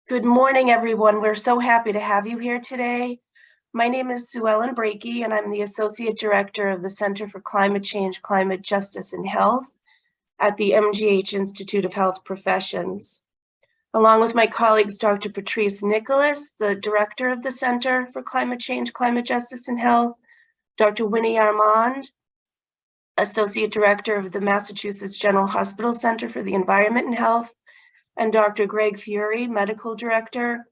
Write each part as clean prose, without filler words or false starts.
Good morning, everyone. We're so happy to have you here today. My name is Sue Ellen Brakey, and I'm the Associate Director of the Center for Climate Change, Climate Justice, and Health at the MGH Institute of Health Professions. Along with my colleagues, Dr. Patrice Nicholas, the Director of the Center for Climate Change, Climate Justice, and Health, Dr. Winnie Armand, Associate Director of the Massachusetts General Hospital Center for the Environment and Health, and Dr. Greg Fury, Medical Director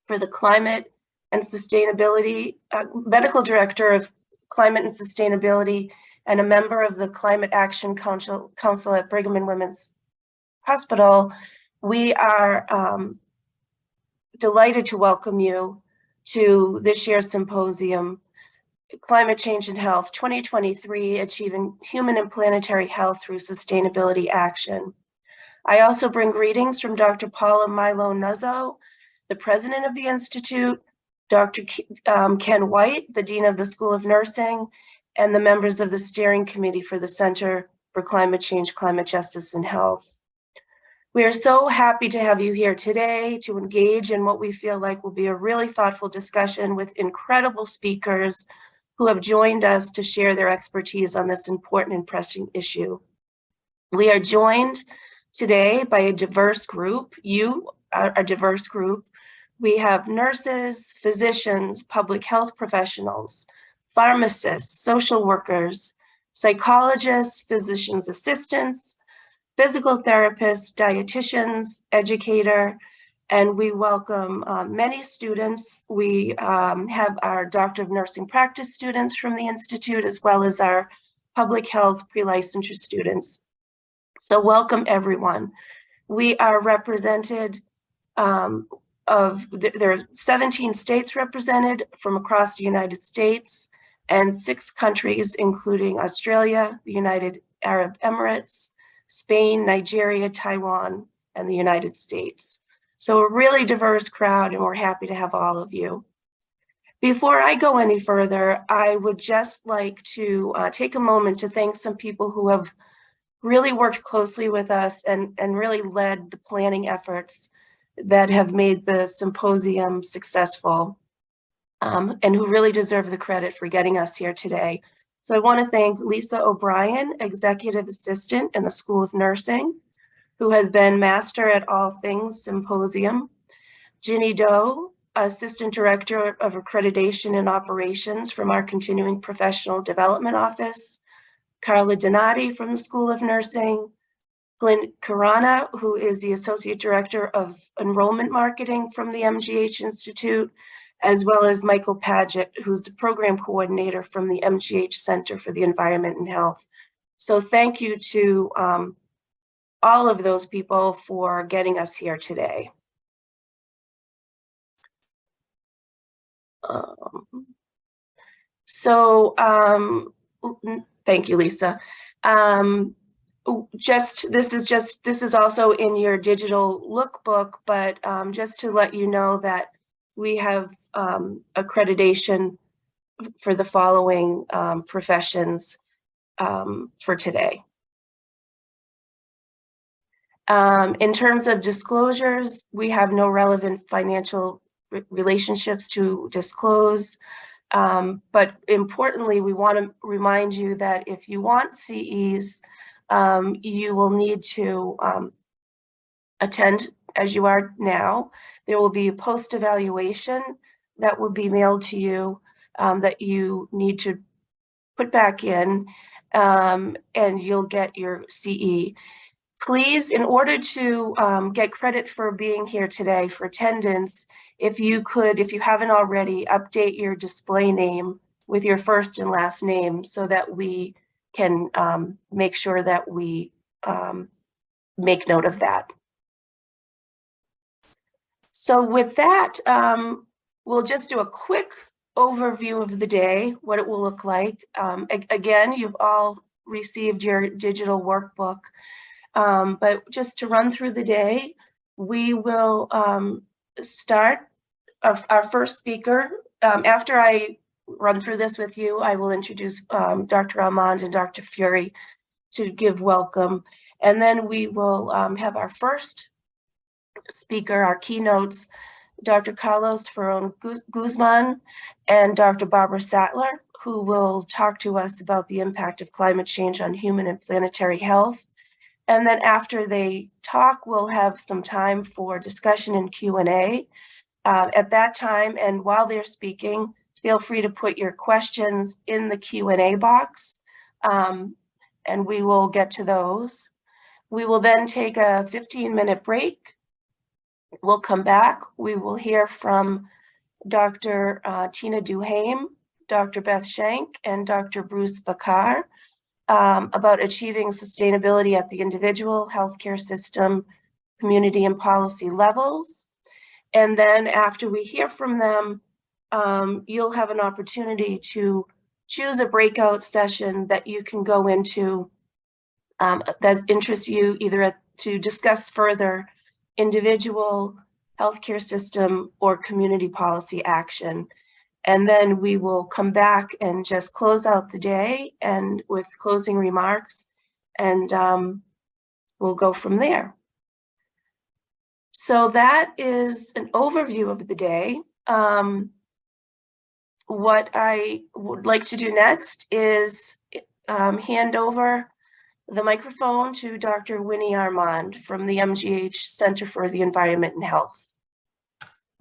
for the Climate and Sustainability, Medical Director of Climate and Sustainability, and a member of the Climate Action Council at Brigham and Women's Hospital. We are delighted to welcome you to this year's symposium, Climate Change and Health 2023, Achieving Human and Planetary Health Through Sustainability Action. I also bring greetings from Dr. Paula Milo-Nuzzo, the president of the Institute, Dr. Ken White, the dean of the School of Nursing, and the members of the steering committee for the Center for Climate Change, Climate Justice, and Health. We are so happy to have you here today to engage in what we feel like will be a really thoughtful discussion with incredible speakers who have joined us to share their expertise on this important and pressing issue. We are joined today by a diverse group. You are a diverse group. We have nurses, physicians, public health professionals, pharmacists, social workers, psychologists, physician's assistants, physical therapists, dietitians, educator, and we welcome many students. We have our Doctor of Nursing Practice students from the Institute, as well as our public health pre-licensure students. So welcome, everyone. We are represented there are 17 states represented from across the United States and 6 countries, including Australia, the United Arab Emirates, Spain, Nigeria, Taiwan, and the United States. So a really diverse crowd, and we're happy to have all of you. Before I go any further, I would just like to take a moment to thank some people who have really worked closely with us and really led the planning efforts that have made the symposium successful, and who really deserve the credit for getting us here today. So I want to thank Lisa O'Brien, Executive Assistant in the School of Nursing, who has been Master at All Things Symposium, Ginny Doe, Assistant Director of Accreditation and Operations from our Continuing Professional Development Office, Carla Donati from the School of Nursing, Glenn Karana, who is the Associate Director of Enrollment Marketing from the MGH Institute, as well as Michael Paget, who's the Program Coordinator from the MGH Center for the Environment and Health. So thank you to all of those people for getting us here today. Thank you, Lisa. This is also in your digital lookbook, but just to let you know that we have accreditation for the following professions for today. In terms of disclosures, we have no relevant financial relationships to disclose. But importantly, we want to remind you that if you want CEs, you will need to attend as you are now. There will be a post-evaluation that will be mailed to you that you need to put back in, and you'll get your CE. Please, in order to get credit for being here today for attendance, if you haven't already, update your display name with your first and last name so that we can make sure that we make note of that. So with that, we'll just do a quick overview of the day, what it will look like. Again, you've all received your digital workbook. But just to run through the day, we will start our first speaker. After I run through this with you, I will introduce Dr. Armand and Dr. Fury to give welcome. And then we will have our first speaker, our keynotes, Dr. Carlos Ferron Guzman and Dr. Barbara Sattler, who will talk to us about the impact of climate change on human and planetary health. And then after they talk, we'll have some time for discussion and Q&A. At that time, and while they're speaking, feel free to put your questions in the Q&A box, and we will get to those. We will then take a 15-minute break. We'll come back. We will hear from Dr. Tina Duhaime, Dr. Beth Shank, and Dr. Bruce Bakar about achieving sustainability at the individual, healthcare system, community, and policy levels. And then after we hear from them, you'll have an opportunity to choose a breakout session that you can go into that interests you, either to discuss further individual, healthcare system, or community policy action. And then we will come back and just close out the day and with closing remarks, and we'll go from there. So that is an overview of the day. What I would like to do next is hand over the microphone to Dr. Winnie Armand from the MGH Center for the Environment and Health.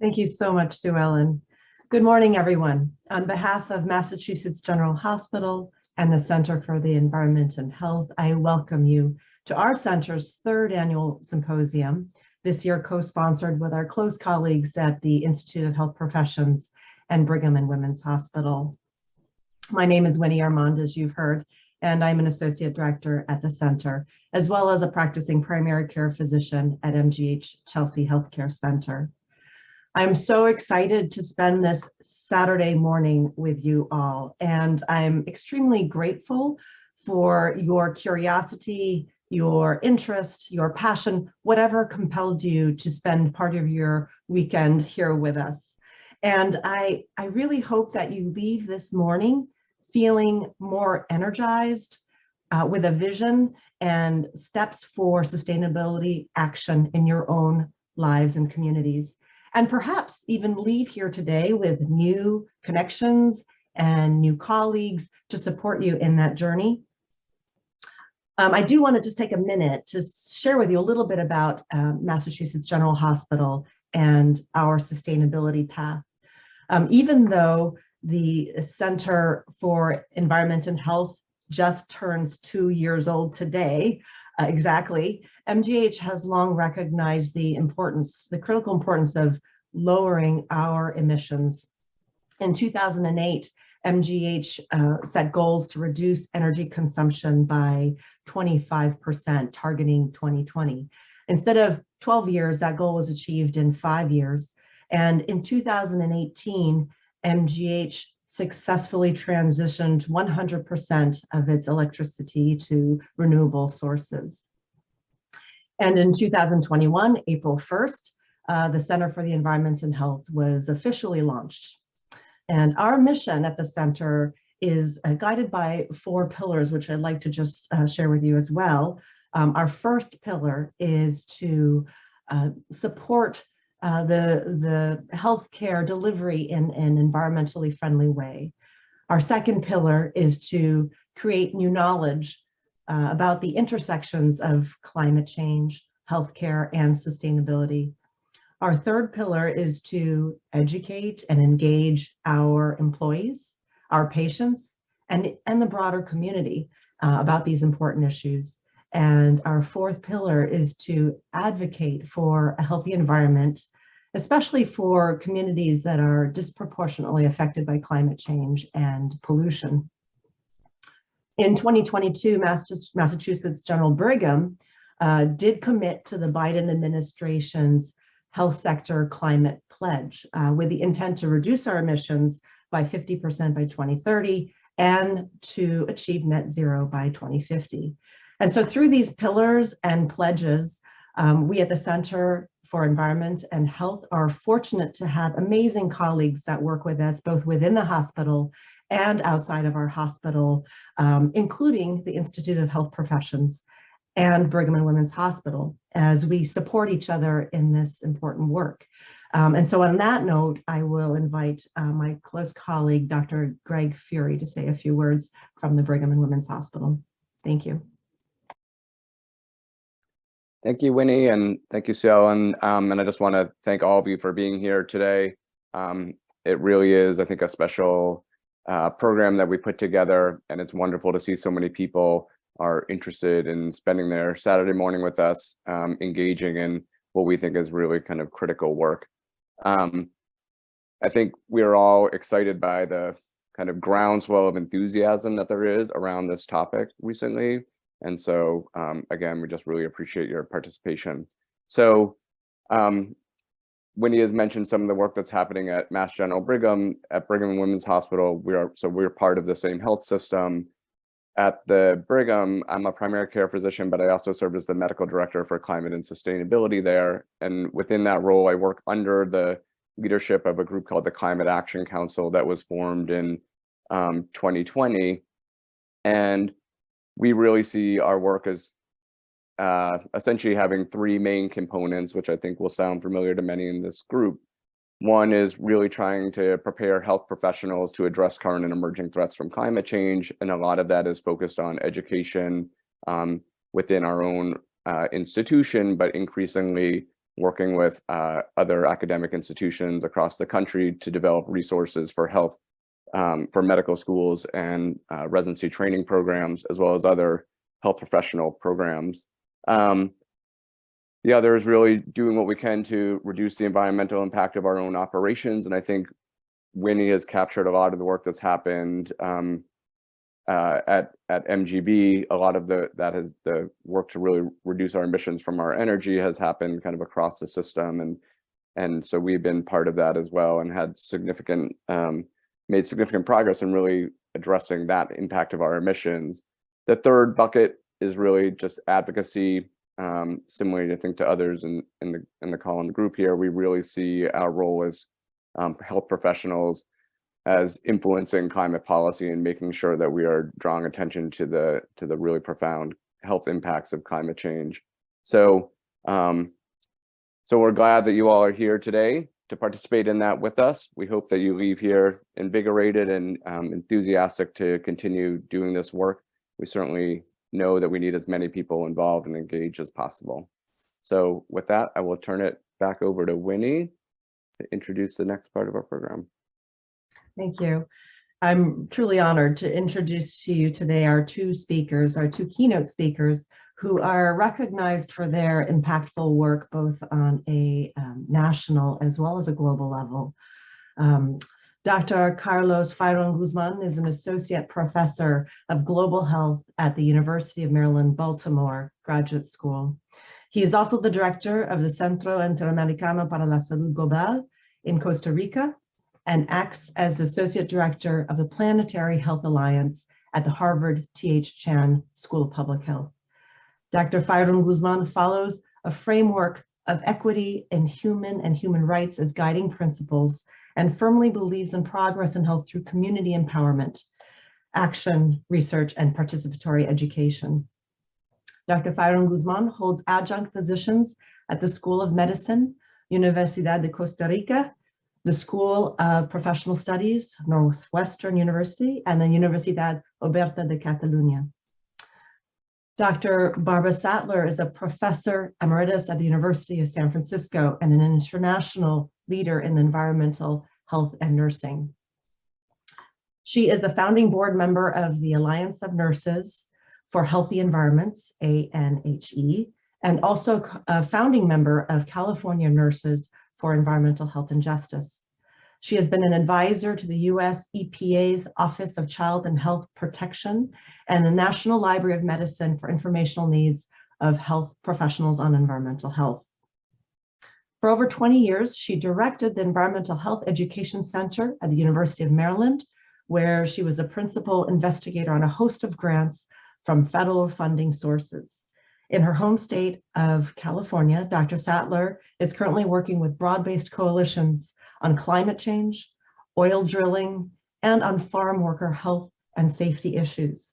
Thank you so much, Sue Ellen. Good morning, everyone. On behalf of Massachusetts General Hospital and the Center for the Environment and Health, I welcome you to our center's third annual symposium, this year co-sponsored with our close colleagues at the Institute of Health Professions and Brigham and Women's Hospital. My name is Winnie Armand, as you've heard, and I'm an associate director at the center, as well as a practicing primary care physician at MGH Chelsea Healthcare Center. I'm so excited to spend this Saturday morning with you all, and I'm extremely grateful for your curiosity, your interest, your passion, whatever compelled you to spend part of your weekend here with us. And I really hope that you leave this morning feeling more energized, with a vision and steps for sustainability action in your own lives and communities. And perhaps even leave here today with new connections and new colleagues to support you in that journey. I do want to just take a minute to share with you a little bit about Massachusetts General Hospital and our sustainability path. Even though the Center for Environment and Health just turns 2 years old today, exactly, MGH has long recognized the importance, the critical importance of lowering our emissions. In 2008, MGH set goals to reduce energy consumption by 25%, targeting 2020. Instead of 12 years, that goal was achieved in 5 years. And in 2018, MGH successfully transitioned 100% of its electricity to renewable sources. And in 2021, April 1st, the Center for the Environment and Health was officially launched. And our mission at the center is guided by 4 pillars, which I'd like to just share with you as well. Our first pillar is to support the healthcare delivery in an environmentally friendly way. Our second pillar is to create new knowledge about the intersections of climate change, healthcare, and sustainability. Our third pillar is to educate and engage our employees, our patients, and the broader community about these important issues. And our fourth pillar is to advocate for a healthy environment, especially for communities that are disproportionately affected by climate change and pollution. In 2022, Massachusetts General Brigham did commit to the Biden administration's health sector climate pledge with the intent to reduce our emissions by 50% by 2030 and to achieve net zero by 2050. And so through these pillars and pledges, we at the Center for Environment and Health are fortunate to have amazing colleagues that work with us both within the hospital and outside of our hospital, including the Institute of Health Professions. and Brigham and Women's Hospital as we support each other in this important work. And so on that note, I will invite my close colleague, Dr. Greg Fury, to say a few words from the Brigham and Women's Hospital. Thank you. Thank you, Winnie, and thank you, Sue Ellen. And I just want to thank all of you for being here today. It really is, I think, a special program that we put together, and it's wonderful to see so many people are interested in spending their Saturday morning with us, engaging in what we think is really kind of critical work. I think we are all excited by the kind of groundswell of enthusiasm that there is around this topic recently. And so, again, we just really appreciate your participation. So, Winnie has mentioned some of the work that's happening at Mass General Brigham, at Brigham and Women's Hospital. We're part of the same health system. At the Brigham, I'm a primary care physician, but I also serve as the medical director for climate and sustainability there. And within that role, I work under the leadership of a group called the Climate Action Council that was formed in 2020. And we really see our work as essentially having three main components, which I think will sound familiar to many in this group. One is really trying to prepare health professionals to address current and emerging threats from climate change. And a lot of that is focused on education within our own institution, but increasingly working with other academic institutions across the country to develop resources for health, for medical schools and residency training programs, as well as other health professional programs. The other is really doing what we can to reduce the environmental impact of our own operations. And I think Winnie has captured a lot of the work that's happened at MGB. A lot of the work to really reduce our emissions from our energy has happened kind of across the system. And so we've been part of that as well and had made significant progress in really addressing that impact of our emissions. The third bucket is really just advocacy. Similarly, I think to others in the call in the group here, we really see our role as health professionals as influencing climate policy and making sure that we are drawing attention to the really profound health impacts of climate change. So we're glad that you all are here today to participate in that with us. We hope that you leave here invigorated and enthusiastic to continue doing this work. We certainly know that we need as many people involved and engaged as possible. So with that, I will turn it back over to Winnie to introduce the next part of our program. Thank you. I'm truly honored to introduce to you today our two keynote speakers, who are recognized for their impactful work both on a national as well as a global level. Dr. Carlos Fayron Guzman is an associate professor of global health at the University of Maryland, Baltimore Graduate School. He is also the director of the Centro Interamericano para la Salud Global in Costa Rica and acts as the associate director of the Planetary Health Alliance at the Harvard T.H. Chan School of Public Health. Dr. Fayron Guzman follows a framework of equity and human rights as guiding principles and firmly believes in progress in health through community empowerment, action, research, and participatory education. Dr. Fayron Guzman holds adjunct positions at the School of Medicine, Universidad de Costa Rica, the School of Professional Studies, Northwestern University, and the Universidad Oberta de Catalunya. Dr. Barbara Sattler is a professor emeritus at the University of San Francisco and an international leader in environmental health and nursing. She is a founding board member of the Alliance of Nurses for Healthy Environments, ANHE, and also a founding member of California Nurses for Environmental Health and Justice. She has been an advisor to the US EPA's Office of Child and Health Protection and the National Library of Medicine for informational needs of health professionals on environmental health. For over 20 years, she directed the Environmental Health Education Center at the University of Maryland, where she was a principal investigator on a host of grants from federal funding sources. In her home state of California, Dr. Sattler is currently working with broad-based coalitions on climate change, oil drilling, and on farm worker health and safety issues.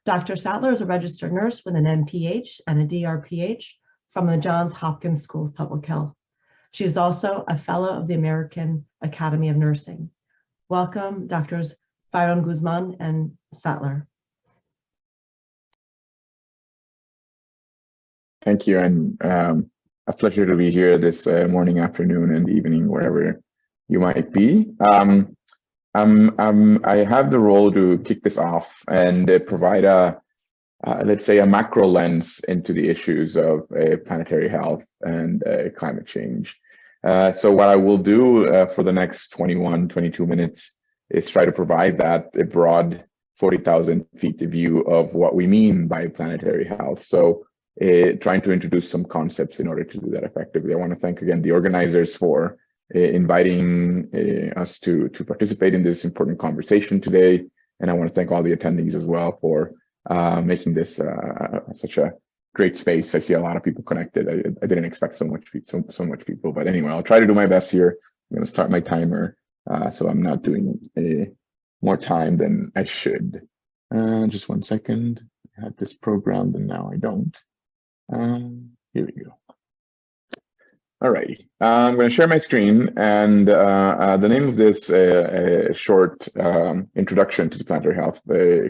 Dr. Sattler is a registered nurse with an MPH and a DRPH from the Johns Hopkins School of Public Health. She is also a fellow of the American Academy of Nursing. Welcome, Drs. Byron Guzman and Sattler. Thank you, and a pleasure to be here this morning, afternoon, and evening, wherever you might be. I have the role to kick this off and provide let's say, a macro lens into the issues of planetary health and climate change. So what I will do for the next 21, 22 minutes is try to provide that a broad 40,000 feet view of what we mean by planetary health. So trying to introduce some concepts in order to do that effectively. I want to thank again the organizers for inviting us to participate in this important conversation today. And I want to thank all the attendees as well for making this such a great space. I see a lot of people connected. I didn't expect so much people, but anyway, I'll try to do my best here. I'm going to start my timer so I'm not doing more time than I should. Just 1 second. I had this programmed and now I don't. Here we go. Alrighty, I'm going to share my screen, and the name of this short introduction to the planetary health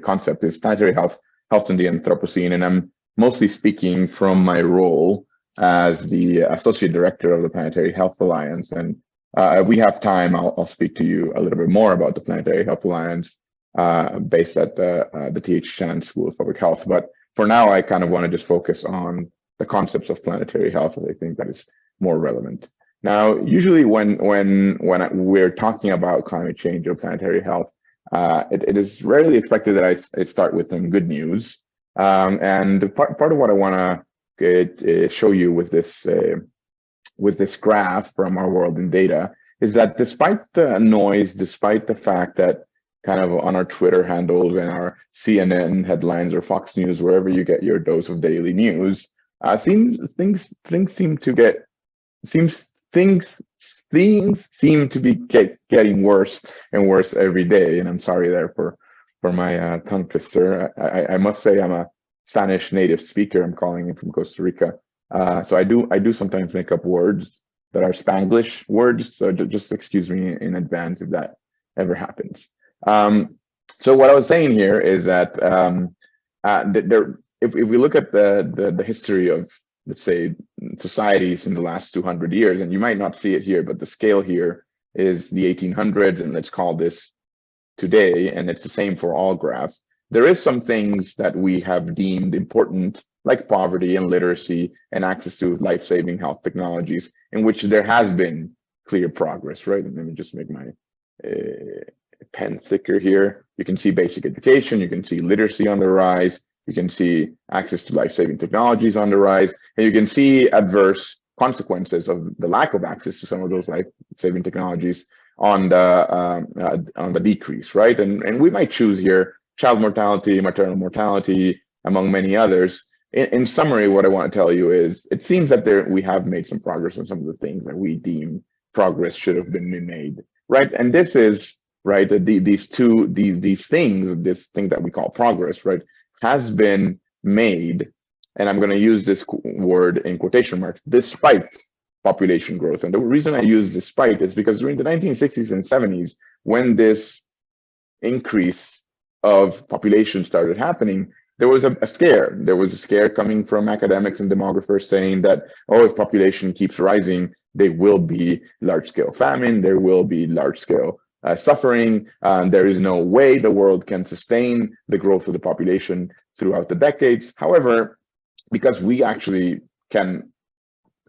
concept is Planetary Health, Health in the Anthropocene, and I'm mostly speaking from my role as the Associate Director of the Planetary Health Alliance, and if we have time, I'll speak to you a little bit more about the Planetary Health Alliance based at the T.H. Chan School of Public Health, but for now, I kind of want to just focus on the concepts of planetary health, as I think that is more relevant. Now, usually when we're talking about climate change or planetary health, it is rarely expected that I start with some good news. And part of what I want to show you with this graph from our world in data is that despite the noise, despite the fact that kind of on our Twitter handles and our CNN headlines or Fox News, wherever you get your dose of daily news, things seem to be getting worse and worse every day. And I'm sorry there for my tongue twister. I must say I'm a Spanish native speaker. I'm calling in from Costa Rica, so I do sometimes make up words that are Spanglish words. So just excuse me in advance if that ever happens. So what I was saying here is that if we look at the history of, let's say, societies in the last 200 years, and you might not see it here, but the scale here is the 1800s, and let's call this today, and it's the same for all graphs. There is some things that we have deemed important, like poverty and literacy and access to life-saving health technologies, in which there has been clear progress, right? And let me just make my pen thicker here. You can see basic education, you can see literacy on the rise, you can see access to life-saving technologies on the rise, and you can see adverse consequences of the lack of access to some of those life-saving technologies on the decrease, right? And we might choose here child mortality, maternal mortality, among many others. In summary, what I want to tell you is it seems that we have made some progress on some of the things that we deem progress should have been made, right? And this is, right, these things, this thing that we call progress, right, has been made, and I'm going to use this word in quotation marks, despite population growth. And the reason I use despite is because during the 1960s and 70s, when this increase of population started happening, there was a scare. There was a scare coming from academics and demographers saying that, oh, if population keeps rising, there will be large-scale famine, there will be large-scale suffering. There is no way the world can sustain the growth of the population throughout the decades. However, because we actually can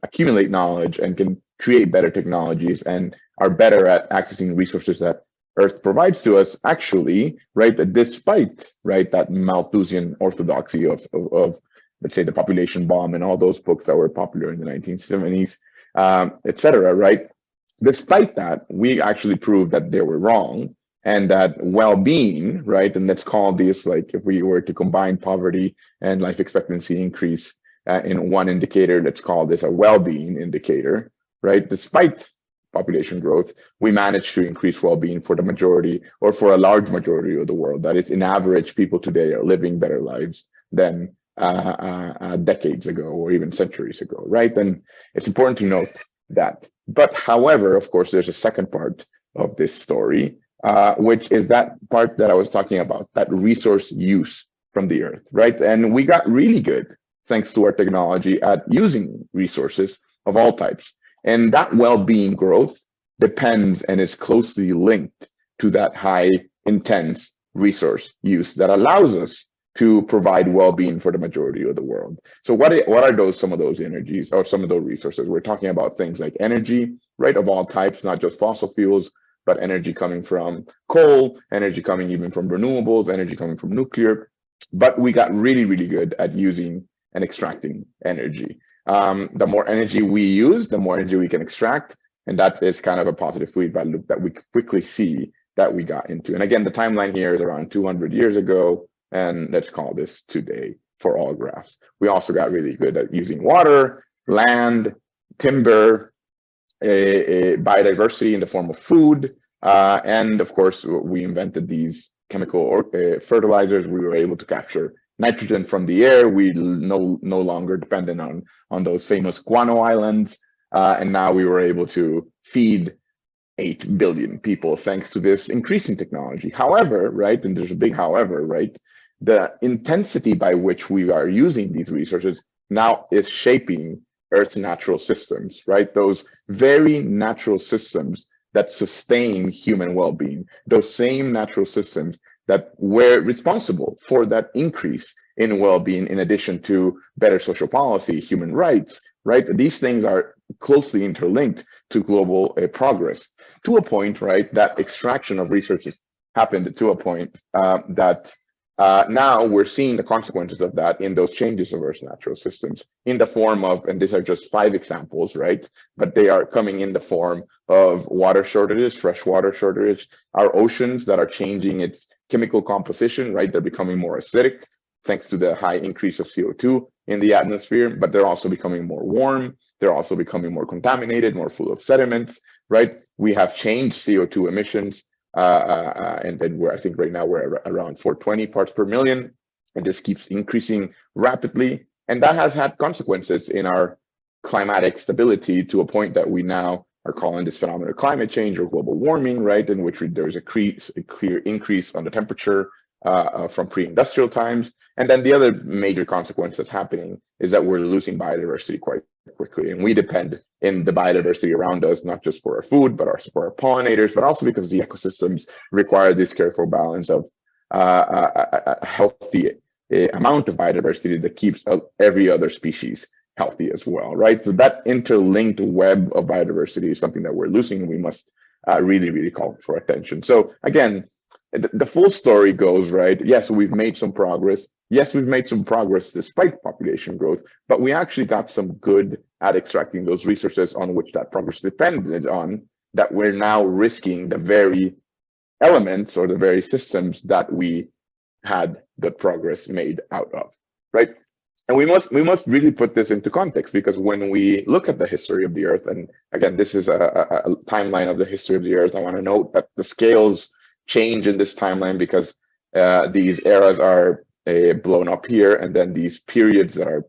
accumulate knowledge and can create better technologies and are better at accessing resources that Earth provides to us, actually, right, despite, right, that Malthusian orthodoxy of let's say, the population bomb and all those books that were popular in the 1970s, et cetera, right? Despite that, we actually proved that they were wrong, and that well-being, right, and let's call this, like, if we were to combine poverty and life expectancy increase in one indicator, let's call this a well-being indicator, right? Despite population growth, we managed to increase well-being for the majority or for a large majority of the world. That is, in average, people today are living better lives than decades ago or even centuries ago, right? And it's important to note that. But however, of course, there's a second part of this story, which is that part that I was talking about, that resource use from the earth, right? And we got really good, thanks to our technology, at using resources of all types. And that well-being growth depends and is closely linked to that high, intense resource use that allows us to provide well-being for the majority of the world. So what are those, some of those energies or some of those resources? We're talking about things like energy, right, of all types, not just fossil fuels, but energy coming from coal, energy coming even from renewables, energy coming from nuclear. But we got really, really good at using and extracting energy. The more energy we use, the more energy we can extract. And that is kind of a positive feedback loop that we quickly see that we got into. And again, the timeline here is around 200 years ago. And let's call this today for all graphs. We also got really good at using water, land, timber, biodiversity in the form of food. And of course, we invented these chemical fertilizers. We were able to capture nitrogen from the air. We no longer dependent on those famous guano islands. And now we were able to feed 8 billion people thanks to this increasing technology. However, right, and there's a big however, right, the intensity by which we are using these resources now is shaping Earth's natural systems, right? Those very natural systems that sustain human well-being, those same natural systems that were responsible for that increase in well-being, in addition to better social policy, human rights, right? These things are closely interlinked to global progress, to a point, right, that extraction of resources happened to a point that now we're seeing the consequences of that in those changes of Earth's natural systems in the form of, and these are just 5 examples, right? But they are coming in the form of water shortages, freshwater shortage, our oceans that are changing its chemical composition, right? They're becoming more acidic thanks to the high increase of CO2 in the atmosphere, but they're also becoming more warm. They're also becoming more contaminated, more full of sediments, right? We have changed CO2 emissions. And then I think right now we're around 420 parts per million, and this keeps increasing rapidly. And that has had consequences in our climatic stability to a point that we now are calling this phenomenon climate change or global warming, right? In which there's a clear increase on the temperature from pre-industrial times. And then the other major consequence that's happening is that we're losing biodiversity quite quickly. And we depend in the biodiversity around us, not just for our food, but also for our pollinators, but also because the ecosystems require this careful balance of a healthy amount of biodiversity that keeps every other species healthy as well, right? So that interlinked web of biodiversity is something that we're losing, and we must really, really call for attention. So again, the full story goes, right? Yes, we've made some progress. Yes, we've made some progress despite population growth, but we actually got some good at extracting those resources on which that progress depended on, that we're now risking the very elements or the very systems that we had good progress made out of, right? And we must really put this into context, because when we look at the history of the Earth, and again, this is a timeline of the history of the Earth, I want to note that the scales change in this timeline because these eras are blown up here, and then these periods that are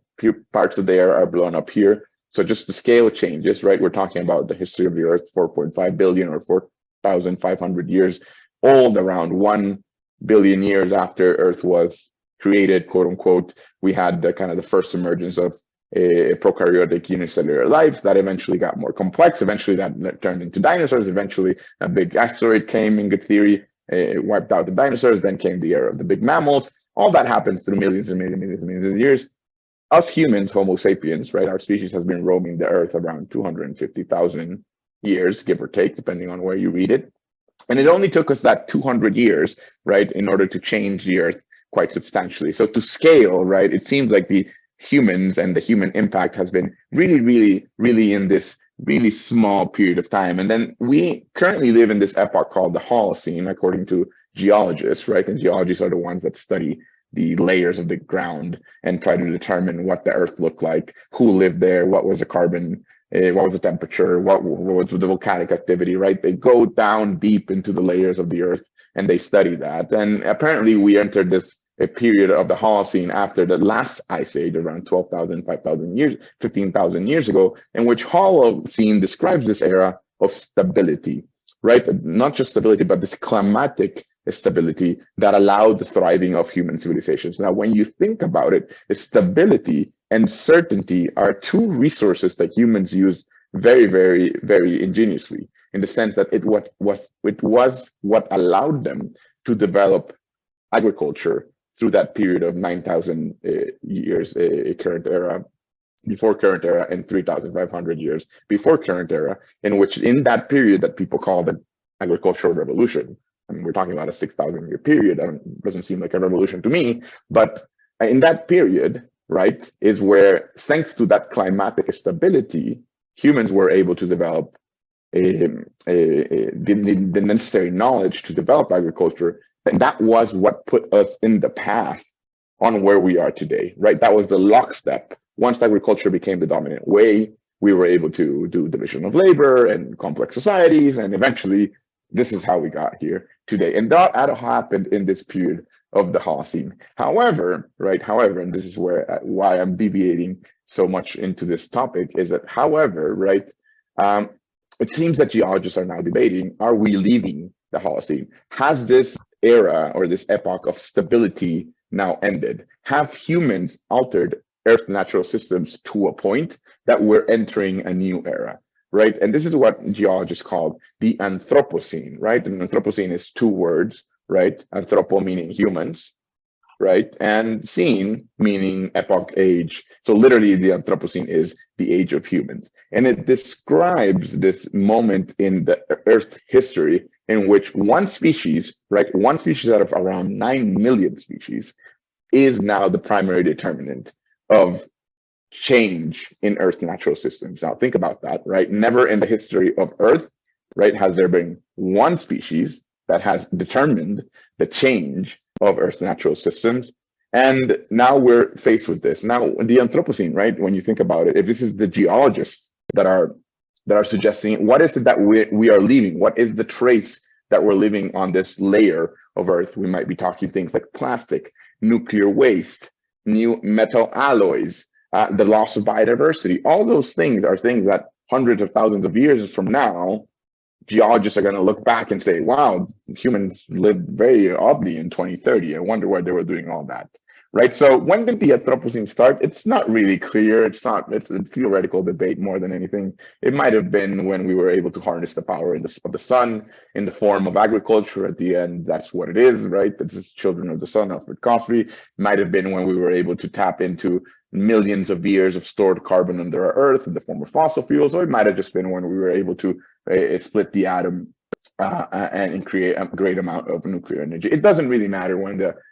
parts of the era are blown up here. So just the scale changes, right? We're talking about the history of the Earth, 4.5 billion or 4,500 years old, around 1 billion years after Earth was created, quote unquote. We had the kind of the first emergence of prokaryotic unicellular lives that eventually got more complex. Eventually that turned into dinosaurs. Eventually a big asteroid came, in good theory, it wiped out the dinosaurs. Then came the era of the big mammals. All that happened through millions and millions of years. Us humans, Homo sapiens, right, our species has been roaming the Earth around 250,000 years, give or take, depending on where you read it. And it only took us that 200 years, right, in order to change the Earth quite substantially. So to scale, right, it seems like the humans and the human impact has been really in this really small period of time. And then we currently live in this epoch called the Holocene, according to geologists, right? And geologists are the ones that study the layers of the ground and try to determine what the Earth looked like, who lived there, what was the carbon what was the temperature, what was the volcanic activity, right? They go down deep into the layers of the earth and they study that. And apparently we entered this a period of the Holocene after the last ice age, around 12,000, 5,000 years, 15,000 years ago, in which Holocene describes this era of stability, right? Not just stability, but this climatic stability that allowed the thriving of human civilizations. Now, when you think about it, stability and certainty are two resources that humans use very, very, very ingeniously, in the sense that it was what allowed them to develop agriculture through that period of 9,000 years, current era, before current era, and 3,500 years before current era, in which in that period that people call the agricultural revolution. I mean, we're talking about a 6,000 year period. It doesn't seem like a revolution to me, but in that period, right, is where, thanks to that climatic stability, humans were able to develop the necessary knowledge to develop agriculture. And that was what put us in the path on where we are today, right? That was the lockstep. Once agriculture became the dominant way, we were able to do division of labor and complex societies, and eventually this is how we got here today. And that happened in this period of the Holocene. However, and this is why I'm deviating so much into this topic, is that, however, right, it seems that geologists are now debating, are we leaving the Holocene? Has this era or this epoch of stability now ended? Have humans altered Earth's natural systems to a point that we're entering a new era, right? And this is what geologists call the Anthropocene, right? And Anthropocene is two words, right? Anthropo meaning humans, right? And scene meaning epoch, age. So literally the Anthropocene is the age of humans. And it describes this moment in the Earth's history in which one species, right? One species out of around 9 million species is now the primary determinant of change in Earth's natural systems. Now think about that, right? Never in the history of Earth, right, has there been one species that has determined the change of Earth's natural systems. And now we're faced with this. Now, the Anthropocene, right, when you think about it, if this is the geologists that are suggesting, what is it that we are leaving? What is the trace that we're leaving on this layer of Earth? We might be talking things like plastic, nuclear waste, new metal alloys, the loss of biodiversity. All those things are things that hundreds of thousands of years from now, geologists are going to look back and say, wow, humans lived very oddly in 2030. I wonder why they were doing all that, right? So when did the Anthropocene start? It's not really clear. It's a theoretical debate more than anything. It might have been when we were able to harness the power of the sun in the form of agriculture. At the end, that's what it is, right? This is Children of the Sun, Alfred Cosby. It might have been when we were able to tap into millions of years of stored carbon under our Earth in the form of fossil fuels, or it might have just been when we were able to split the atom and create a great amount of nuclear energy. It doesn't really matter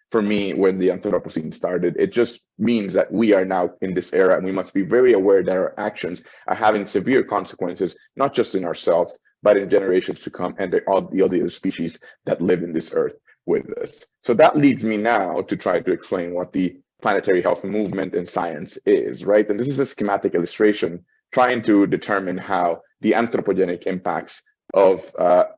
for me, when the Anthropocene started. It just means that we are now in this era, and we must be very aware that our actions are having severe consequences, not just in ourselves, but in generations to come, and all the other species that live in this Earth with us. So that leads me now to try to explain what the planetary health movement in science is, right? And this is a schematic illustration trying to determine how the anthropogenic impacts of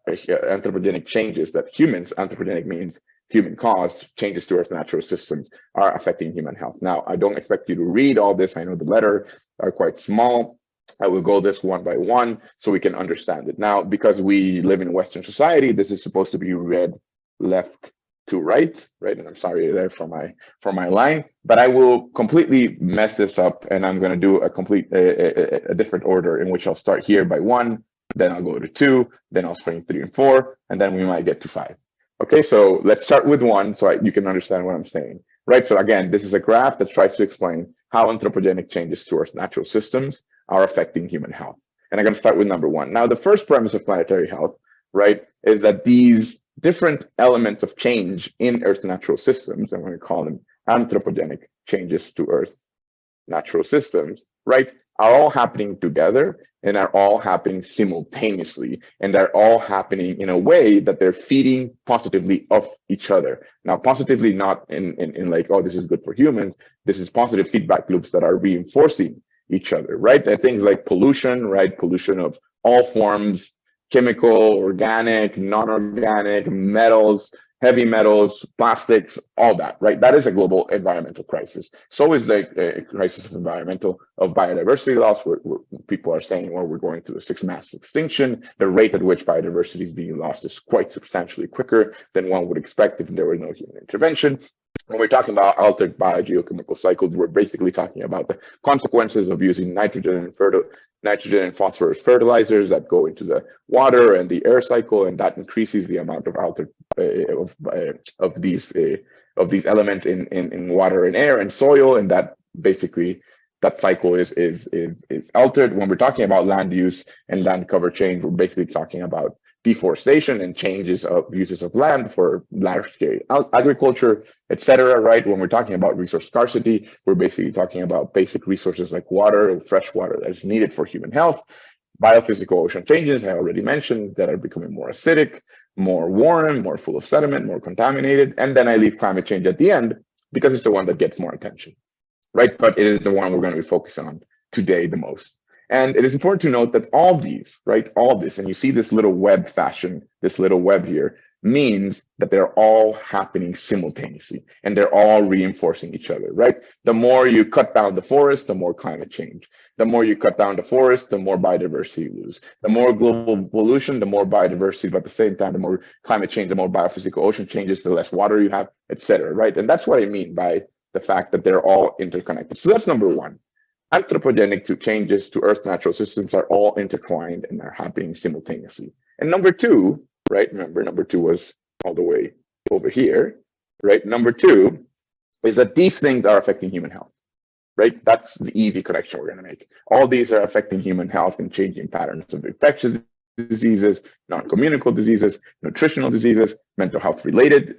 anthropogenic changes that humans, anthropogenic means human caused changes to Earth's natural systems, are affecting human health. Now, I don't expect you to read all this. I know the letters are quite small. I will go this one by one so we can understand it. Now, because we live in Western society, this is supposed to be read left to right, and I'm sorry there for my line, but I will completely mess this up, and I'm going to do a different order in which I'll start here by 1, then I'll go to 2, then I'll spring 3 and 4, and then we might get to 5. Okay, so let's start with 1 so you can understand what I'm saying, right? So again, this is a graph that tries to explain how anthropogenic changes to Earth's natural systems are affecting human health. And I'm going to start with number 1. Now, the first premise of planetary health, right, is that these different elements of change in Earth's natural systems, I'm going to call them anthropogenic changes to Earth's natural systems, right, are all happening together and are all happening simultaneously, and are all happening in a way that they're feeding positively off each other. Now, positively not in like, oh, this is good for humans. This is positive feedback loops that are reinforcing each other, right? And things like pollution, right? Pollution of all forms, chemical, organic, non-organic, metals, heavy metals, plastics, all that, right? That is a global environmental crisis. So is the crisis of biodiversity loss, where people are saying, well, we're going through the sixth mass extinction. The rate at which biodiversity is being lost is quite substantially quicker than one would expect if there were no human intervention. When we're talking about altered biogeochemical cycles, we're basically talking about the consequences of using nitrogen and phosphorus fertilizers that go into the water and the air cycle, and that increases the amount of altered of these elements in water and air and soil, and that basically that cycle is altered. When we're talking about land use and land cover change, we're basically talking about deforestation and changes of uses of land for large-scale agriculture, etc. Right? When we're talking about resource scarcity, we're basically talking about basic resources like water, fresh water that is needed for human health. Biophysical ocean changes, I already mentioned, that are becoming more acidic, more warm, more full of sediment, more contaminated. And then I leave climate change at the end because it's the one that gets more attention, right? But it is the one we're going to be focused on today the most. And it is important to note that all these, right, all this, and you see this little web fashion, this little web here, means that they're all happening simultaneously and they're all reinforcing each other, right? The more you cut down the forest, the more climate change. The more you cut down the forest, the more biodiversity you lose. The more global pollution, the more biodiversity, but at the same time, the more climate change, the more biophysical ocean changes, the less water you have, etc. Right? And that's what I mean by the fact that they're all interconnected. So that's number one. Anthropogenic changes to Earth's natural systems are all intertwined and are happening simultaneously. And number two, right? Remember, number two was all the way over here, right? Number two is that these things are affecting human health, right? That's the easy connection we're going to make. All these are affecting human health and changing patterns of infectious diseases, non-communicable diseases, nutritional diseases, mental health related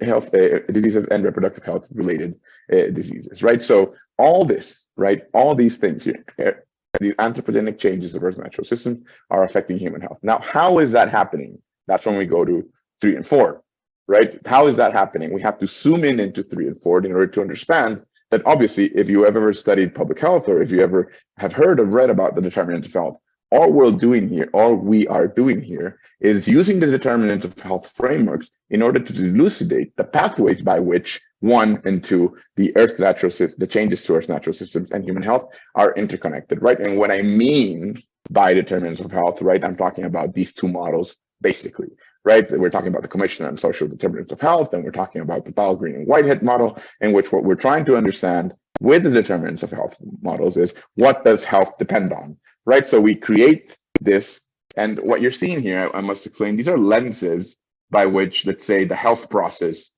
diseases, and reproductive health related diseases, right? So all this, right? All these things here, these anthropogenic changes of Earth's natural system are affecting human health. Now, how is that happening? That's when we go to 3 and 4, right? How is that happening? We have to zoom in into 3 and 4 in order to understand that obviously, if you have ever studied public health, or if you ever have heard or read about the determinants of health, all we are doing here is using the determinants of health frameworks in order to elucidate the pathways by which 1 and 2, the Earth's natural system, the changes to Earth's natural systems and human health are interconnected, right? And what I mean by determinants of health, right, I'm talking about these two models basically, right? We're talking about the Commission on Social Determinants of Health, and we're talking about the Dahl, Green, and Whitehead model, in which what we're trying to understand with the determinants of health models is what does health depend on, right? So we create this, and what you're seeing here, I must explain, these are lenses by which, let's say, the health process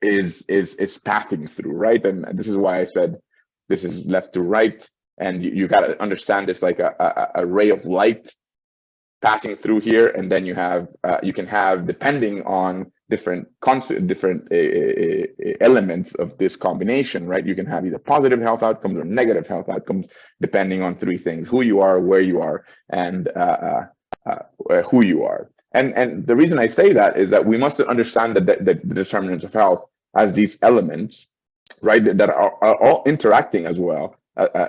is passing through, right? And this is why I said this is left to right, and you got to understand this like a ray of light passing through here, and then you have you can have, depending on different elements of this combination, right? You can have either positive health outcomes or negative health outcomes, depending on 3 things: who you are, where you are, and who you are. And the reason I say that is that we must understand the determinants of health as these elements, right, that are all interacting as well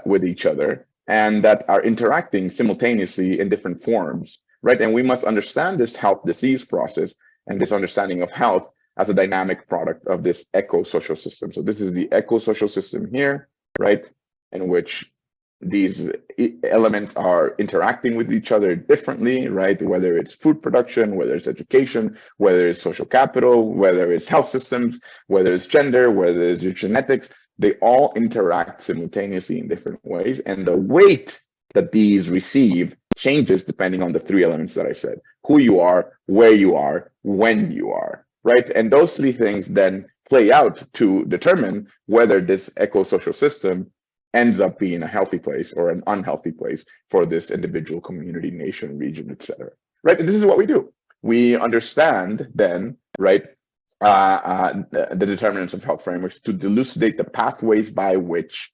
with each other, and that are interacting simultaneously in different forms, right? And we must understand this health disease process and this understanding of health as a dynamic product of this eco-social system. So this is the eco-social system here, right, in which these elements are interacting with each other differently, right? Whether it's food production, whether it's education, whether it's social capital, whether it's health systems, whether it's gender, whether it's your genetics, they all interact simultaneously in different ways. And the weight that these receive changes depending on the 3 elements that I said: who you are, where you are, when you are, right? And those 3 things then play out to determine whether this eco-social system ends up being a healthy place or an unhealthy place for this individual, community, nation, region, etc. Right? And this is what we do. We understand then, right, the determinants of health frameworks to elucidate the pathways by which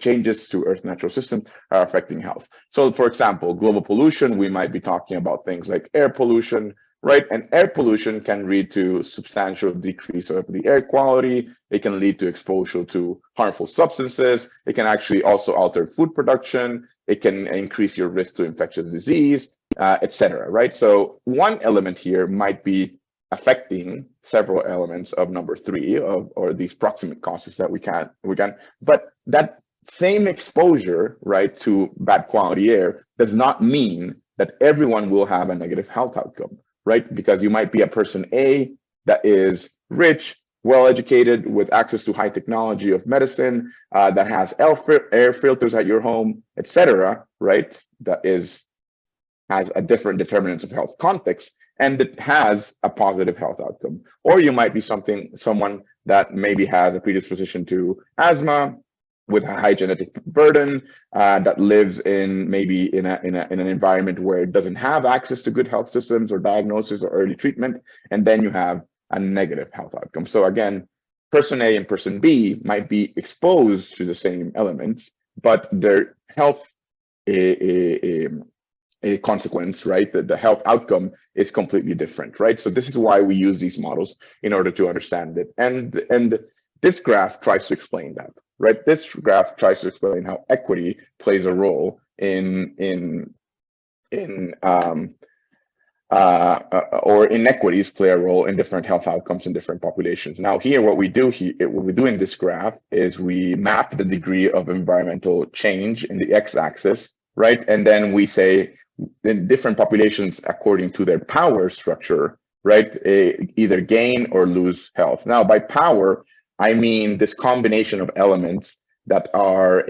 changes to Earth's natural system are affecting health. So, for example, global pollution, we might be talking about things like air pollution, right? And air pollution can lead to substantial decrease of the air quality. It can lead to exposure to harmful substances. It can actually also alter food production. It can increase your risk to infectious disease, etc. Right? So one element here might be affecting several elements of number 3 or these proximate causes that we can, but that same exposure, right, to bad quality air does not mean that everyone will have a negative health outcome, right? Because you might be a person A that is rich, well-educated, with access to high technology of medicine, that has air filters at your home, etc., right? That has a different determinants of health context, and it has a positive health outcome. Or you might be someone that maybe has a predisposition to asthma, with a high genetic burden, that lives in maybe in an environment where it doesn't have access to good health systems or diagnosis or early treatment, and then you have a negative health outcome. So again, person A and person B might be exposed to the same elements, but their health a consequence, right? The health outcome is completely different, right? So this is why we use these models in order to understand it. And this graph tries to explain that, right? This graph tries to explain how equity plays a role or inequities play a role in different health outcomes in different populations. Now here, what we do in this graph is we map the degree of environmental change in the x-axis, right? And then we say in different populations according to their power structure, right? Either gain or lose health. Now by power, I mean this combination of elements that are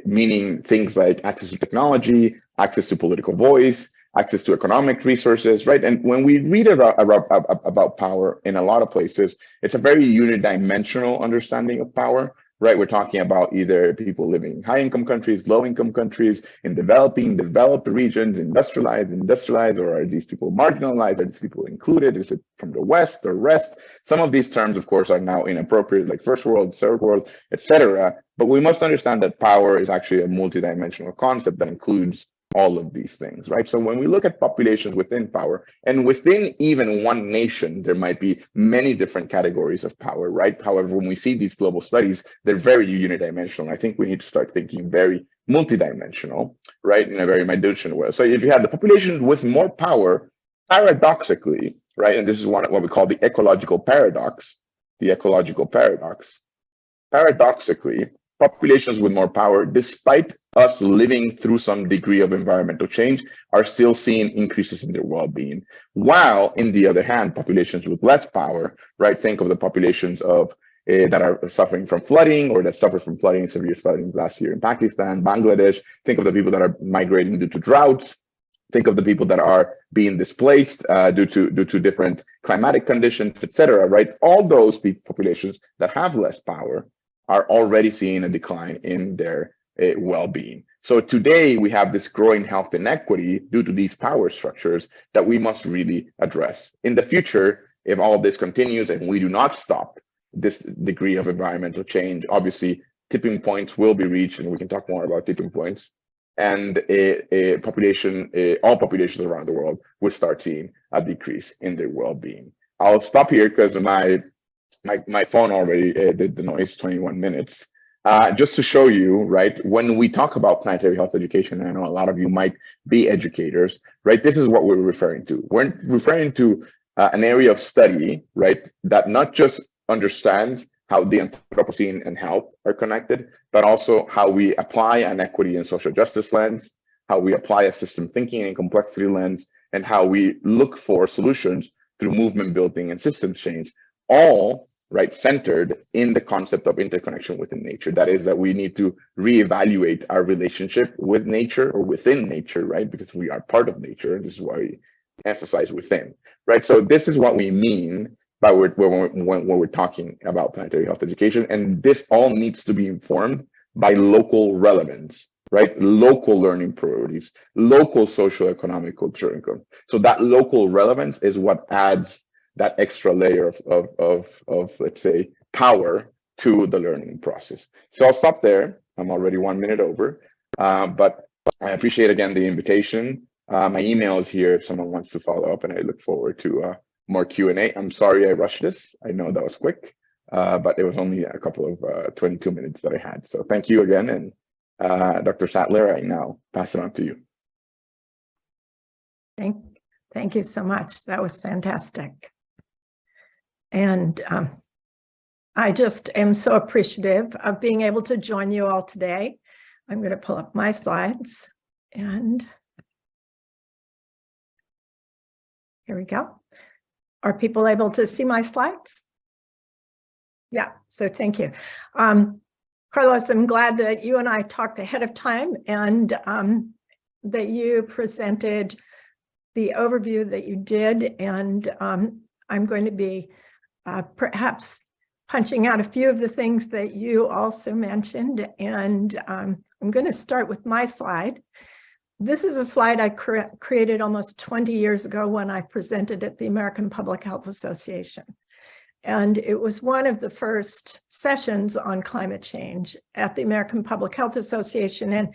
meaning things like access to technology, access to political voice, access to economic resources, right? And when we read about power in a lot of places, it's a very unidimensional understanding of power, right? We're talking about either people living in high-income countries, low-income countries, in developed regions, industrialized, or are these people marginalized? Are these people included? Is it from the West or rest? Some of these terms, of course, are now inappropriate, like first world, third world, etc. But we must understand that power is actually a multidimensional concept that includes all of these things, right? So when we look at populations within power, and within even one nation, there might be many different categories of power, right? However, when we see these global studies, they're very unidimensional. I think we need to start thinking very multidimensional, right? In a very dimensional way. So if you have the population with more power, paradoxically, right? And this is what we call the ecological paradox, paradoxically, populations with more power, despite us living through some degree of environmental change, are still seeing increases in their well-being. While, in the other hand, populations with less power, right? Think of the populations of that are suffering from flooding, or that suffered from flooding, severe flooding last year in Pakistan, Bangladesh. Think of the people that are migrating due to droughts. Think of the people that are being displaced due to different climatic conditions, etc. Right? All those populations that have less power are already seeing a decline in their well-being. So today we have this growing health inequity due to these power structures that we must really address. In the future, if all of this continues and we do not stop this degree of environmental change, obviously tipping points will be reached, and we can talk more about tipping points. And all populations around the world will start seeing a decrease in their well-being. I'll stop here because my phone already did the noise, 21 minutes. Just to show you, right, when we talk about planetary health education, I know a lot of you might be educators, right? This is what we're referring to. We're referring to an area of study, right, that not just understands how the Anthropocene and health are connected, but also how we apply an equity and social justice lens, how we apply a system thinking and complexity lens, and how we look for solutions through movement building and systems change, all right centered in the concept of interconnection within nature. That is, that we need to reevaluate our relationship with nature or within nature, right? Because we are part of nature, and this is why we emphasize within, right? So this is what we mean by when we're talking about planetary health education, and this all needs to be informed by local relevance, right? Local learning priorities, local socio-economic culture income. So that local relevance is what adds that extra layer of let's say, power to the learning process. So I'll stop there. I'm already 1 minute over, but I appreciate again the invitation. My email is here if someone wants to follow up, and I look forward to more Q&A. I'm sorry I rushed this. I know that was quick, but it was only a couple of 22 minutes that I had. So thank you again. And Dr. Sattler, I now pass it on to you. Thank you so much. That was fantastic. And I just am so appreciative of being able to join you all today. I'm going to pull up my slides, and here we go. Are people able to see my slides? Yeah, so thank you. Carlos, I'm glad that you and I talked ahead of time, and that you presented the overview that you did, and I'm going to be perhaps punching out a few of the things that you also mentioned, and I'm going to start with my slide. This is a slide I created almost 20 years ago when I presented at the American Public Health Association. And it was one of the first sessions on climate change at the American Public Health Association. And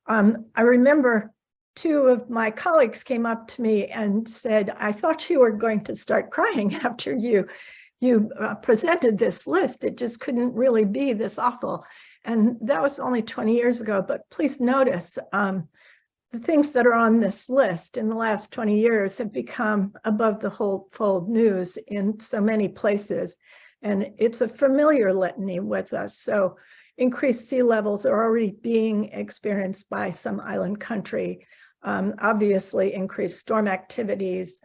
I remember two of my colleagues came up to me and said, I thought you were going to start crying after you presented this list. It just couldn't really be this awful. And that was only 20 years ago, but please notice the things that are on this list in the last 20 years have become above the fold news in so many places. And it's a familiar litany with us. So increased sea levels are already being experienced by some island country. Obviously increased storm activities.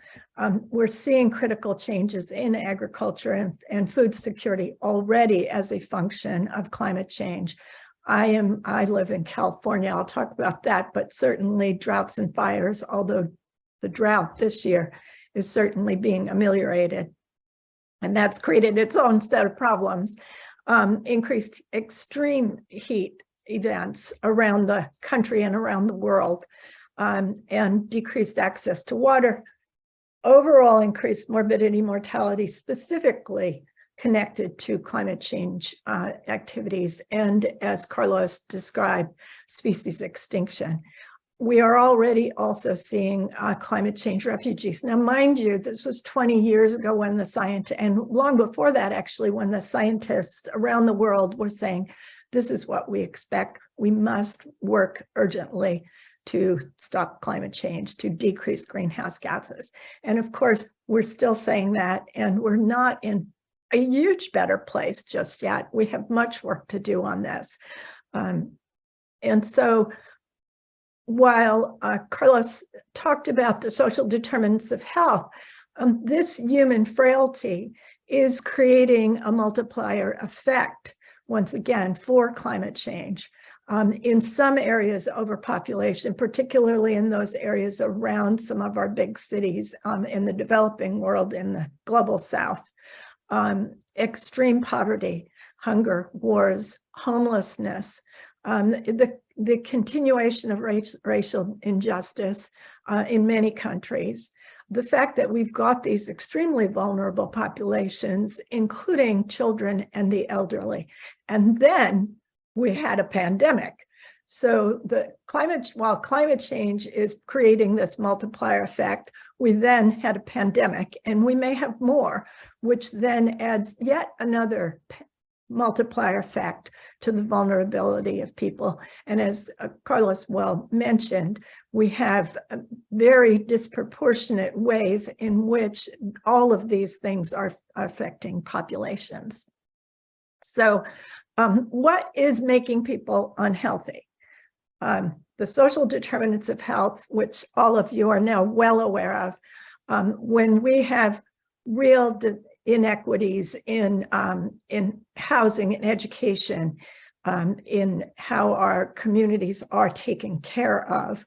We're seeing critical changes in agriculture and food security already as a function of climate change. I live in California, I'll talk about that, but certainly droughts and fires, although the drought this year is certainly being ameliorated. And that's created its own set of problems. Increased extreme heat events around the country and around the world. And decreased access to water, overall increased morbidity, mortality, specifically connected to climate change activities, and as Carlos described, species extinction. We are already also seeing climate change refugees. Now, mind you, this was 20 years ago when the scientists, and long before that, actually, when the scientists around the world were saying, this is what we expect. We must work urgently to stop climate change, to decrease greenhouse gases. And of course, we're still saying that, and we're not in a huge better place just yet. We have much work to do on this. And so while Carlos talked about the social determinants of health, this human frailty is creating a multiplier effect, once again, for climate change. In some areas, overpopulation, particularly in those areas around some of our big cities in the developing world, in the global south. Extreme poverty, hunger, wars, homelessness, the continuation of racial injustice in many countries. The fact that we've got these extremely vulnerable populations, including children and the elderly. And then we had a pandemic. So while climate change is creating this multiplier effect, we then had a pandemic, and we may have more, which then adds yet another multiplier effect to the vulnerability of people. And as Carlos well mentioned, we have very disproportionate ways in which all of these things are affecting populations. So what is making people unhealthy? The social determinants of health, which all of you are now well aware of, when we have real inequities in housing and education, in how our communities are taken care of,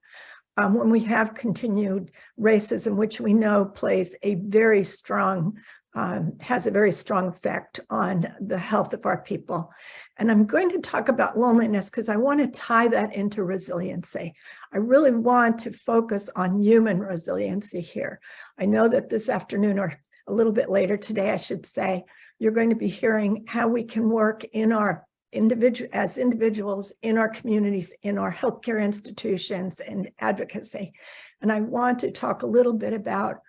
when we have continued racism, which we know plays a very strong has a very strong effect on the health of our people. And I'm going to talk about loneliness because I want to tie that into resiliency. I really want to focus on human resiliency here. I know that this afternoon, or a little bit later today, I should say, you're going to be hearing how we can work in our as individuals, in our communities, in our healthcare institutions, and advocacy. And I want to talk a little bit about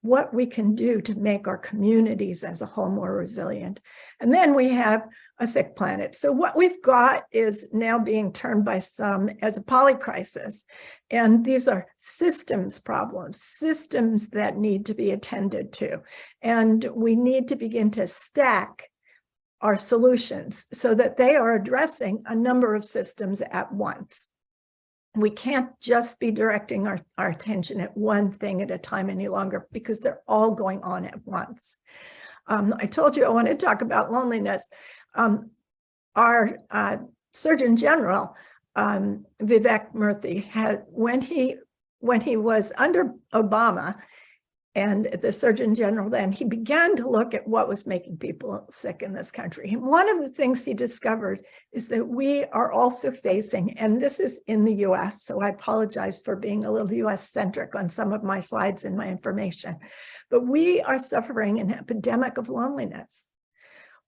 what we can do to make our communities as a whole more resilient. And then we have a sick planet. So what we've got is now being termed by some as a polycrisis. And these are systems problems, systems that need to be attended to. And we need to begin to stack our solutions so that they are addressing a number of systems at once. We can't just be directing our attention at one thing at a time any longer because they're all going on at once. I told you I want to talk about loneliness. Our Surgeon General, Vivek Murthy, had when he was under Obama and the Surgeon General then, he began to look at what was making people sick in this country. And one of the things he discovered is that we are also facing, and this is in the US, so I apologize for being a little US-centric on some of my slides and my information, but we are suffering an epidemic of loneliness.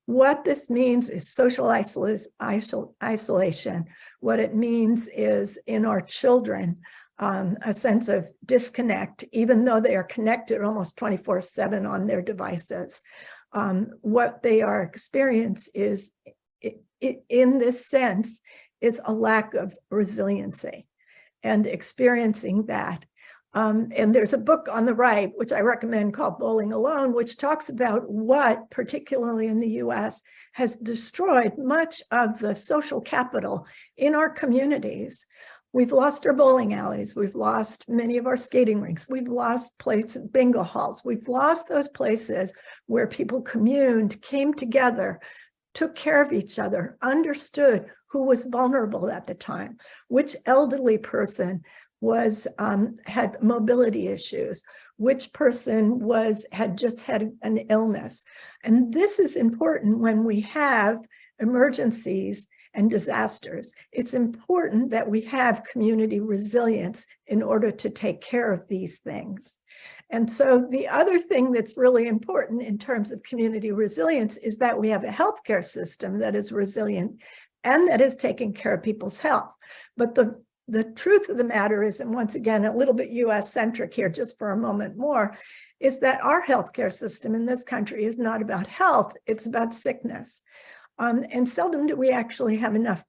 What this means is social isolation. What it means is in our children, a sense of disconnect, even though they are connected almost 24/7 on their devices. What they are experiencing is, in this sense, is a lack of resiliency and experiencing that. And there's a book on the right, which I recommend called Bowling Alone, which talks about what, particularly in the US, has destroyed much of the social capital in our communities. We've lost our bowling alleys. We've lost many of our skating rinks. We've lost places, bingo halls. We've lost those places where people communed, came together, took care of each other, understood who was vulnerable at the time, which elderly person was had mobility issues, which person had just had an illness. And this is important when we have emergencies and disasters. It's important that we have community resilience in order to take care of these things. And so the other thing that's really important in terms of community resilience is that we have a healthcare system that is resilient and that is taking care of people's health. But the truth of the matter is, and once again, a little bit US-centric here just for a moment more, is that our healthcare system in this country is not about health, it's about sickness. And seldom do we actually have enough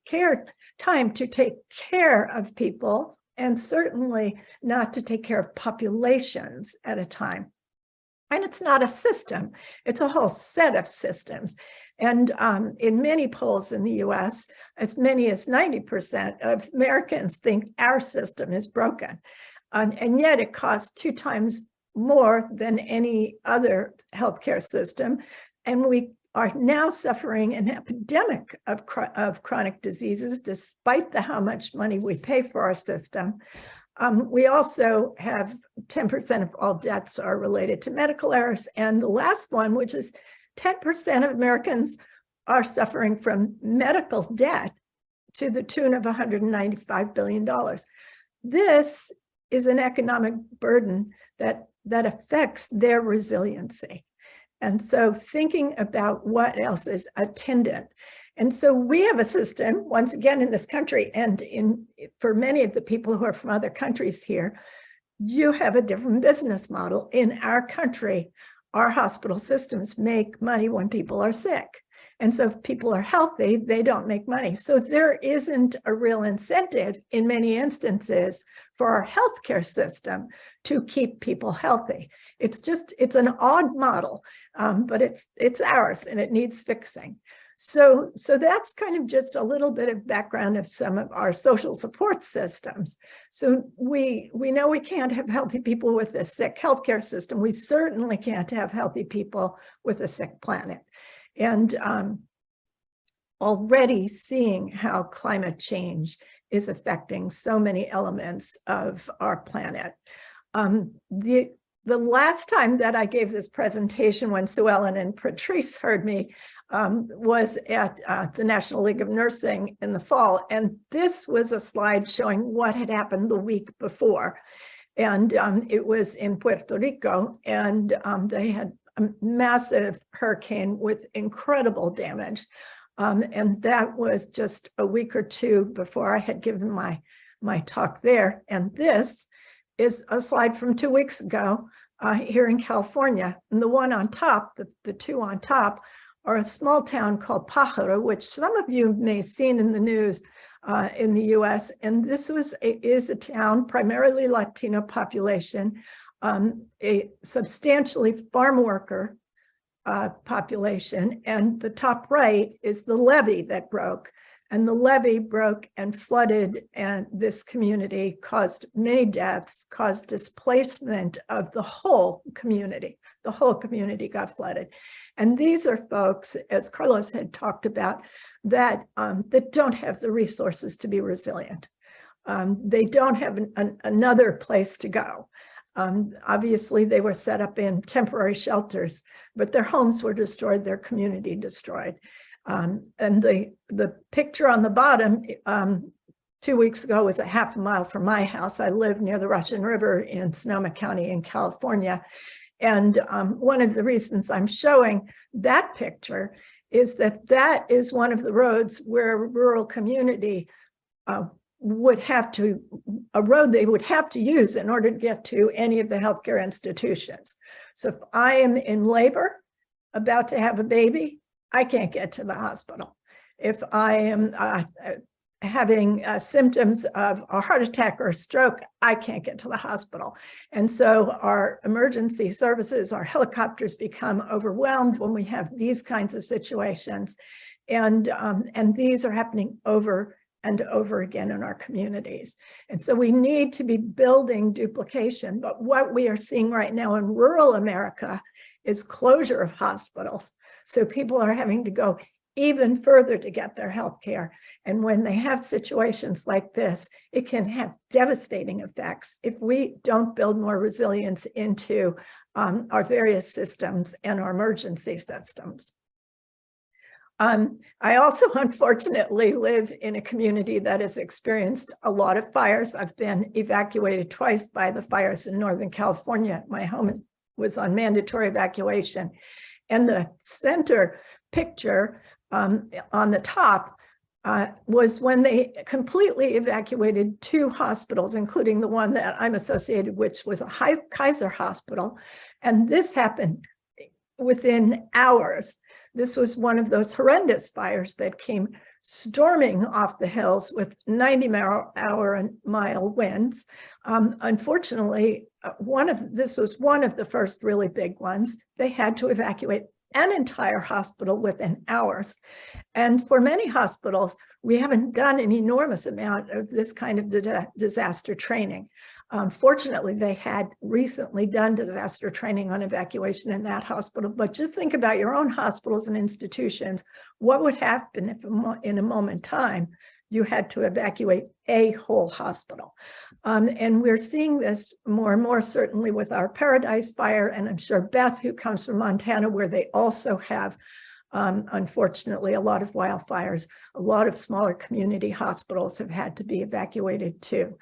time to take care of people, and certainly not to take care of populations at a time. And it's not a system, it's a whole set of systems. And in many polls in the US, as many as 90% of Americans think our system is broken. And yet it costs 2 times more than any other healthcare system. And we are now suffering an epidemic of chronic diseases, despite how much money we pay for our system. We also have 10% of all deaths are related to medical errors. And the last one, which is 10% of Americans are suffering from medical debt to the tune of $195 billion. This is an economic burden that affects their resiliency. And so thinking about what else is attendant. And so we have a system, once again, in this country, and for many of the people who are from other countries here, you have a different business model. In our country, our hospital systems make money when people are sick. And so if people are healthy, they don't make money. So there isn't a real incentive in many instances for our healthcare system to keep people healthy. It's an odd model, but it's ours and it needs fixing. So that's kind of just a little bit of background of some of our social support systems. So we know we can't have healthy people with a sick healthcare system. We certainly can't have healthy people with a sick planet. And already seeing how climate change is affecting so many elements of our planet. The last time that I gave this presentation when Sue Ellen and Patrice heard me was at the National League of Nursing in the fall. And this was a slide showing what had happened the week before. And it was in Puerto Rico, and they had a massive hurricane with incredible damage. And that was just a week or two before I had given my talk there. And this is a slide from 2 weeks ago here in California. And the one on top, the two on top, are a small town called Pájaro, which some of you may have seen in the news in the US. And this is a town, primarily Latino population, a substantially farm worker population. And the top right is the levee that broke. And the levee broke and flooded, and this community caused many deaths, caused displacement of the whole community. The whole community got flooded. And these are folks, as Carlos had talked about, that don't have the resources to be resilient. They don't have another place to go. Obviously, they were set up in temporary shelters, but their homes were destroyed, their community destroyed. And the picture on the bottom 2 weeks ago was a half a mile from my house. I live near the Russian River in Sonoma County in California. And one of the reasons I'm showing that picture is that is one of the roads where a rural community would have to, a road they would have to use in order to get to any of the healthcare institutions. So if I am in labor, about to have a baby, I can't get to the hospital. If I am having symptoms of a heart attack or a stroke, I can't get to the hospital. And so our emergency services, our helicopters become overwhelmed when we have these kinds of situations. And these are happening over and over again in our communities. And so we need to be building duplication. But what we are seeing right now in rural America is closure of hospitals. So people are having to go even further to get their health care. And when they have situations like this, it can have devastating effects if we don't build more resilience into our various systems and our emergency systems. I also, unfortunately, live in a community that has experienced a lot of fires. I've been evacuated twice by the fires in Northern California. My home was on mandatory evacuation. And the center picture on the top was when they completely evacuated 2 hospitals, including the one that I'm associated with, which was a Kaiser hospital. And this happened within hours. This was one of those horrendous fires that came storming off the hills with 90-mile winds. Unfortunately, this was one of the first really big ones. They had to evacuate an entire hospital within hours. And for many hospitals, we haven't done an enormous amount of this kind of disaster training. Fortunately, they had recently done disaster training on evacuation in that hospital, but just think about your own hospitals and institutions. What would happen if in a moment in time, you had to evacuate a whole hospital? And we're seeing this more and more, certainly with our Paradise Fire, and I'm sure Beth, who comes from Montana, where they also have, unfortunately, a lot of wildfires. A lot of smaller community hospitals have had to be evacuated too,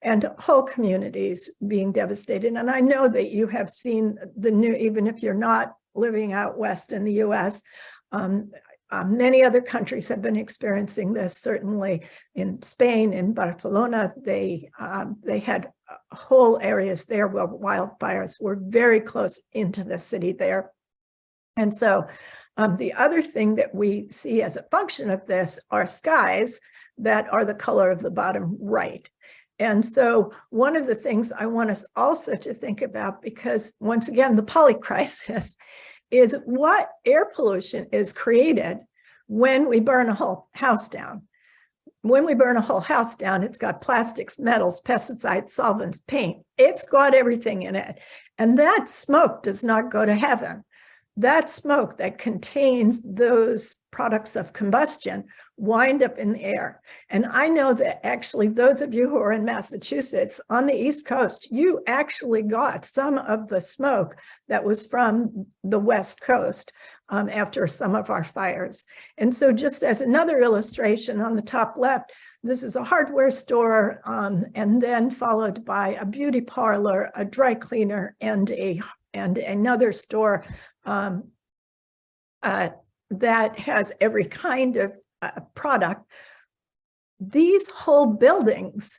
and whole communities being devastated. And I know that you have seen the new, even if you're not living out west in the US, many other countries have been experiencing this. Certainly in Spain, in Barcelona, they had whole areas there where wildfires were very close into the city there. And so the other thing that we see as a function of this are skies that are the color of the bottom right. And so one of the things I want us also to think about, because once again, the polycrisis, is what air pollution is created when we burn a whole house down. When we burn a whole house down, it's got plastics, metals, pesticides, solvents, paint. It's got everything in it. And that smoke does not go to heaven. That smoke that contains those products of combustion wind up in the air. And I know that actually those of you who are in Massachusetts on the East Coast, you actually got some of the smoke that was from the West Coast after some of our fires. And so just as another illustration on the top left, this is a hardware store and then followed by a beauty parlor, a dry cleaner, and another store that has every kind of product. These whole buildings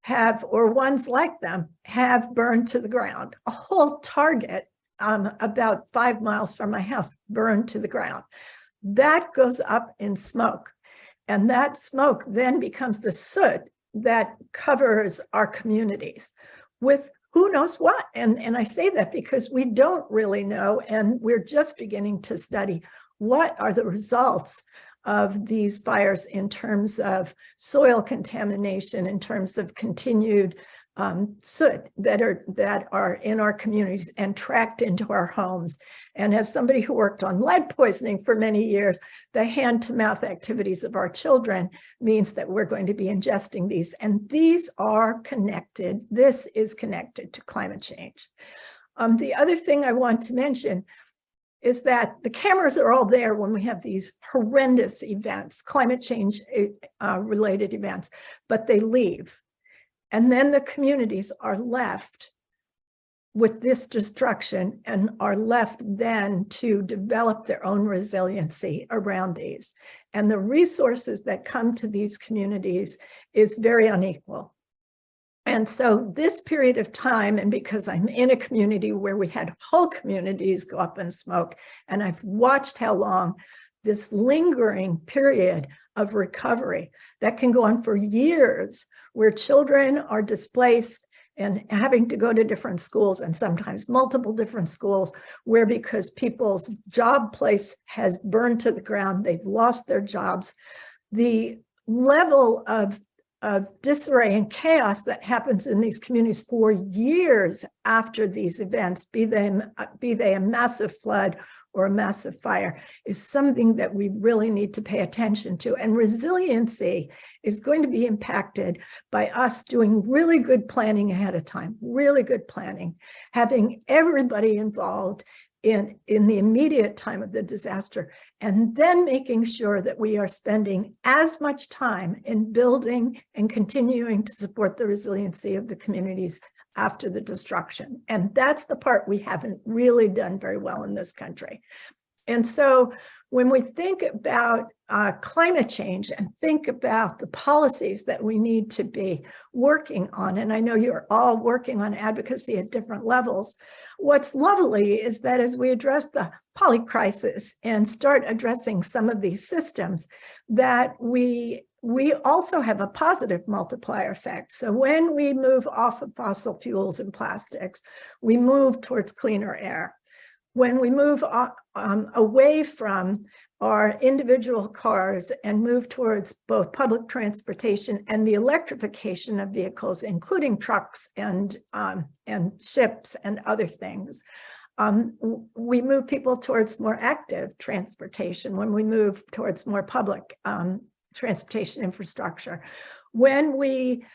have, or ones like them, have burned to the ground. A whole Target about 5 miles from my house burned to the ground. That goes up in smoke. And that smoke then becomes the soot that covers our communities with who knows what. And I say that because we don't really know, and we're just beginning to study what are the results of these fires in terms of soil contamination, in terms of continued soot that are in our communities and tracked into our homes. And as somebody who worked on lead poisoning for many years, the hand-to-mouth activities of our children means that we're going to be ingesting these. And these are connected. This is connected to climate change. The other thing I want to mention is that the cameras are all there when we have these horrendous events, climate change related events, but they leave. And then the communities are left with this destruction and are left then to develop their own resiliency around these. And the resources that come to these communities is very unequal. And so this period of time, and because I'm in a community where we had whole communities go up in smoke, and I've watched how long this lingering period of recovery that can go on for years, where children are displaced and having to go to different schools, and sometimes multiple different schools, where because people's job place has burned to the ground, they've lost their jobs. The level of disarray and chaos that happens in these communities for years after these events, be they a massive flood or a massive fire, is something that we really need to pay attention to. And resiliency is going to be impacted by us doing really good planning ahead of time, really good planning, having everybody involved in the immediate time of the disaster, and then making sure that we are spending as much time in building and continuing to support the resiliency of the communities after the destruction. And that's the part we haven't really done very well in this country. And so when we think about climate change and think about the policies that we need to be working on, and I know you're all working on advocacy at different levels, what's lovely is that as we address the polycrisis and start addressing some of these systems, that we also have a positive multiplier effect. So when we move off of fossil fuels and plastics, we move towards cleaner air. When we move away from our individual cars and move towards both public transportation and the electrification of vehicles, including trucks and ships and other things, we move people towards more active transportation when we move towards more public transportation infrastructure. When we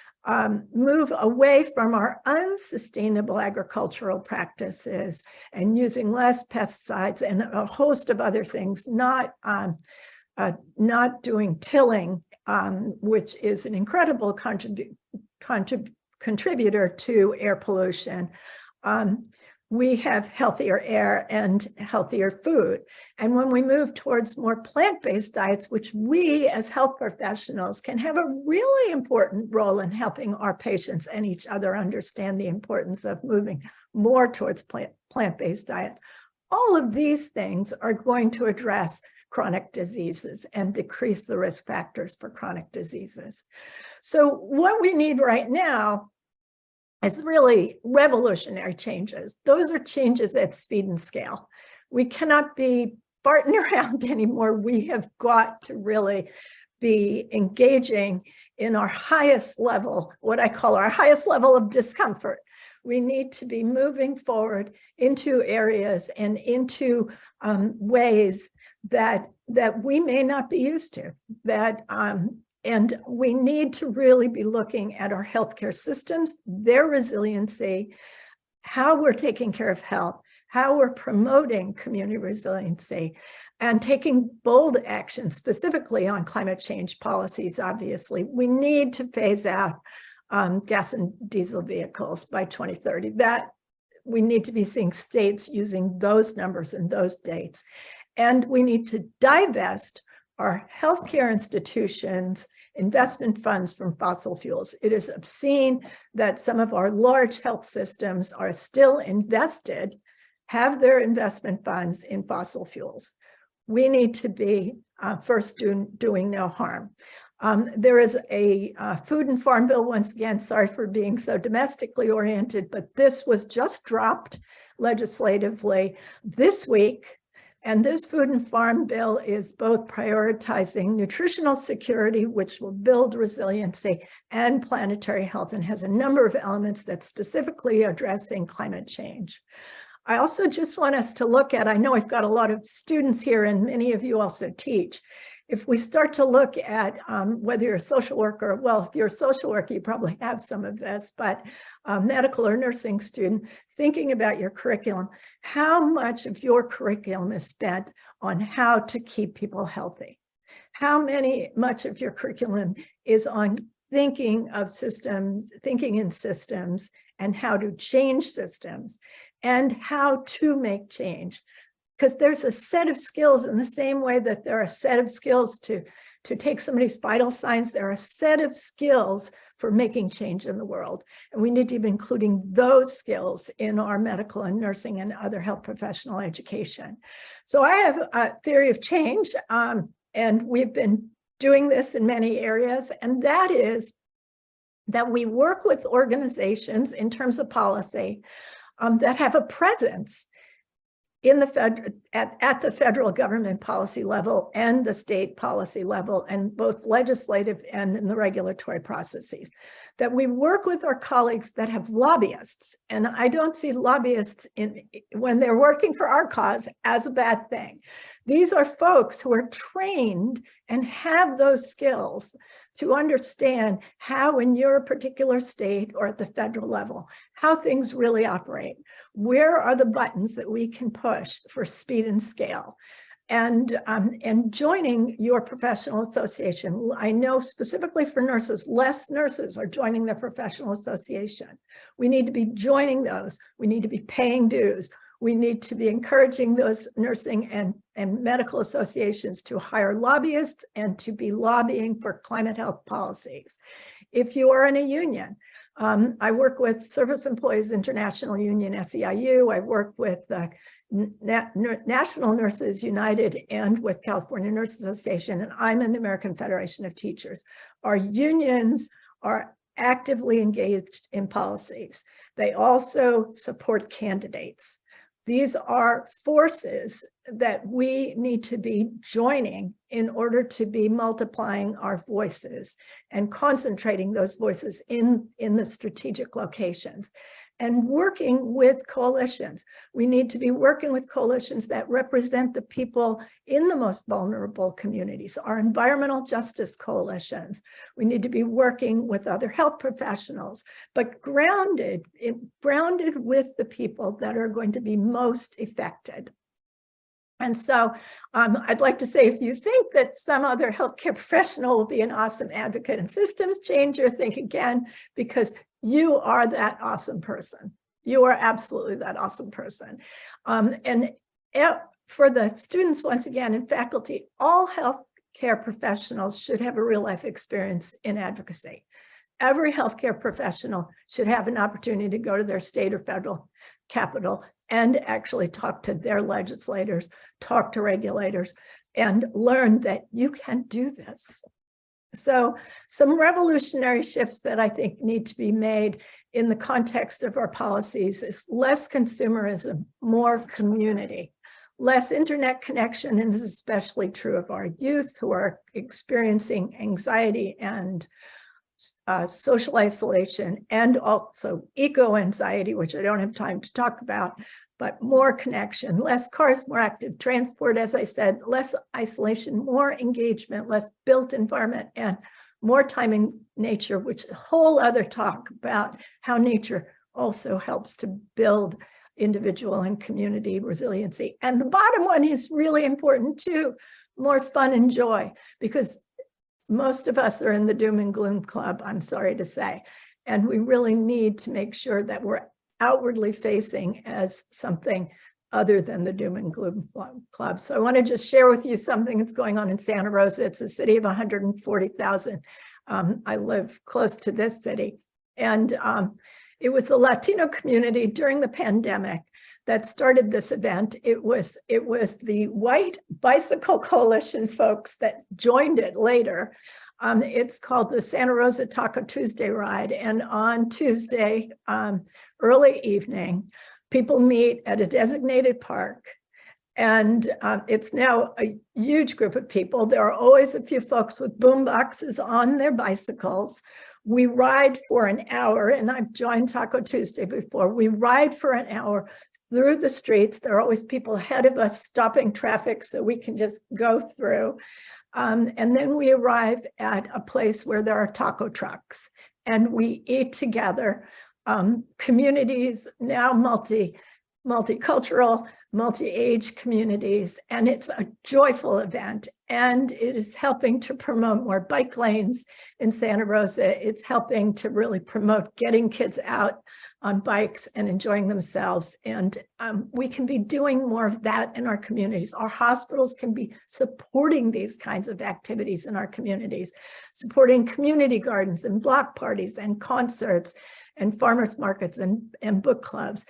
move away from our unsustainable agricultural practices and using less pesticides and a host of other things, not doing tilling, which is an incredible contributor to air pollution, we have healthier air and healthier food. And when we move towards more plant-based diets, which we as health professionals can have a really important role in helping our patients and each other understand the importance of moving more towards plant-based diets, all of these things are going to address chronic diseases and decrease the risk factors for chronic diseases. So what we need right now is really revolutionary changes. Those are changes at speed and scale. We cannot be farting around anymore. We have got to really be engaging in our highest level, what I call our highest level of discomfort. We need to be moving forward into areas and into ways that we may not be used to, and we need to really be looking at our healthcare systems, their resiliency, how we're taking care of health, how we're promoting community resiliency, and taking bold action specifically on climate change policies. Obviously, we need to phase out gas and diesel vehicles by 2030. That we need to be seeing states using those numbers and those dates. And we need to divest our healthcare institutions investment funds from fossil fuels. It is obscene that some of our large health systems are still invested, have their investment funds in fossil fuels. We need to be first doing no harm. There is a food and farm bill, once again, sorry for being so domestically oriented, but this was just dropped legislatively this week. And this food and farm bill is both prioritizing nutritional security, which will build resiliency, and planetary health, and has a number of elements that's specifically addressing climate change. I also just want us to look at, I know I've got a lot of students here and many of you also teach. If we start to look at whether you're a social worker, well, if you're a social worker, you probably have some of this, but medical or nursing student, thinking about your curriculum, how much of your curriculum is spent on how to keep people healthy? How much of your curriculum is on thinking of systems, thinking in systems, and how to change systems, and how to make change? Because there's a set of skills in the same way that there are a set of skills to take somebody's vital signs, there are a set of skills for making change in the world. And we need to be including those skills in our medical and nursing and other health professional education. So I have a theory of change, and we've been doing this in many areas, and that is that we work with organizations in terms of policy that have a presence in the at the federal government policy level and the state policy level, and both legislative and in the regulatory processes, that we work with our colleagues that have lobbyists. And I don't see lobbyists when they're working for our cause as a bad thing. These are folks who are trained and have those skills to understand how in your particular state or at the federal level, how things really operate. Where are the buttons that we can push for speed and scale? And joining your professional association. I know specifically for nurses, less nurses are joining their professional association. We need to be joining those. We need to be paying dues. We need to be encouraging those nursing and medical associations to hire lobbyists and to be lobbying for climate health policies. If you are in a union, I work with Service Employees International Union, SEIU. I work with National Nurses United and with California Nurses Association, and I'm in the American Federation of Teachers. Our unions are actively engaged in policies. They also support candidates. These are forces that we need to be joining in order to be multiplying our voices and concentrating those voices in the strategic locations and working with coalitions. We need to be working with coalitions that represent the people in the most vulnerable communities, our environmental justice coalitions. We need to be working with other health professionals, but grounded with the people that are going to be most affected. And so I'd like to say, if you think that some other healthcare professional will be an awesome advocate and systems changer, think again, because you are that awesome person. You are absolutely that awesome person. And for the students, once again, and faculty, all healthcare professionals should have a real life experience in advocacy. Every healthcare professional should have an opportunity to go to their state or federal capital and actually talk to their legislators, talk to regulators, and learn that you can do this. So some revolutionary shifts that I think need to be made in the context of our policies is less consumerism, more community, less internet connection, and this is especially true of our youth who are experiencing anxiety and social isolation, and also eco-anxiety, which I don't have time to talk about, but more connection, less cars, more active transport, as I said, less isolation, more engagement, less built environment, and more time in nature, which is a whole other talk about how nature also helps to build individual and community resiliency. And the bottom one is really important too, more fun and joy, because most of us are in the doom and gloom club, I'm sorry to say, and we really need to make sure that we're outwardly facing as something other than the doom and gloom club. So I want to just share with you something that's going on in Santa Rosa. It's a city of 140,000. I live close to this city. And it was the Latino community during the pandemic that started this event. It was the White Bicycle Coalition folks that joined it later. It's called the Santa Rosa Taco Tuesday Ride. And on Tuesday, early evening, people meet at a designated park. And it's now a huge group of people. There are always a few folks with boom boxes on their bicycles. We ride for an hour, and I've joined Taco Tuesday before. We ride for an hour through the streets. There are always people ahead of us stopping traffic so we can just go through. And then we arrive at a place where there are taco trucks, and we eat together. Communities, now multicultural, multi-age communities, and it's a joyful event, and it is helping to promote more bike lanes in Santa Rosa. It's helping to really promote getting kids out on bikes and enjoying themselves, and we can be doing more of that in our communities. Our hospitals can be supporting these kinds of activities in our communities, supporting community gardens and block parties and concerts and farmers markets and book clubs.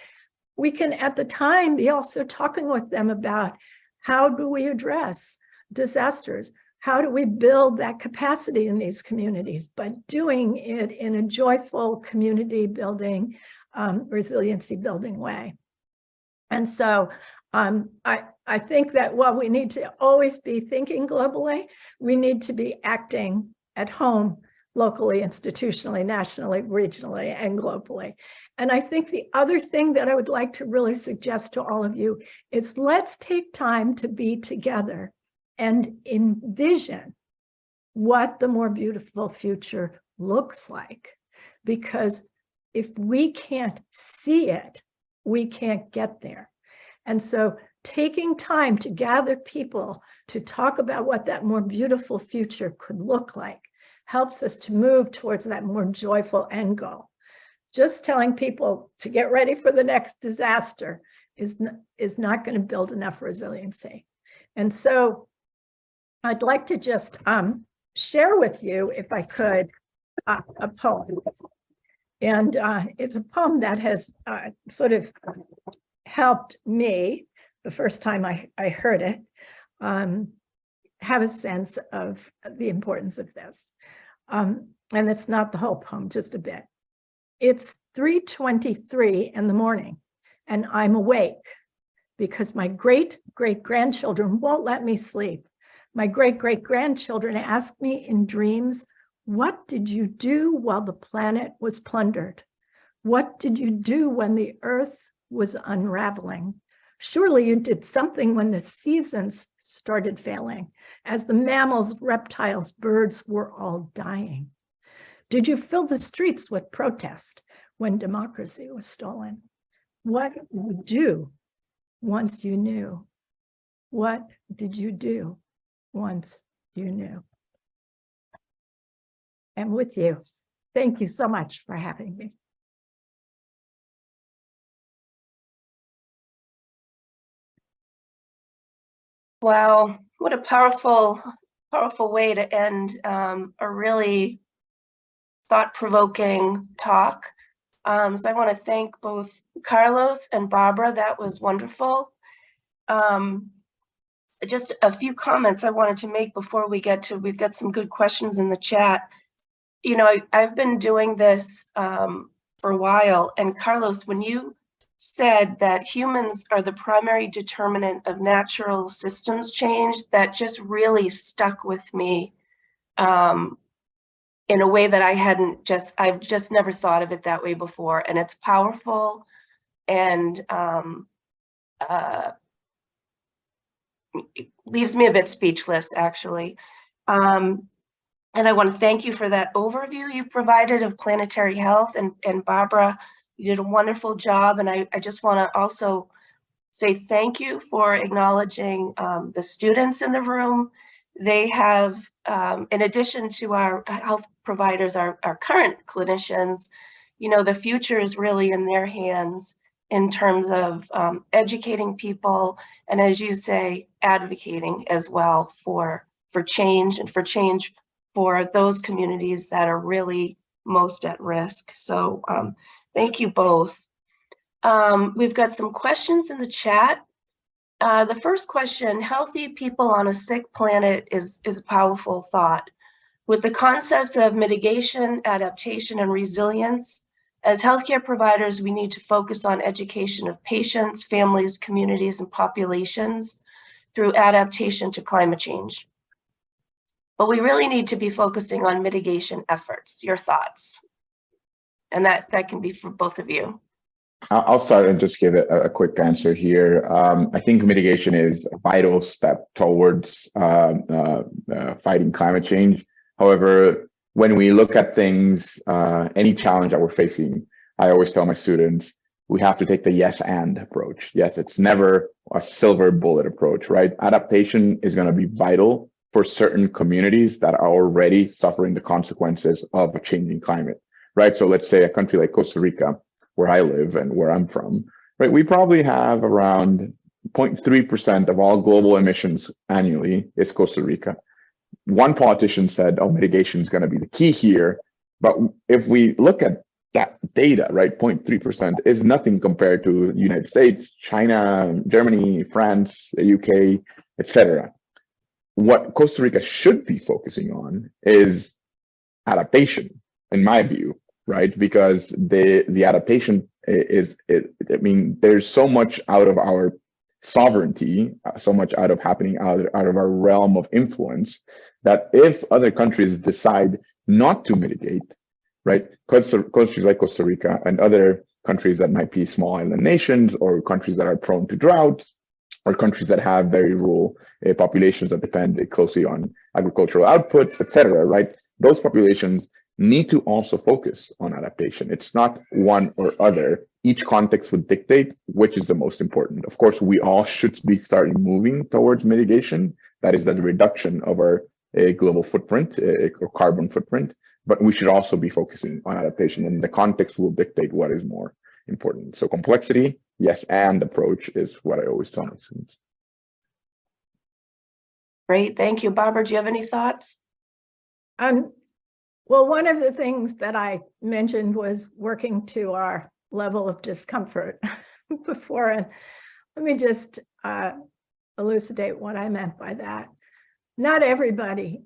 We can, at the time, be also talking with them about how do we address disasters? How do we build that capacity in these communities, but doing it in a joyful community building, resiliency building way. And so I think that while we need to always be thinking globally, we need to be acting at home, locally, institutionally, nationally, regionally, and globally. And I think the other thing that I would like to really suggest to all of you is let's take time to be together and envision what the more beautiful future looks like. Because if we can't see it, we can't get there. And so taking time to gather people to talk about what that more beautiful future could look like helps us to move towards that more joyful end goal. Just telling people to get ready for the next disaster is not going to build enough resiliency. And so I'd like to just share with you, if I could, a poem. And it's a poem that has sort of helped me the first time I heard it, have a sense of the importance of this. And it's not the whole poem, just a bit. It's 3:23 in the morning, and I'm awake because my great-great-grandchildren won't let me sleep. My great-great-grandchildren ask me in dreams, what did you do while the planet was plundered? What did you do when the earth was unraveling? Surely you did something when the seasons started failing, as the mammals, reptiles, birds were all dying. Did you fill the streets with protest when democracy was stolen? What did you do once you knew? What did you do once you knew? I'm with you. Thank you so much for having me. Wow, what a powerful way to end a really thought-provoking talk. So I want to thank both Carlos and Barbara. That was wonderful. Just a few comments I wanted to make before we've got some good questions in the chat. You know, I've been doing this for a while, and Carlos, when you said that humans are the primary determinant of natural systems change, that just really stuck with me in a way that I've just never thought of it that way before. And it's powerful, and it leaves me a bit speechless, actually. And I want to thank you for that overview you provided of planetary health. And Barbara, you did a wonderful job. And I just want to also say thank you for acknowledging the students in the room. They have, in addition to our health providers, our current clinicians, you know, the future is really in their hands. in terms of educating people, and as you say, advocating as well for change, and for change for those communities that are really most at risk. So thank you both. We've got some questions in the chat. The first question: healthy people on a sick planet is a powerful thought. With the concepts of mitigation, adaptation, and resilience, as healthcare providers, we need to focus on education of patients, families, communities, and populations through adaptation to climate change. But we really need to be focusing on mitigation efforts. Your thoughts? And that can be for both of you. I'll start and just give a quick answer here. I think mitigation is a vital step towards fighting climate change. However, when we look at things, any challenge that we're facing, I always tell my students, we have to take the yes and approach. Yes, it's never a silver bullet approach, right? Adaptation is going to be vital for certain communities that are already suffering the consequences of a changing climate, right? So let's say a country like Costa Rica, where I live and where I'm from, right? We probably have around 0.3% of all global emissions annually is Costa Rica. One politician said, oh, mitigation is going to be the key here. But if we look at that data, right, 0.3% is nothing compared to the United States, China, Germany, France, the UK, etc. What Costa Rica should be focusing on is adaptation, in my view, right? Because the adaptation is, I mean, there's so much out of our sovereignty, so much out of happening out of our realm of influence, that if other countries decide not to mitigate, right, countries like Costa Rica and other countries that might be small island nations, or countries that are prone to droughts, or countries that have very rural populations that depend closely on agricultural outputs, etc., right? Those populations need to also focus on adaptation. It's not one or other. Each context would dictate which is the most important. Of course, we all should be starting moving towards mitigation. That is the reduction of our global footprint or carbon footprint, but we should also be focusing on adaptation, and the context will dictate what is more important. So complexity, yes, and approach is what I always tell my students. Great, thank you. Barbara, do you have any thoughts? Well, one of the things that I mentioned was working to our level of discomfort before, and let me just elucidate what I meant by that. Not everybody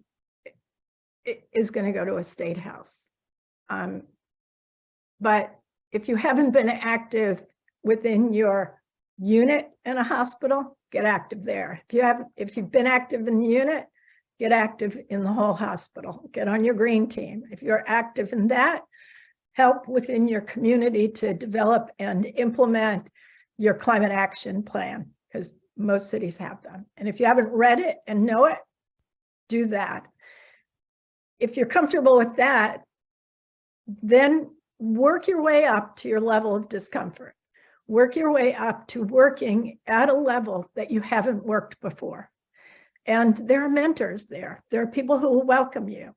is going to go to a state house, but if you haven't been active within your unit in a hospital, get active there. If you've been active in the unit, get active in the whole hospital. Get on your green team. If you're active in that, help within your community to develop and implement your climate action plan, because most cities have them. And if you haven't read it and know it, do that. If you're comfortable with that, then work your way up to your level of discomfort. Work your way up to working at a level that you haven't worked before. And there are mentors there. There are people who will welcome you.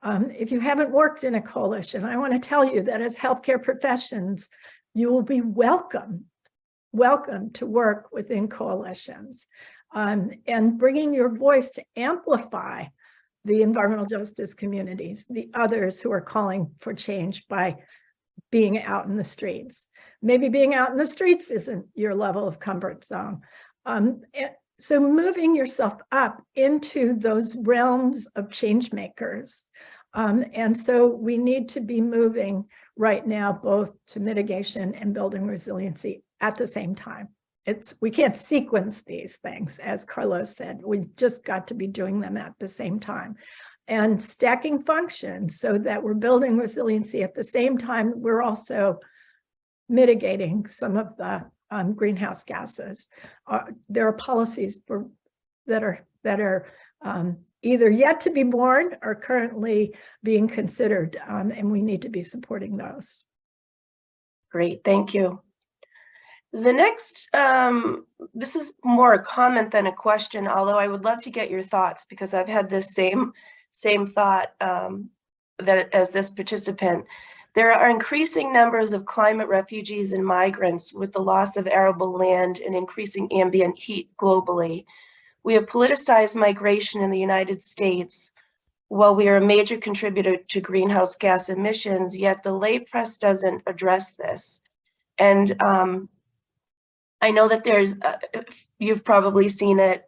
If you haven't worked in a coalition, I want to tell you that as healthcare professions, you will be welcome to work within coalitions, and bringing your voice to amplify the environmental justice communities, the others who are calling for change by being out in the streets. Maybe being out in the streets isn't your level of comfort zone. So moving yourself up into those realms of change makers. And so we need to be moving right now, both to mitigation and building resiliency at the same time. We can't sequence these things, as Carlos said. We've just got to be doing them at the same time. And stacking functions so that we're building resiliency at the same time, we're also mitigating some of the greenhouse gases. There are policies that are either yet to be born or currently being considered, and we need to be supporting those. Great, thank you. The next, this is more a comment than a question, although I would love to get your thoughts, because I've had this same thought that as this participant. There are increasing numbers of climate refugees and migrants with the loss of arable land and increasing ambient heat globally. We have politicized migration in the United States. While we are a major contributor to greenhouse gas emissions, yet the lay press doesn't address this. And I know that there's, you've probably seen it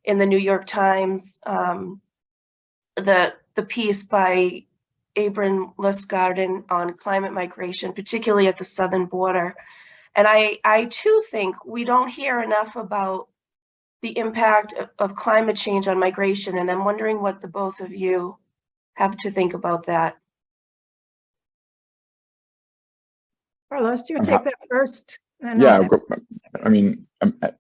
in the New York Times, the piece by Abram Lusgarden on climate migration, particularly at the southern border. And I too think we don't hear enough about the impact of climate change on migration. And I'm wondering what the both of you have to think about that. Carlos, do you take that first? Yeah, I mean,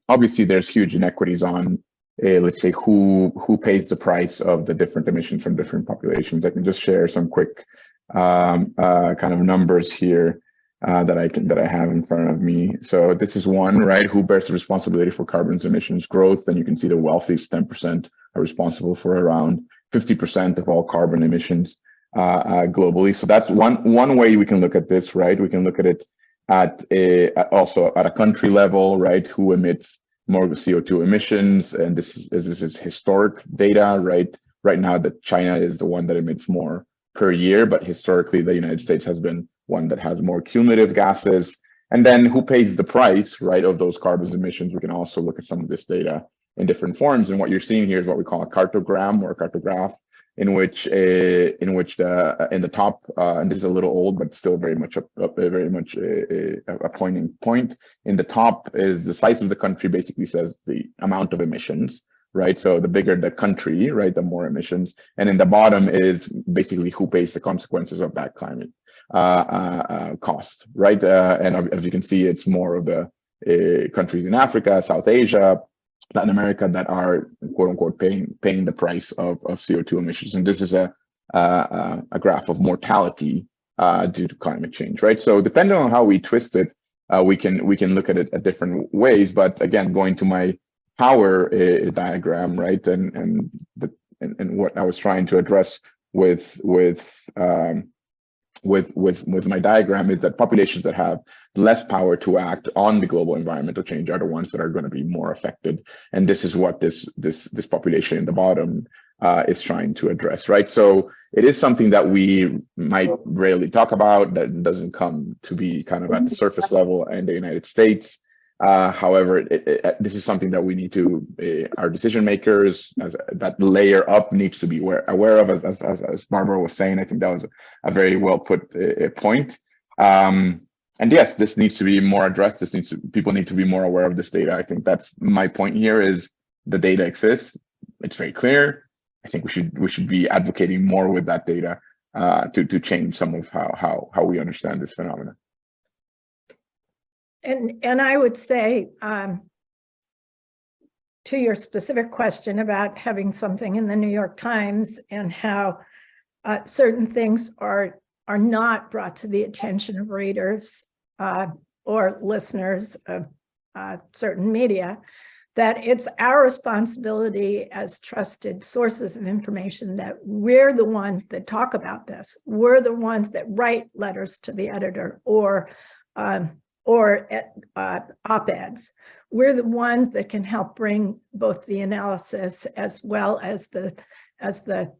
obviously there's huge inequities on, let's say, who pays the price of the different emissions from different populations. I can just share some quick kind of numbers here that I have in front of me. So this is one, right? Who bears the responsibility for carbon emissions growth? And you can see the wealthiest 10% are responsible for around 50% of all carbon emissions globally. So that's one way we can look at this, right? We can look at it also at a country level, right? Who emits more CO2 emissions? And this is historic data, right? Right now, that China is the one that emits more per year, but historically, the United States has been one that has more cumulative gases. And then who pays the price, right, of those carbon emissions? We can also look at some of this data in different forms. And what you're seeing here is what we call a cartogram or a cartograph, in which in the top, and this is a little old, but still very much a pointing point. In the top is the size of the country, basically says the amount of emissions, right? So the bigger the country, right, the more emissions. And in the bottom is basically who pays the consequences of that climate cost, right? And as you can see, it's more of the countries in Africa, South Asia, Latin America that are quote unquote paying the price of CO2 emissions. And this is a graph of mortality due to climate change, right? So depending on how we twist it, we can look at it at different ways. But again, going to my power diagram, right, and what I was trying to address with my diagram is that populations that have less power to act on the global environmental change are the ones that are going to be more affected. And this is what this population in the bottom is trying to address, right? So it is something that we might rarely talk about, that doesn't come to be kind of at the surface level in the United States. However, this is something that we need to, our decision makers, that layer up needs to be aware of, as Barbara was saying. I think that was a very well put point. And yes, this needs to be more addressed. People need to be more aware of this data. I think that's my point here. Is the data exists? It's very clear. I think we should be advocating more with that data to change some of how we understand this phenomenon. And I would say, to your specific question about having something in the New York Times and how certain things are not brought to the attention of readers or listeners of certain media, that it's our responsibility as trusted sources of information that we're the ones that talk about this. We're the ones that write letters to the editor or op-eds. We're the ones that can help bring both the analysis as well as the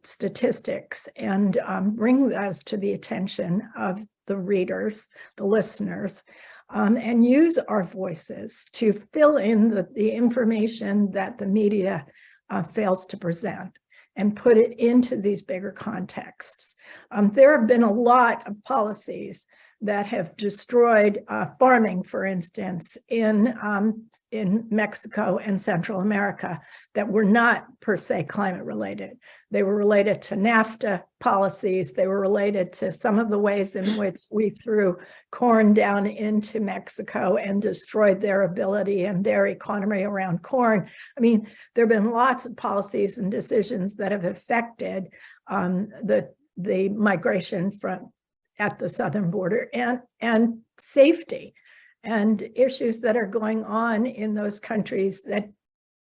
statistics and bring those to the attention of the readers, the listeners, and use our voices to fill in the information that the media fails to present and put it into these bigger contexts. There have been a lot of policies that have destroyed farming, for instance, in Mexico and Central America that were not per se climate related. They were related to NAFTA policies. They were related to some of the ways in which we threw corn down into Mexico and destroyed their ability and their economy around corn. I mean, there have been lots of policies and decisions that have affected the migration from at the southern border and safety and issues that are going on in those countries that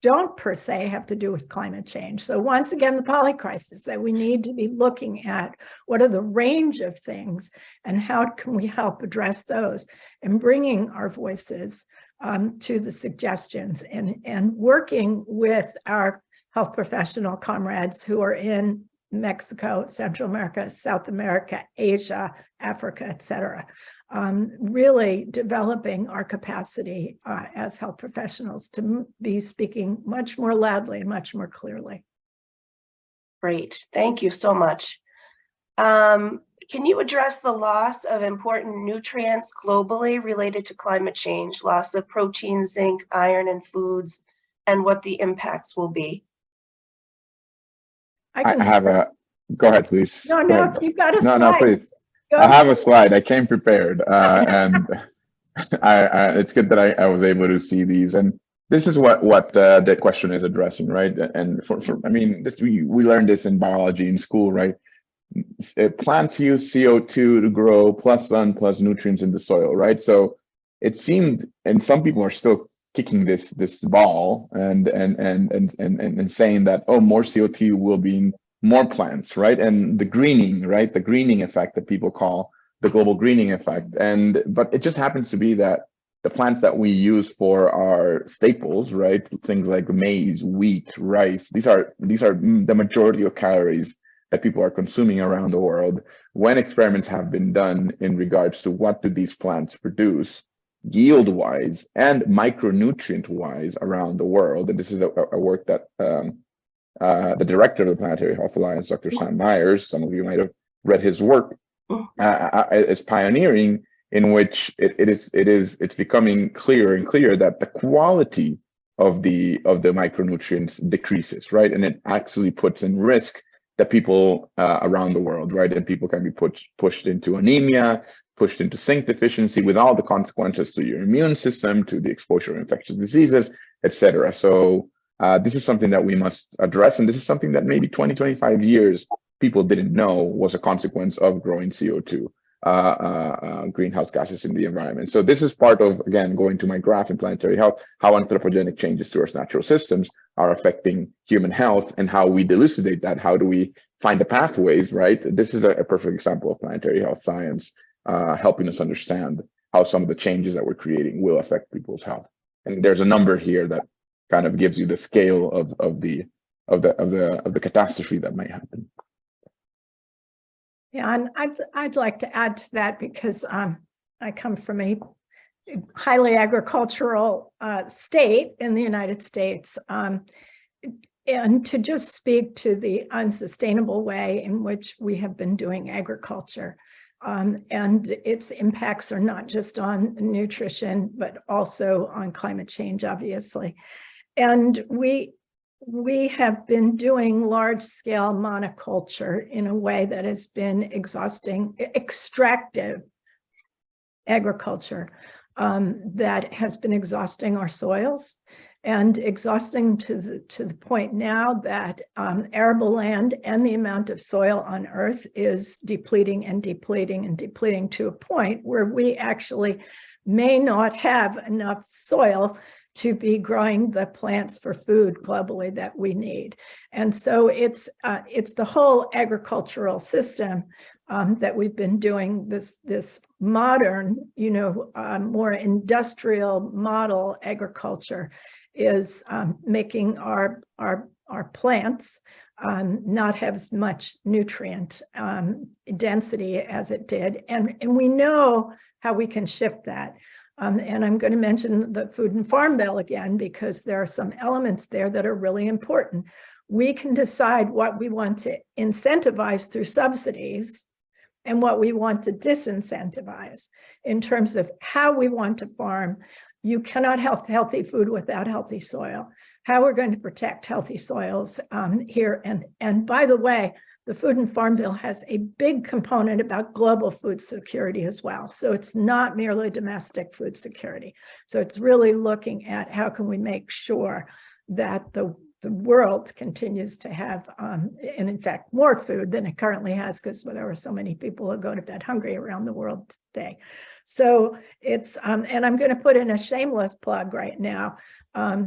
don't per se have to do with climate change. So once again, the polycrisis, that we need to be looking at what are the range of things and how can we help address those, and bringing our voices to the suggestions, and working with our health professional comrades who are in Mexico, Central America, South America, Asia, Africa, et cetera. Really developing our capacity as health professionals to be speaking much more loudly and much more clearly. Great, thank you so much. Can you address the loss of important nutrients globally related to climate change, loss of protein, zinc, iron in foods, and what the impacts will be? I have a, go ahead, please. No, Go no, ahead. you've got a No, slide. please. Go I have a ahead. slide. I came prepared, and it's good that I was able to see these. And this is what the question is addressing, right? And I mean, we learned this in biology in school, right? Plants use CO2 to grow, plus sun, plus nutrients in the soil, right? So it seemed, and some people are still kicking this ball and saying that, oh, more CO2 will be more plants, right? And the greening, right? The greening effect that people call the global greening effect. But it just happens to be that the plants that we use for our staples, right? Things like maize, wheat, rice, these are the majority of calories that people are consuming around the world. When experiments have been done in regards to what do these plants produce, yield-wise and micronutrient-wise around the world, and this is a work that the director of the Planetary Health Alliance, Dr. Sam Myers, some of you might have read his work, is pioneering, in which it's becoming clearer and clearer that the quality of the micronutrients decreases, right? And it actually puts in risk the people around the world, right? And people can be pushed into anemia, pushed into zinc deficiency, with all the consequences to your immune system, to the exposure to infectious diseases, etc. So this is something that we must address, and this is something that maybe 20, 25 years people didn't know was a consequence of growing CO2, greenhouse gases in the environment. So this is part of, again, going to my graph in Planetary Health, how anthropogenic changes to our natural systems are affecting human health, and how we elucidate that. How do we find the pathways, right? This is a perfect example of planetary health science helping us understand how some of the changes that we're creating will affect people's health. And there's a number here that kind of gives you the scale of the catastrophe that might happen. Yeah, and I'd like to add to that, because I come from a highly agricultural state in the United States, and to just speak to the unsustainable way in which we have been doing agriculture. And its impacts are not just on nutrition, but also on climate change, obviously. And we have been doing large-scale monoculture in a way that has been exhausting, extractive agriculture that has been exhausting our soils, and exhausting to the point now that arable land and the amount of soil on Earth is depleting and depleting and depleting to a point where we actually may not have enough soil to be growing the plants for food globally that we need. And so it's the whole agricultural system that we've been doing, this modern, more industrial model agriculture is making our plants not have as much nutrient density as it did. And we know how we can shift that. And I'm going to mention the Food and Farm Bill again, because there are some elements there that are really important. We can decide what we want to incentivize through subsidies and what we want to disincentivize in terms of how we want to farm. You cannot have healthy food without healthy soil. How we're going to protect healthy soils here. And by the way, the Food and Farm Bill has a big component about global food security as well. So it's not merely domestic food security. So it's really looking at how can we make sure that the the world continues to have, and in fact, more food than it currently has, because there are so many people who go to bed hungry around the world today. So it's, and I'm going to put in a shameless plug right now,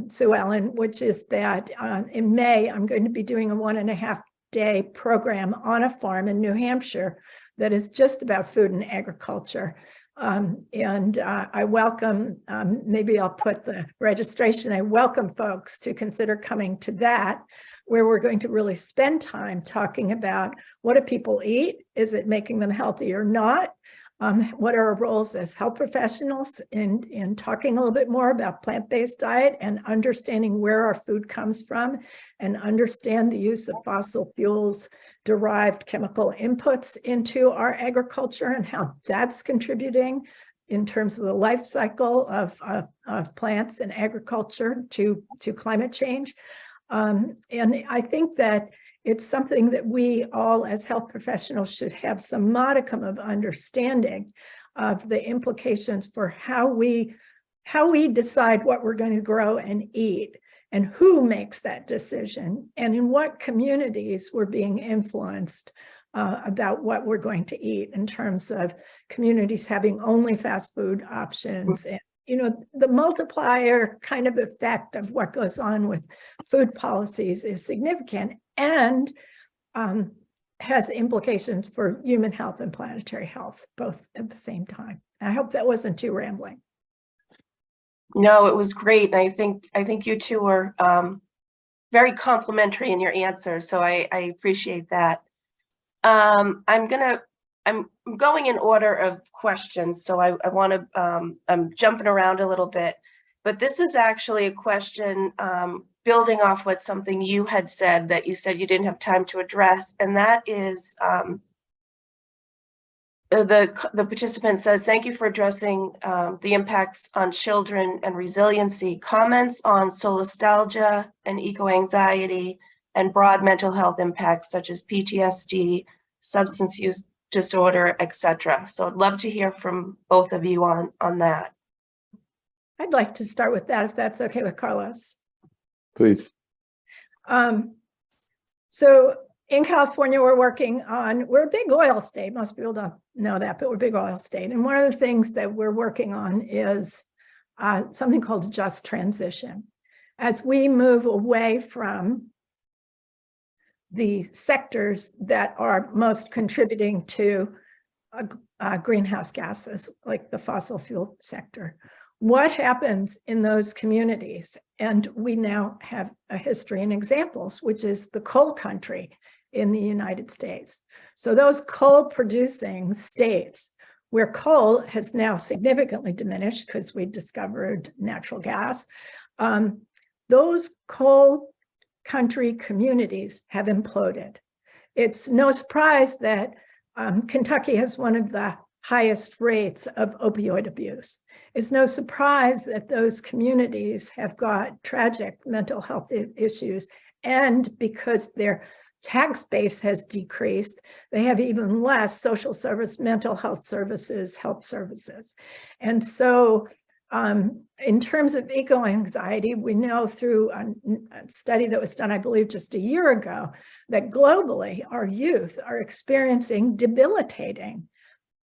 Sue Ellen, which is that in May, I'm going to be doing a 1.5-day program on a farm in New Hampshire that is just about food and agriculture. I welcome, maybe I'll put the registration, I welcome folks to consider coming to that, where we're going to really spend time talking about what do people eat? Is it making them healthy or not? What are our roles as health professionals in talking a little bit more about plant-based diet and understanding where our food comes from and understand the use of fossil fuels derived chemical inputs into our agriculture and how that's contributing in terms of the life cycle of plants and agriculture to climate change. And I think that it's something that we all as health professionals should have some modicum of understanding of the implications for how we decide what we're going to grow and eat and who makes that decision and in what communities we're being influenced about what we're going to eat in terms of communities having only fast food options. And, you know, the multiplier kind of effect of what goes on with food policies is significant and has implications for human health and planetary health, both at the same time. I hope that wasn't too rambling. No, it was great. I think you two were very complimentary in your answer, so I appreciate that. I'm going in order of questions, so I want to, I'm jumping around a little bit, but this is actually a question building off what something you had said that you said you didn't have time to address, and that is the participant says, thank you for addressing the impacts on children and resiliency. Comments on solastalgia and eco-anxiety and broad mental health impacts such as PTSD, substance use disorder, etc. So I'd love to hear from both of you on that. I'd like to start with that, if that's okay with Carlos. Please. So in California, we're a big oil state. Most people don't know that, but we're a big oil state. And one of the things that we're working on is something called just transition. As we move away from the sectors that are most contributing to greenhouse gases, like the fossil fuel sector, what happens in those communities? And we now have a history and examples, which is the coal country in the United States. So those coal producing states where coal has now significantly diminished because we discovered natural gas, those coal country communities have imploded. It's no surprise that Kentucky has one of the highest rates of opioid abuse. It's no surprise that those communities have got tragic mental health issues, and because their tax base has decreased, they have even less social service, mental health services, health services. And so in terms of eco-anxiety, we know through a study that was done, I believe, just a year ago, that globally our youth are experiencing debilitating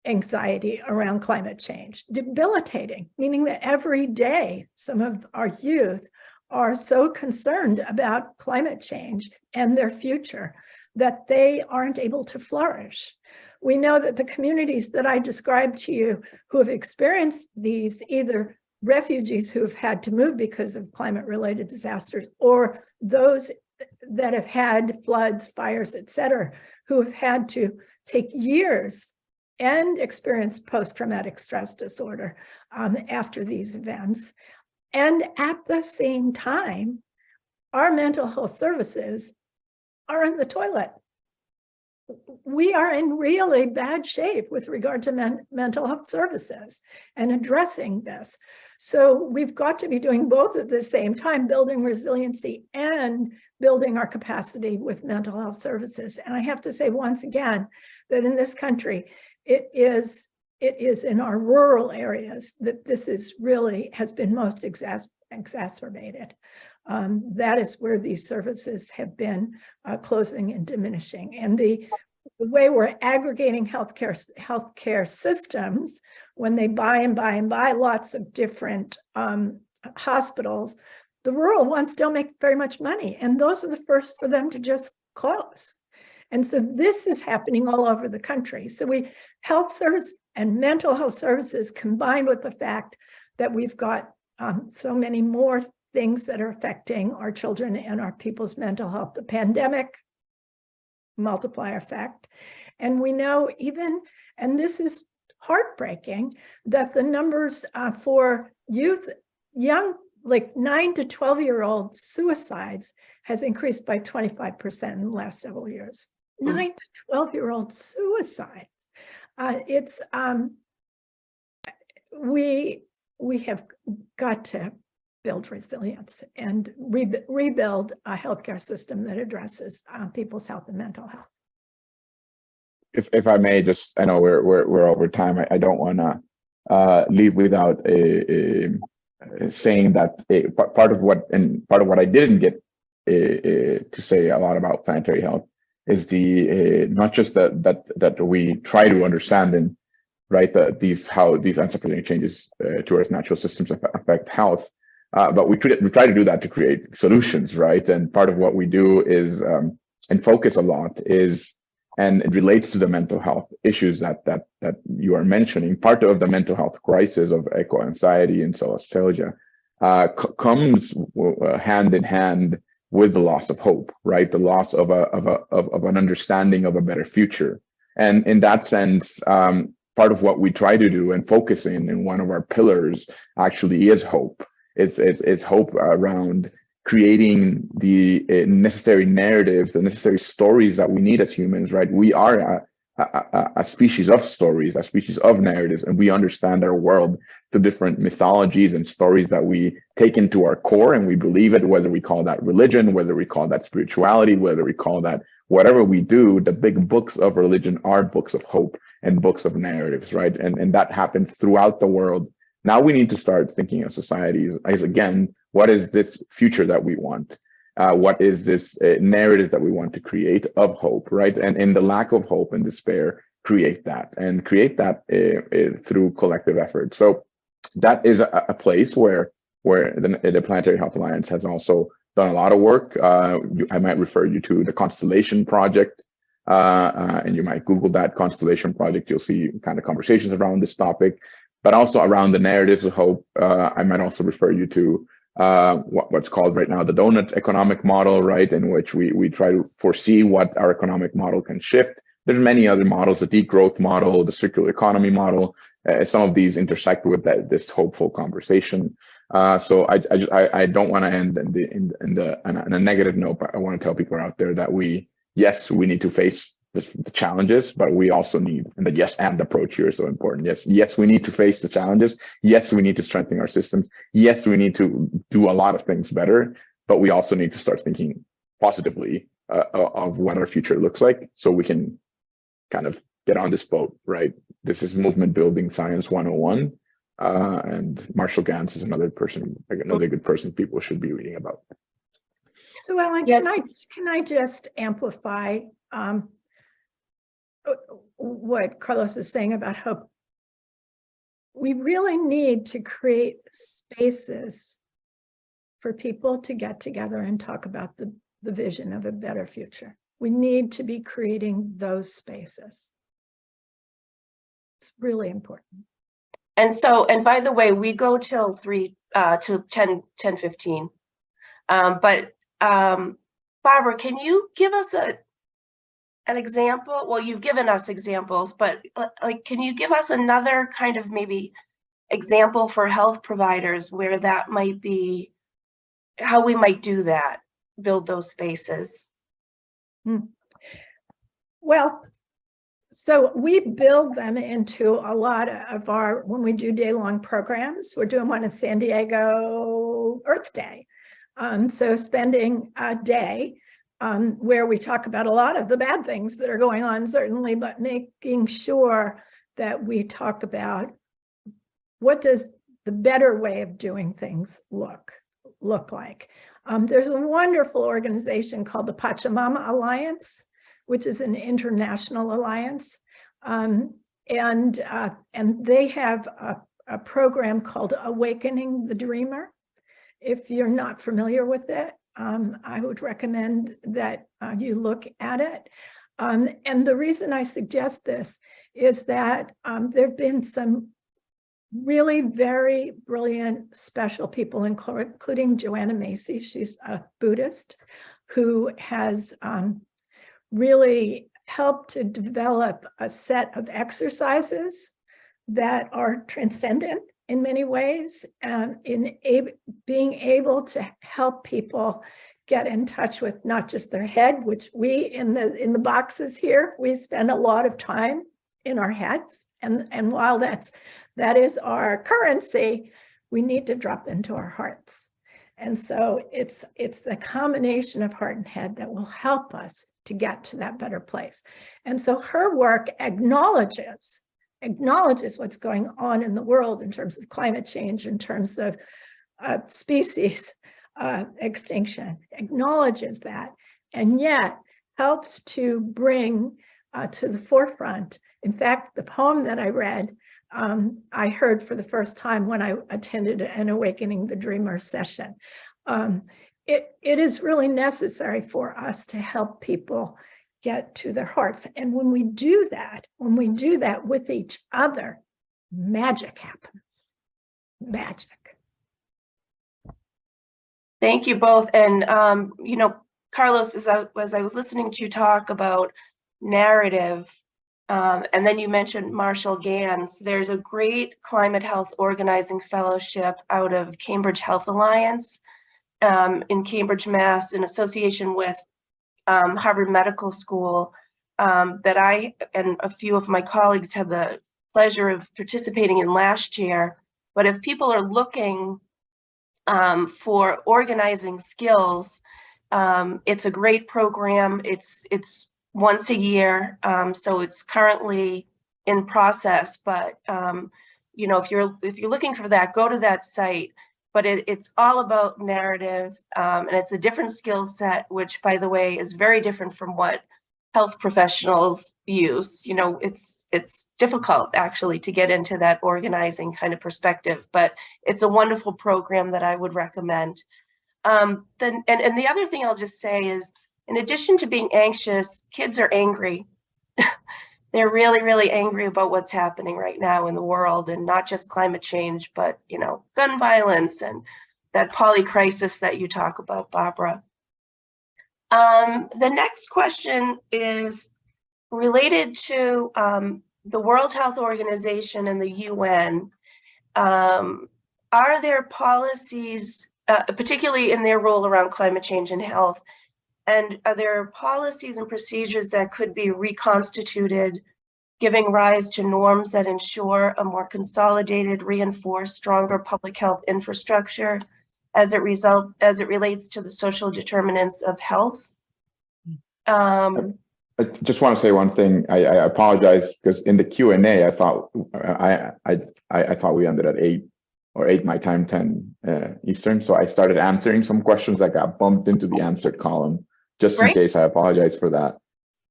anxiety around climate change. Debilitating, meaning that every day some of our youth are so concerned about climate change and their future that they aren't able to flourish. We know that the communities that I described to you who have experienced these, either refugees who have had to move because of climate-related disasters, or those that have had floods, fires, et cetera, who have had to take years and experience post-traumatic stress disorder after these events. And at the same time, our mental health services are in the toilet. We are in really bad shape with regard to mental health services and addressing this. So we've got to be doing both at the same time, building resiliency and building our capacity with mental health services. And I have to say once again that in this country, it is in our rural areas that this is really has been most exacerbated. that is where these services have been closing and diminishing. And the way we're aggregating healthcare systems, when they buy lots of different hospitals, the rural ones don't make very much money. And those are the first for them to just close. And so this is happening all over the country. So health service and mental health services, combined with the fact that we've got so many more things that are affecting our children and our people's mental health, the pandemic multiplier effect. And we know even, and this is heartbreaking, that the numbers for young, like 9 to 12-year-old suicides has increased by 25% in the last several years. 9 to 12-year-old suicides. We have got to build resilience and rebuild a healthcare system that addresses people's health and mental health. If I may, just, I know we're over time. I don't want to leave without saying that part of what I didn't get to say a lot about planetary health is the not just that we try to understand and right how these unprecedented changes to Earth's natural systems affect health, but we try to do that to create solutions, right? And part of what we do is and focus a lot is, and it relates to the mental health issues that you are mentioning. Part of the mental health crisis of eco-anxiety and solastalgia comes hand in hand with the loss of hope, right? The loss of an understanding of a better future. And in that sense, part of what we try to do and focus in one of our pillars actually is hope. It's hope around creating the necessary narratives, the necessary stories that we need as humans, right? We are a species of stories, a species of narratives, and we understand our world through different mythologies and stories that we take into our core and we believe it, whether we call that religion, whether we call that spirituality, whether we call that whatever we do. The big books of religion are books of hope and books of narratives, right? And that happens throughout the world. Now we need to start thinking of societies as, again, what is this future that we want? What is this narrative that we want to create of hope, right? And in the lack of hope and despair, create that through collective effort. So that is a place where the Planetary Health Alliance has also done a lot of work. I might refer you to the Constellation Project, and you might Google that Constellation Project. You'll see kind of conversations around this topic, but also around the narratives of hope. I might also refer you to what's called right now the donut economic model, right, in which we try to foresee what our economic model can shift. There's many other models, the degrowth model, the circular economy model. Some of these intersect with this hopeful conversation. So I don't want to end in a negative note, but I want to tell people out there that we need to face the challenges, but we also need, and the yes and approach here is so important. Yes, we need to face the challenges. Yes, we need to strengthen our systems. Yes, we need to do a lot of things better, but we also need to start thinking positively of what our future looks like, so we can kind of get on this boat, right? This is movement building science 101, and Marshall Gans is another good person people should be reading about. So Ellen, yes. can I just amplify what Carlos was saying about hope? We really need to create spaces for people to get together and talk about the vision of a better future. We need to be creating those spaces. It's really important. And by the way, we go till 10:15. But Barbara, can you give us an example? Well, you've given us examples, but can you give us another kind of maybe example for health providers where that might be, how we might do that, build those spaces? Well, so we build them into a lot of when we do day-long programs. We're doing one in San Diego, Earth Day. So spending a day where we talk about a lot of the bad things that are going on, certainly, but making sure that we talk about what does the better way of doing things look like. There's a wonderful organization called the Pachamama Alliance, which is an international alliance. And they have a program called Awakening the Dreamer. If you're not familiar with it, I would recommend that you look at it. And the reason I suggest this is that there have been some really very brilliant, special people, including Joanna Macy. She's a Buddhist who has really helped to develop a set of exercises that are transcendent in many ways, being able to help people get in touch with not just their head, which we in the boxes here, we spend a lot of time in our heads. And while that is our currency, we need to drop into our hearts. And so it's the combination of heart and head that will help us to get to that better place. And so her work acknowledges what's going on in the world in terms of climate change, in terms of species extinction, acknowledges that, and yet helps to bring to the forefront. In fact, the poem that I read, I heard for the first time when I attended an Awakening the Dreamer session. It is really necessary for us to help people get to their hearts. And when we do that with each other, magic happens. Magic. Thank you both. And, Carlos, as I was listening to you talk about narrative, and then you mentioned Marshall Gans, there's a great climate health organizing fellowship out of Cambridge Health Alliance in Cambridge, Mass, in association with Harvard Medical School that I and a few of my colleagues had the pleasure of participating in last year. But if people are looking for organizing skills, it's a great program. It's once a year, so it's currently in process. But if you're looking for that, go to that site. But it's all about narrative, and it's a different skill set, which, by the way, is very different from what health professionals use. It's difficult actually to get into that organizing kind of perspective, but it's a wonderful program that I would recommend. And the other thing I'll just say is, in addition to being anxious, kids are angry. They're really, really angry about what's happening right now in the world, and not just climate change, but gun violence and that poly crisis that you talk about, Barbara. The next question is related to the World Health Organization and the UN. Are there policies, particularly in their role around climate change and health, and are there policies and procedures that could be reconstituted, giving rise to norms that ensure a more consolidated, reinforced, stronger public health infrastructure as it relates to the social determinants of health? I just want to say one thing. I apologize, because in the Q&A, I thought I thought we ended at 8 my time, 10 Eastern. So I started answering some questions that got bumped into the answered column. Just in case, I apologize for that.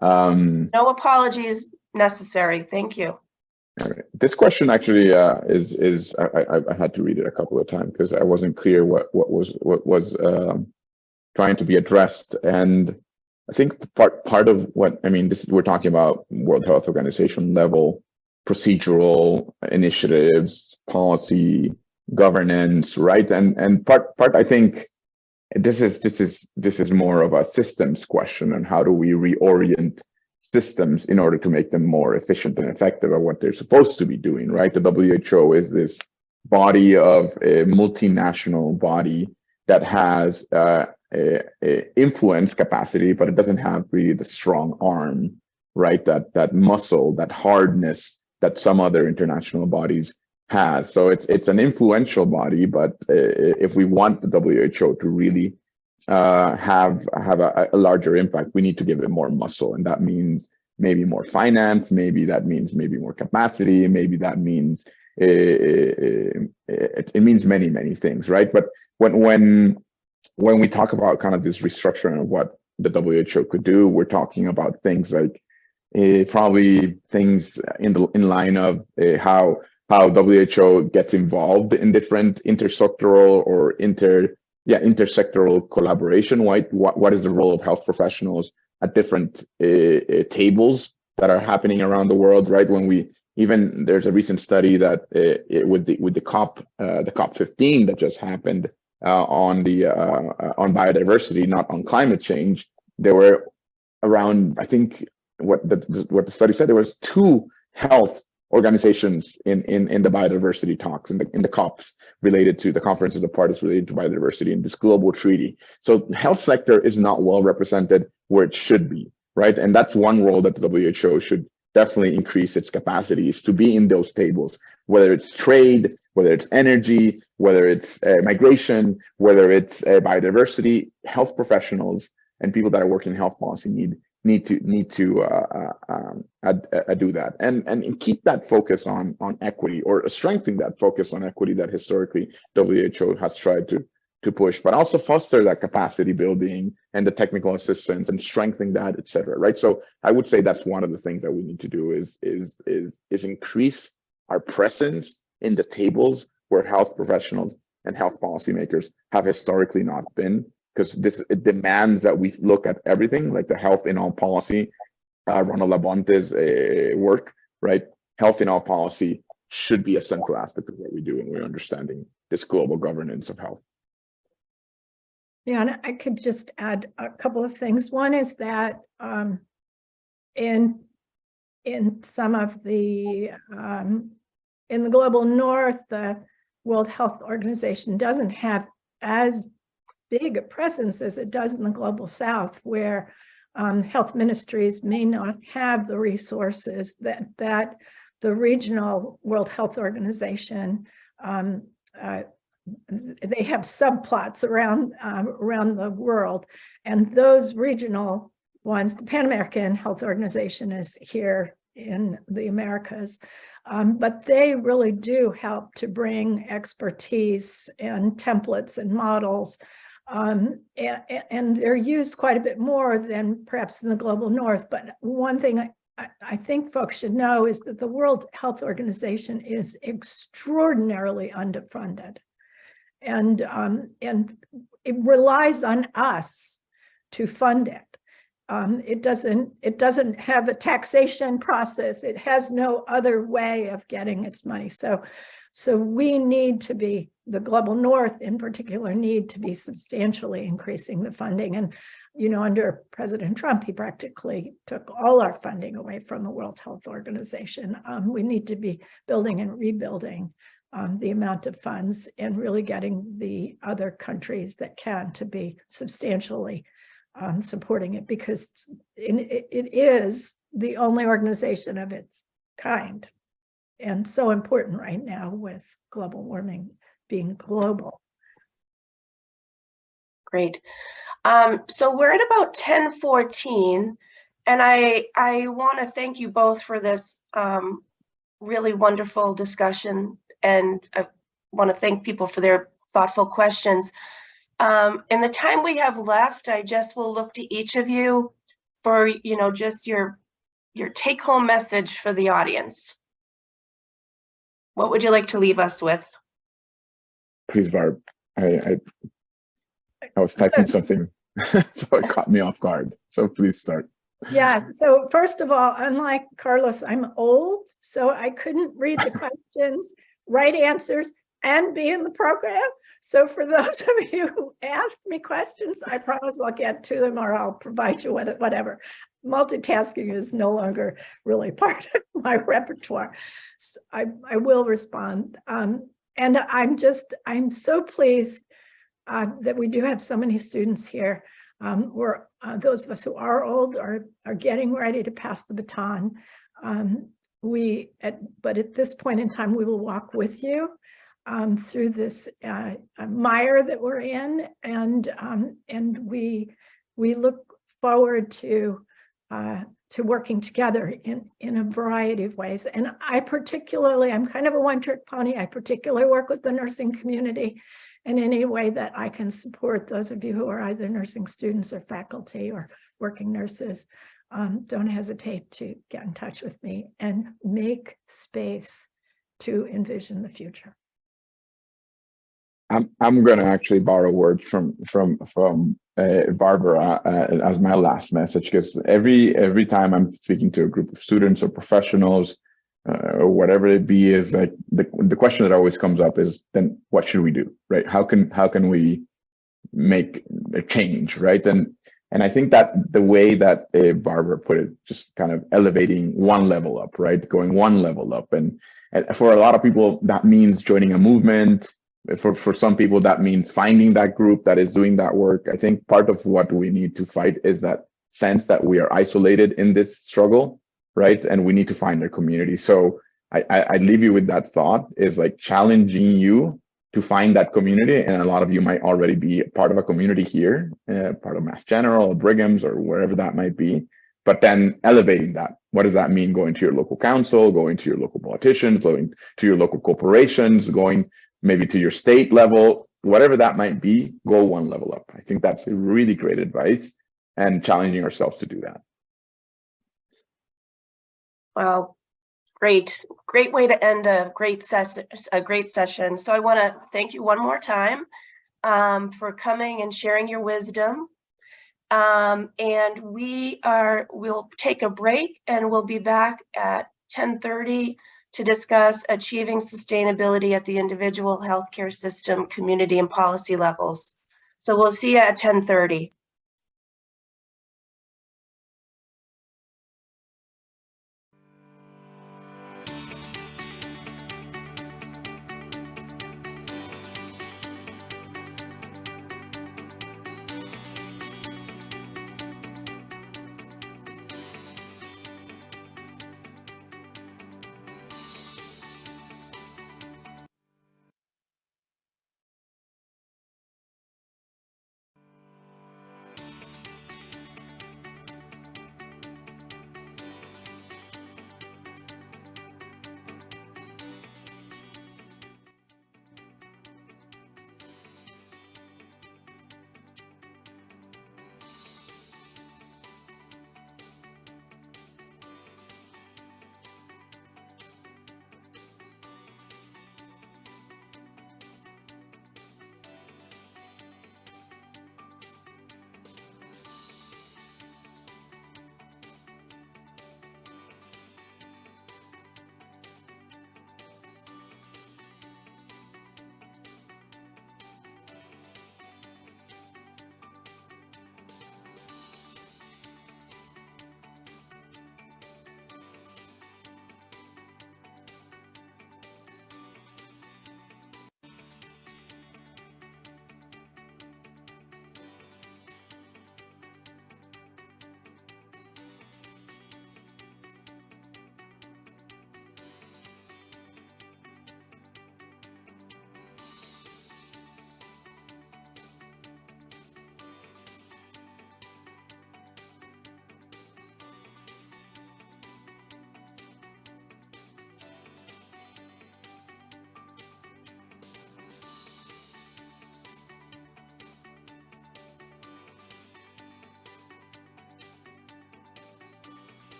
No apologies necessary. Thank you. All right. This question actually is I had to read it a couple of times because I wasn't clear what was trying to be addressed. And I think part of what we're talking about World Health Organization level procedural initiatives, policy, governance, right? And part I think this is more of a systems question, and how do we reorient systems in order to make them more efficient and effective at what they're supposed to be doing, right? The WHO is this body of a multinational body that has influence capacity, but it doesn't have really the strong arm, right? That muscle, that hardness that some other international bodies has. So it's an influential body, but if we want the WHO to really have a larger impact, we need to give it more muscle, and that means maybe more finance, maybe that means more capacity, maybe that means it means many things, right? But when when we talk about kind of this restructuring of what the WHO could do, we're talking about things like probably things in line of how WHO gets involved in different intersectoral or intersectoral collaboration. What is the role of health professionals at different tables that are happening around the world, right? There's a recent study that with the COP15 that just happened on biodiversity, not on climate change. There were around, I think, what the study said, there was 2 health organizations in the biodiversity talks, in the COPs related to the Conference of the Parties related to biodiversity in this global treaty. So the health sector is not well represented where it should be, right? And that's one role that the WHO should definitely increase its capacities to be in those tables, whether it's trade, whether it's energy, whether it's migration, whether it's biodiversity. Health professionals and people that are working in health policy need to do that and keep that focus on equity, or strengthen that focus on equity that historically WHO has tried to push, but also foster that capacity building and the technical assistance and strengthening that, et cetera, right? So I would say that's one of the things that we need to do is increase our presence in the tables where health professionals and health policymakers have historically not been, because it demands that we look at everything, like the health in all policy, Ronald Labonte's work, right? Health in all policy should be a central aspect of what we do, and we're understanding this global governance of health. Yeah, and I could just add a couple of things. One is that in some of the in the global north, the World Health Organization doesn't have as big a presence as it does in the global south, where health ministries may not have the resources that the regional World Health Organization they have subplots around the world, and those regional ones, the Pan American Health Organization is here in the Americas, but they really do help to bring expertise and templates and models, and they're used quite a bit more than perhaps in the global north. But one thing I think folks should know is that the World Health Organization is extraordinarily underfunded. And it relies on us to fund it. It doesn't have a taxation process. It has no other way of getting its money. So we need to be, the global north in particular, need to be substantially increasing the funding. And under President Trump, he practically took all our funding away from the World Health Organization. We need to be building and rebuilding the amount of funds and really getting the other countries that can to be substantially supporting it, because it is the only organization of its kind, and so important right now with global warming being global. Great. So we're at about 10:14, and I want to thank you both for this really wonderful discussion. And I want to thank people for their thoughtful questions. In the time we have left, I just will look to each of you for, just your take-home message for the audience. What would you like to leave us with? Please, Barb. I was typing something, so it caught me off guard. So please start. Yeah, so first of all, unlike Carlos, I'm old, so I couldn't read the questions, write answers, and be in the program. So for those of you who asked me questions, I promise I'll get to them, or I'll provide you whatever. Multitasking is no longer really part of my repertoire. So I will respond. And I'm so pleased that we do have so many students here. Those of us who are old are getting ready to pass the baton. But at this point in time, we will walk with you through this mire that we're in, and we look forward to working together in a variety of ways. And I'm kind of a one-trick pony. I particularly work with the nursing community, And any way that I can support those of you who are either nursing students or faculty or working nurses, don't hesitate to get in touch with me and make space to envision the future. I'm going to actually borrow words from Barbara as my last message, because every time I'm speaking to a group of students or professionals or whatever it be, is like the question that always comes up is, then what should we do, right? How can we make a change, right? And I think that the way that Barbara put it, just kind of elevating one level up, right? Going one level up, and for a lot of people that means joining a movement. For some people, that means finding that group that is doing that work. I think part of what we need to fight is that sense that we are isolated in this struggle, right? And we need to find a community. So I leave you with that thought, is like challenging you to find that community. And a lot of you might already be part of a community here, part of Mass General or Brigham's or wherever that might be. But then elevating that. What does that mean? Going to your local council, going to your local politicians, going to your local corporations, going maybe to your state level, whatever that might be, go one level up. I think that's really great advice, and challenging ourselves to do that. Wow, great way to end a great session. So I want to thank you one more time for coming and sharing your wisdom. And we'll take a break, and we'll be back at 10:30 to discuss achieving sustainability at the individual healthcare system, community, and policy levels. So we'll see you at 10:30.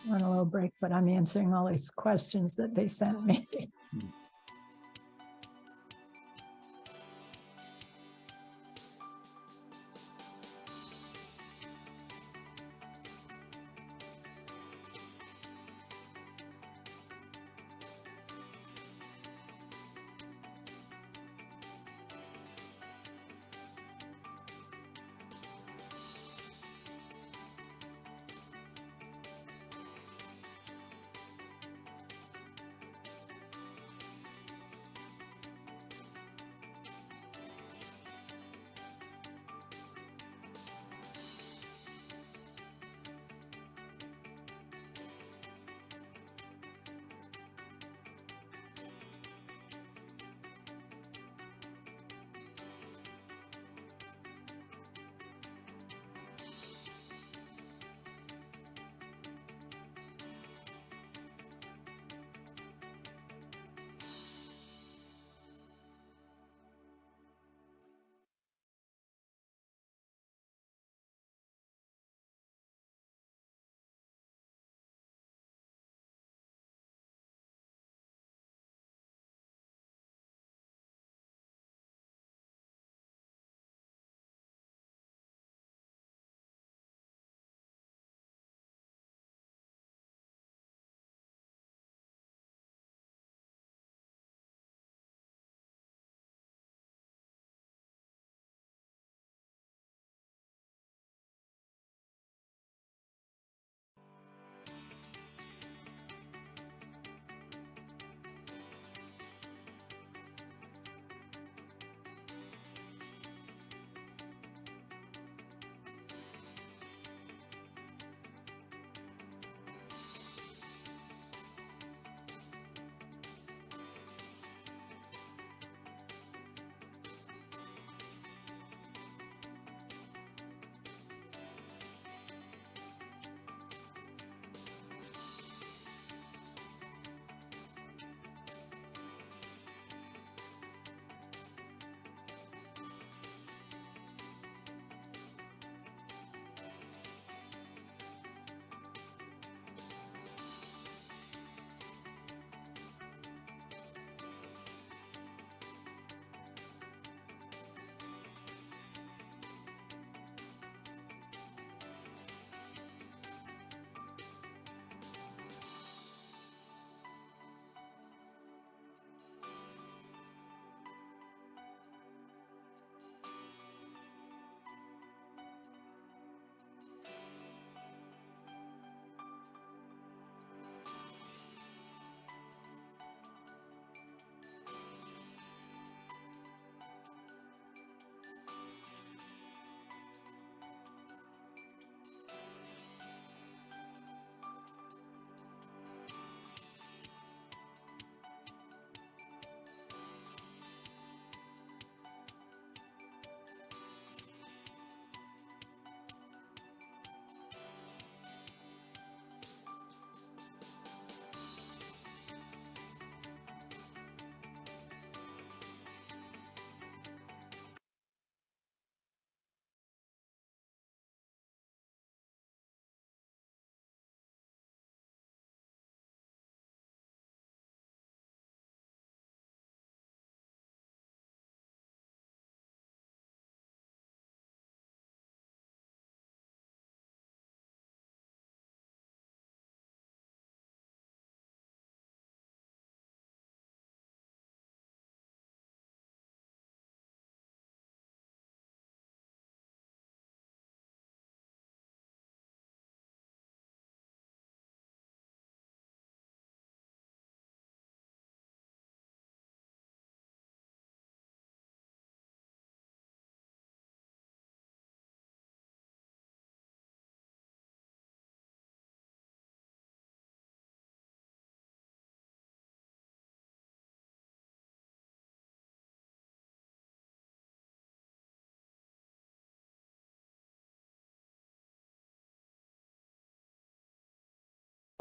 on a little break, but I'm answering all these questions that they sent me.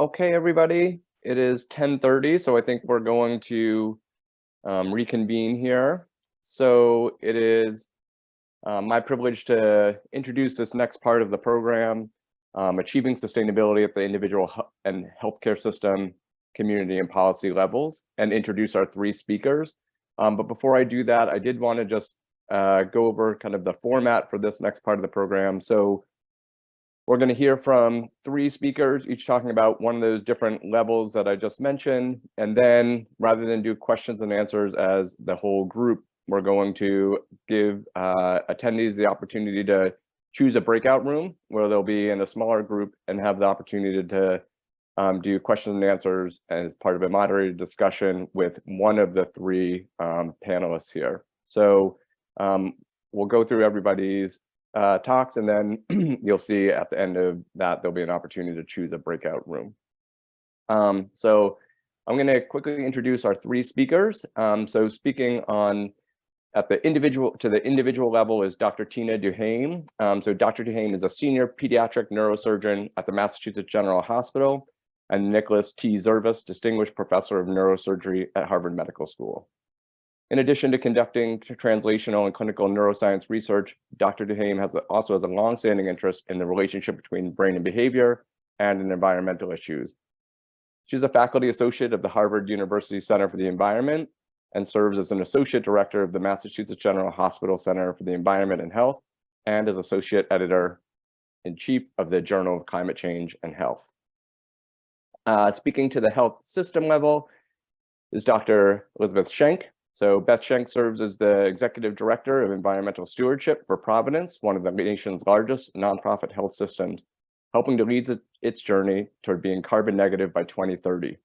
Okay, everybody, it is 10:30, so I think we're going to reconvene here. So it is my privilege to introduce this next part of the program. achieving sustainability at the individual and healthcare system, community and policy levels, and introduce our three speakers. But before I do that, I did want to just go over kind of the format for this next part of the program. So we're going to hear from three speakers, each talking about one of those different levels that I just mentioned. And then rather than do questions and answers as the whole group, we're going to give attendees the opportunity to choose a breakout room where they'll be in a smaller group and have the opportunity to do questions and answers as part of a moderated discussion with one of the three panelists here. So we'll go through everybody's talks, and then you'll see at the end of that, there'll be an opportunity to choose a breakout room. So I'm going to quickly introduce our three speakers. So speaking on at the individual level is Dr. Tina Duhame. So Dr. Duhame is a senior pediatric neurosurgeon at the Massachusetts General Hospital, and Nicholas T. Zervis, distinguished professor of neurosurgery at Harvard Medical School. In addition to conducting translational and clinical neuroscience research, Dr. Duhame also has a longstanding interest in the relationship between brain and behavior and in environmental issues. She's a faculty associate of the Harvard University Center for the Environment and serves as an associate director of the Massachusetts General Hospital Center for the Environment and Health, and as associate editor-in-chief of the Journal of Climate Change and Health. Speaking to the health system level is Dr. Elizabeth Schenk. So Beth Schenk serves as the executive director of environmental stewardship for Providence, one of the nation's largest nonprofit health systems, helping to lead its journey toward being carbon negative by 2030.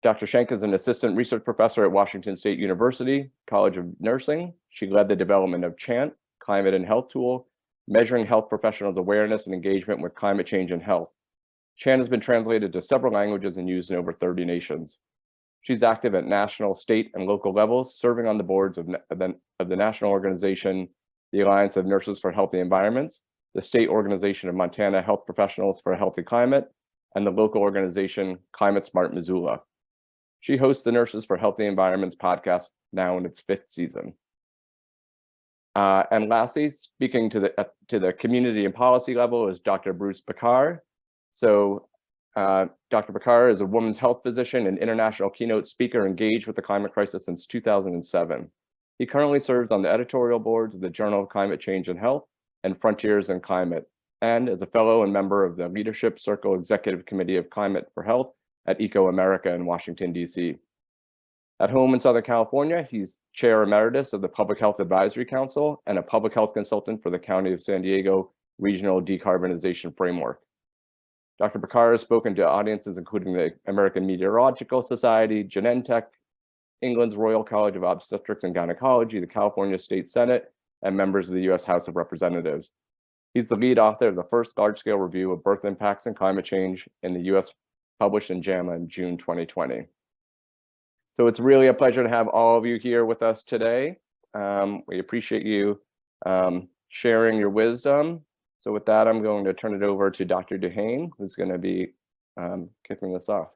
Dr. Schenk is an assistant research professor at Washington State University College of Nursing. She led the development of CHANT, Climate and Health Tool, measuring health professionals' awareness and engagement with climate change and health. CHANT has been translated to several languages and used in over 30 nations. She's active at national, state, and local levels, serving on the boards of the national organization, the Alliance of Nurses for Healthy Environments, the state organization of Montana Health Professionals for a Healthy Climate, and the local organization Climate Smart Missoula. She hosts the Nurses for Healthy Environments podcast, now in its 5th season. And lastly, speaking to the community and policy level is Dr. Bruce Picard. So Dr. Picard is a women's health physician and international keynote speaker engaged with the climate crisis since 2007. He currently serves on the editorial boards of the Journal of Climate Change and Health and Frontiers in Climate, and is a fellow and member of the Leadership Circle Executive Committee of Climate for Health at Eco America in Washington, D.C. At home in Southern California, he's chair emeritus of the Public Health Advisory Council and a public health consultant for the County of San Diego Regional Decarbonization Framework. Dr. Picard has spoken to audiences including the American Meteorological Society, Genentech, England's Royal College of Obstetrics and Gynecology, the California State Senate, and members of the U.S. House of Representatives. He's the lead author of the first large-scale review of birth impacts and climate change in the U.S., published in JAMA in June 2020. So it's really a pleasure to have all of you here with us today. We appreciate you sharing your wisdom. So with that, I'm going to turn it over to Dr. Duhame, who's going to be kicking this off.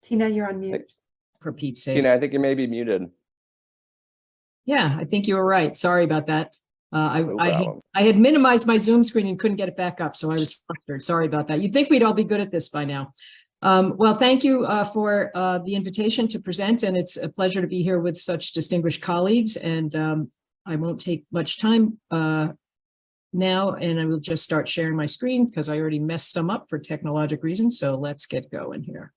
Tina, you're on mute. For Pete's sake. Tina, I think you may be muted. Yeah, I think you were right. Sorry about that. No problem. I had minimized my Zoom screen and couldn't get it back up, so I was frustrated. Sorry about that. You'd think we'd all be good at this by now. Well, thank you for the invitation to present, and it's a pleasure to be here with such distinguished colleagues. And I won't take much time now, and I will just start sharing my screen because I already messed some up for technologic reasons. So let's get going here.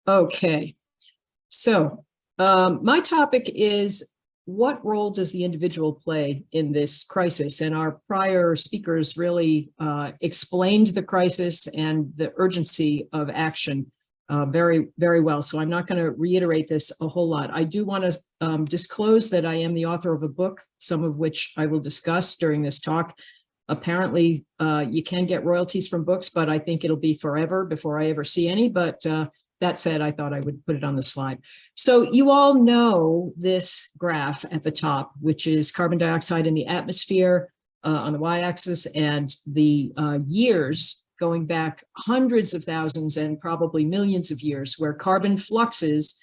Okay, so my topic is, what role does the individual play in this crisis? And our prior speakers really explained the crisis and the urgency of action very, very well. So I'm not going to reiterate this a whole lot. I do want to disclose that I am the author of a book, some of which I will discuss during this talk. Apparently, you can get royalties from books, but I think it'll be forever before I ever see any. But that said, I thought I would put it on the slide. So you all know this graph at the top, which is carbon dioxide in the atmosphere on the y-axis, and the years going back hundreds of thousands and probably millions of years, where carbon fluxes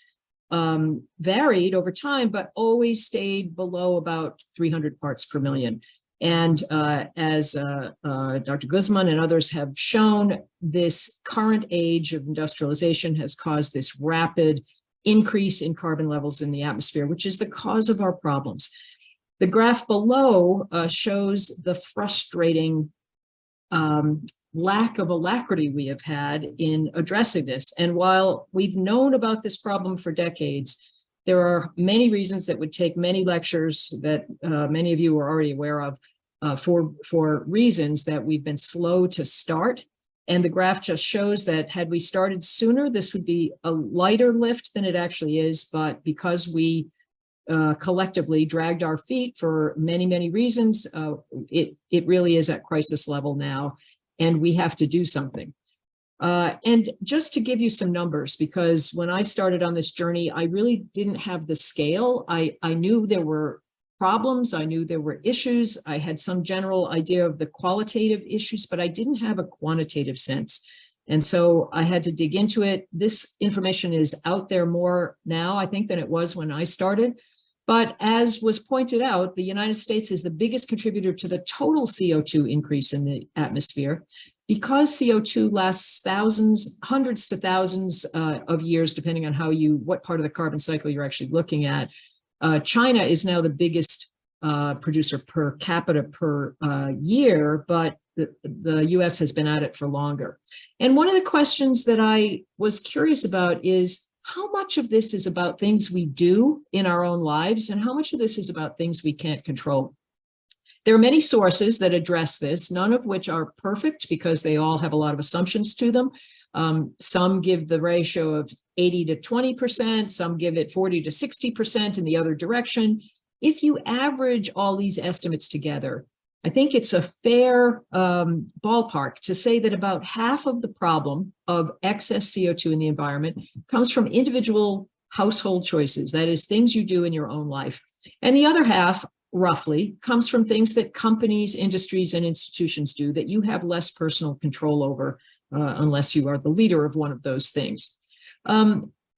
varied over time, but always stayed below about 300 parts per million. And as Dr. Guzman and others have shown, this current age of industrialization has caused this rapid increase in carbon levels in the atmosphere, which is the cause of our problems. The graph below shows the frustrating lack of alacrity we have had in addressing this. And while we've known about this problem for decades, there are many reasons that would take many lectures that many of you are already aware of for reasons that we've been slow to start. And the graph just shows that had we started sooner, this would be a lighter lift than it actually is. But because we collectively dragged our feet for many, many reasons, it really is at crisis level now, and we have to do something. And just to give you some numbers, because when I started on this journey, I really didn't have the scale. I knew there were problems, I knew there were issues, I had some general idea of the qualitative issues, but I didn't have a quantitative sense. And so I had to dig into it. This information is out there more now, I think, than it was when I started. But as was pointed out, the United States is the biggest contributor to the total CO2 increase in the atmosphere. Because CO2 lasts thousands, hundreds to thousands of years, depending on what part of the carbon cycle you're actually looking at. China is now the biggest producer per capita per year, but the US has been at it for longer. And one of the questions that I was curious about is, how much of this is about things we do in our own lives, and how much of this is about things we can't control? There are many sources that address this, none of which are perfect because they all have a lot of assumptions to them. Some give the ratio of 80 to 20%, some give it 40 to 60% in the other direction. If you average all these estimates together, I think it's a fair ballpark to say that about half of the problem of excess CO2 in the environment comes from individual household choices, that is, things you do in your own life. And the other half, roughly, comes from things that companies, industries, and institutions do that you have less personal control over unless you are the leader of one of those things.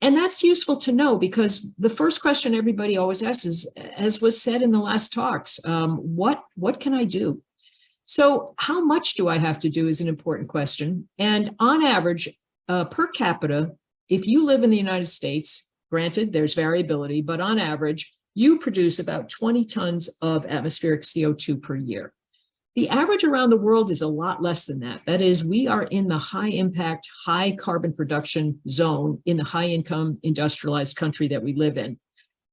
And that's useful to know, because the first question everybody always asks is, as was said in the last talks, what can I do? So how much do I have to do is an important question. And on average, per capita, if you live in the United States, granted there's variability, but on average, you produce about 20 tons of atmospheric CO2 per year. The average around the world is a lot less than that. That is, we are in the high impact, high carbon production zone in the high income industrialized country that we live in.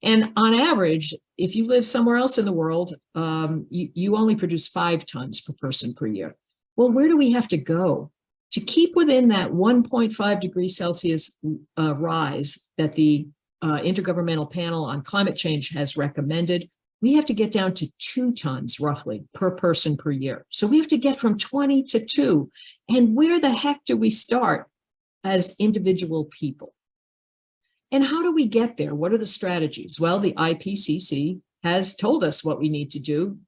And on average, if you live somewhere else in the world, you only produce 5 tons per person per year. Well, where do we have to go to keep within that 1.5 degrees Celsius rise that the Intergovernmental Panel on Climate Change has recommended? We have to get down to 2 tons roughly per person per year. So we have to get from 20 to 2. And where the heck do we start as individual people? And how do we get there? What are the strategies? Well, the IPCC has told us what we need to do.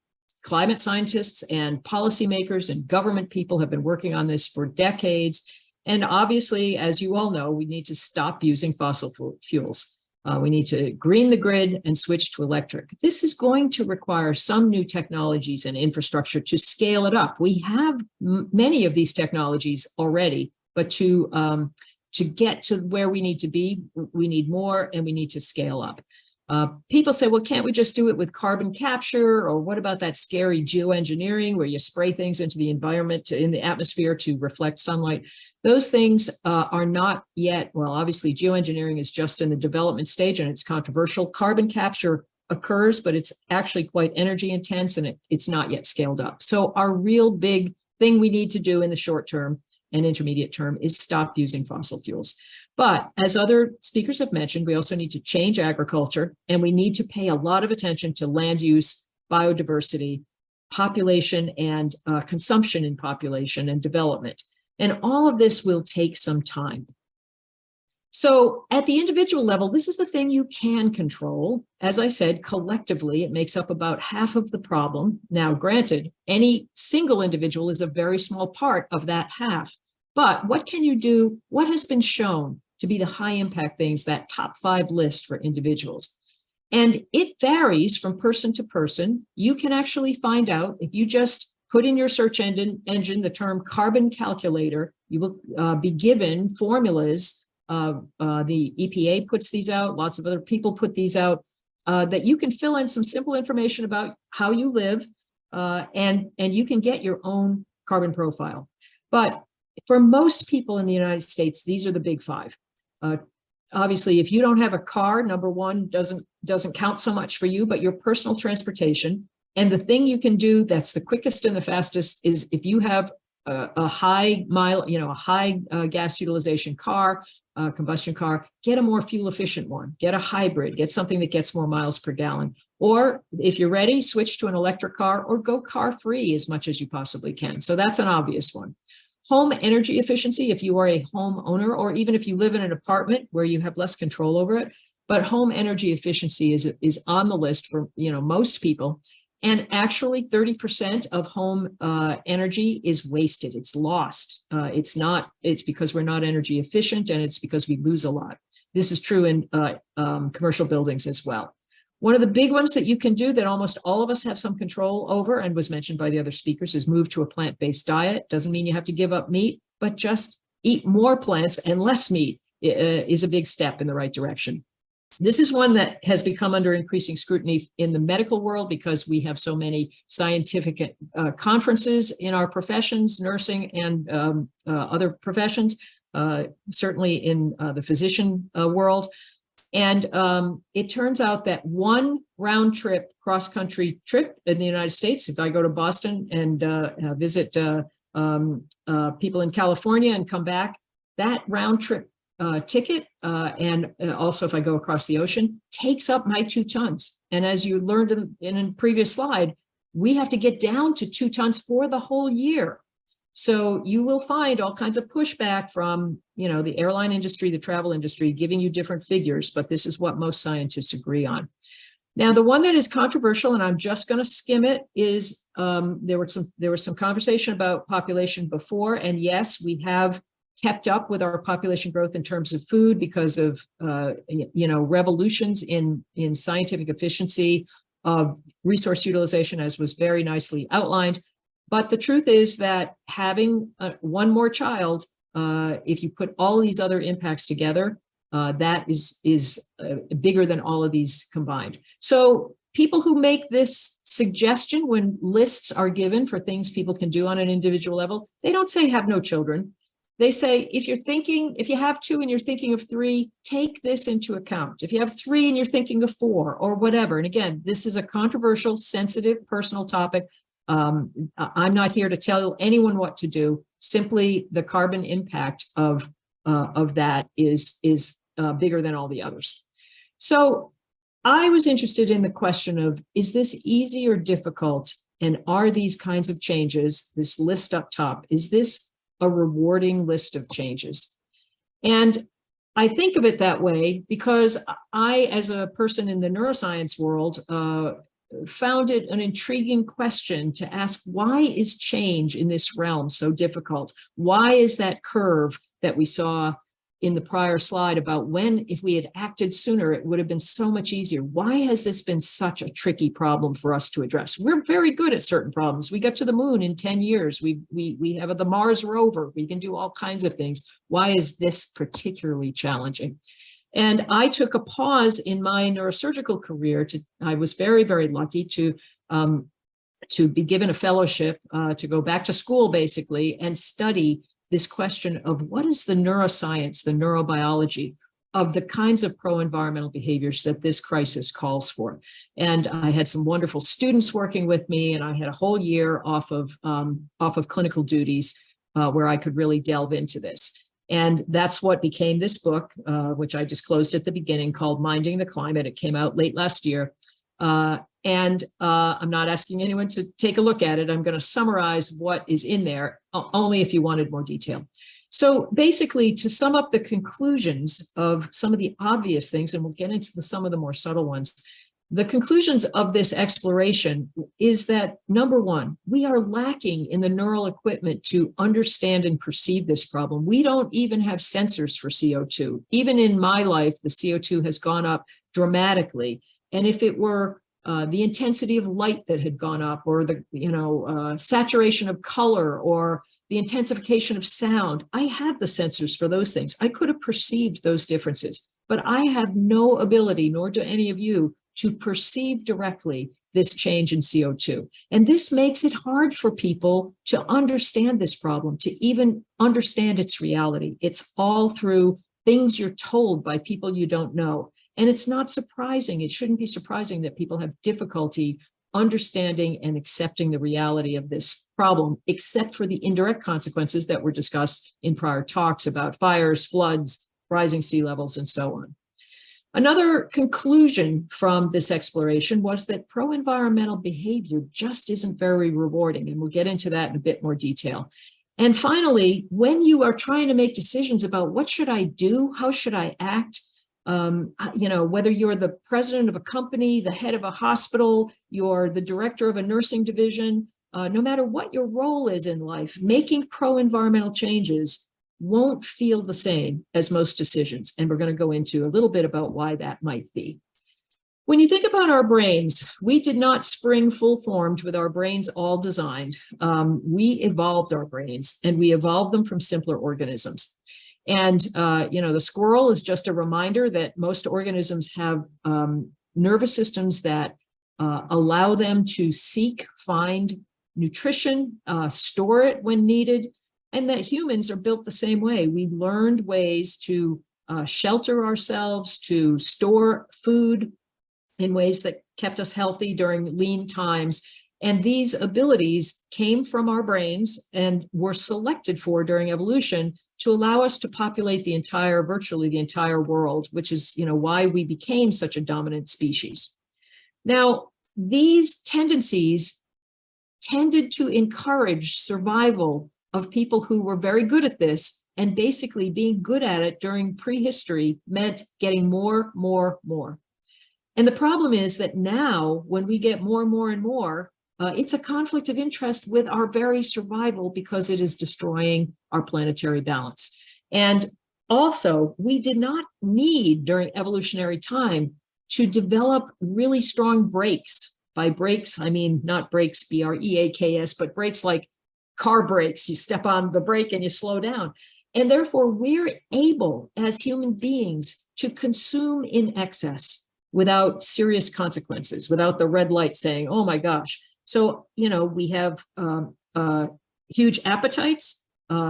Climate scientists and policymakers and government people have been working on this for decades. And obviously, as you all know, we need to stop using fossil fuels. We need to green the grid and switch to electric. This is going to require some new technologies and infrastructure to scale it up. We have many of these technologies already, but to get to where we need to be, we need more, and we need to scale up. People say, well, can't we just do it with carbon capture? Or what about that scary geoengineering where you spray things into the environment, in the atmosphere to reflect sunlight? Those things are not yet, well, obviously geoengineering is just in the development stage and it's controversial. Carbon capture occurs, but it's actually quite energy intense and it's not yet scaled up. So our real big thing we need to do in the short term and intermediate term is stop using fossil fuels. But as other speakers have mentioned, we also need to change agriculture, and we need to pay a lot of attention to land use, biodiversity, population, and consumption in population and development. And all of this will take some time. So at the individual level, this is the thing you can control. As I said, collectively, it makes up about half of the problem. Now, granted, any single individual is a very small part of that half. But what can you do? What has been shown to be the high impact things, that top 5 list for individuals? And it varies from person to person. You can actually find out if you just put in your search engine the term carbon calculator, you will be given formulas. The EPA puts these out, lots of other people put these out, that you can fill in some simple information about how you live, and you can get your own carbon profile. But for most people in the United States, these are the big 5. Obviously, if you don't have a car, number 1 doesn't count so much for you, but your personal transportation. And the thing you can do that's the quickest and the fastest is if you have a high mile, a high gas utilization car, combustion car, get a more fuel efficient one, get a hybrid, get something that gets more miles per gallon. Or if you're ready, switch to an electric car or go car free as much as you possibly can. So that's an obvious one. Home energy efficiency, if you are a homeowner, or even if you live in an apartment where you have less control over it, but home energy efficiency is on the list for most people. And actually 30% of home energy is wasted. It's lost. It's because we're not energy efficient, and it's because we lose a lot. This is true in commercial buildings as well. One of the big ones that you can do that almost all of us have some control over, and was mentioned by the other speakers, is move to a plant-based diet. Doesn't mean you have to give up meat, but just eat more plants and less meat is a big step in the right direction. This is one that has become under increasing scrutiny in the medical world because we have so many scientific conferences in our professions, nursing and other professions, certainly in the physician world. And it turns out that one round trip, cross-country trip in the United States, if I go to Boston and visit people in California and come back, that round trip ticket, and also if I go across the ocean, takes up my 2 tons. And as you learned in a previous slide, we have to get down to 2 tons for the whole year. So you will find all kinds of pushback from, the airline industry, the travel industry, giving you different figures, but this is what most scientists agree on. Now, the one that is controversial, and I'm just going to skim it, is there was some conversation about population before, and yes, we have kept up with our population growth in terms of food because of revolutions in scientific efficiency of resource utilization, as was very nicely outlined. But the truth is that having one more child, if you put all these other impacts together, that is bigger than all of these combined. So people who make this suggestion when lists are given for things people can do on an individual level, they don't say have no children. They say, if you have 2 and you're thinking of 3, take this into account. If you have 3 and you're thinking of 4 or whatever. And again, this is a controversial, sensitive, personal topic. I'm not here to tell anyone what to do. Simply the carbon impact of that is bigger than all the others. So I was interested in the question of, is this easy or difficult? And are these kinds of changes, this list up top, is this a rewarding list of changes? And I think of it that way because I, as a person in the neuroscience world, found it an intriguing question to ask, why is change in this realm so difficult? Why is that curve that we saw in the prior slide about when, if we had acted sooner, it would have been so much easier? Why has this been such a tricky problem for us to address? We're very good at certain problems. We got to the moon in 10 years. We have the Mars rover. We can do all kinds of things. Why is this particularly challenging? And I took a pause in my neurosurgical career. I was very, very lucky to be given a fellowship to go back to school, basically, and study this question of what is the neuroscience, the neurobiology of the kinds of pro-environmental behaviors that this crisis calls for. And I had some wonderful students working with me, and I had a whole year off of clinical duties where I could really delve into this. And that's what became this book, which I disclosed at the beginning, called Minding the Climate. It came out late last year. And I'm not asking anyone to take a look at it. I'm going to summarize what is in there, only if you wanted more detail. So basically, to sum up the conclusions of some of the obvious things, and we'll get into some of the more subtle ones, the conclusions of this exploration is that, number one, we are lacking in the neural equipment to understand and perceive this problem. We don't even have sensors for CO2. Even in my life, the CO2 has gone up dramatically. And if it were the intensity of light that had gone up, or the saturation of color, or the intensification of sound, I have the sensors for those things. I could have perceived those differences, but I have no ability, nor do any of you, to perceive directly this change in CO2. And this makes it hard for people to understand this problem, to even understand its reality. It's all through things you're told by people you don't know. And it's not surprising, it shouldn't be surprising that people have difficulty understanding and accepting the reality of this problem, except for the indirect consequences that were discussed in prior talks about fires, floods, rising sea levels, and so on. Another conclusion from this exploration was that pro-environmental behavior just isn't very rewarding, and we'll get into that in a bit more detail. And finally, when you are trying to make decisions about what should I do, how should I act, whether you're the president of a company, the head of a hospital, you're the director of a nursing division, no matter what your role is in life, making pro-environmental changes won't feel the same as most decisions. And we're going to go into a little bit about why that might be. When you think about our brains, we did not spring full-formed with our brains all designed. We evolved our brains, and we evolved them from simpler organisms. And, the squirrel is just a reminder that most organisms have nervous systems that allow them to seek, find nutrition, store it when needed, and that humans are built the same way. We learned ways to shelter ourselves, to store food in ways that kept us healthy during lean times. And these abilities came from our brains and were selected for during evolution to allow us to populate virtually the entire world, which is, why we became such a dominant species. Now, these tendencies tended to encourage survival of people who were very good at this, and basically being good at it during prehistory meant getting more. And the problem is that now, when we get more and more, it's a conflict of interest with our very survival, because it is destroying our planetary balance. And also, we did not need during evolutionary time to develop really strong brakes. By brakes, I mean not brakes, B-R-E-A-K-S, but brakes like car brakes. You step on the brake and you slow down. And therefore, we're able as human beings to consume in excess without serious consequences, without the red light saying, oh my gosh. So, we have huge appetites,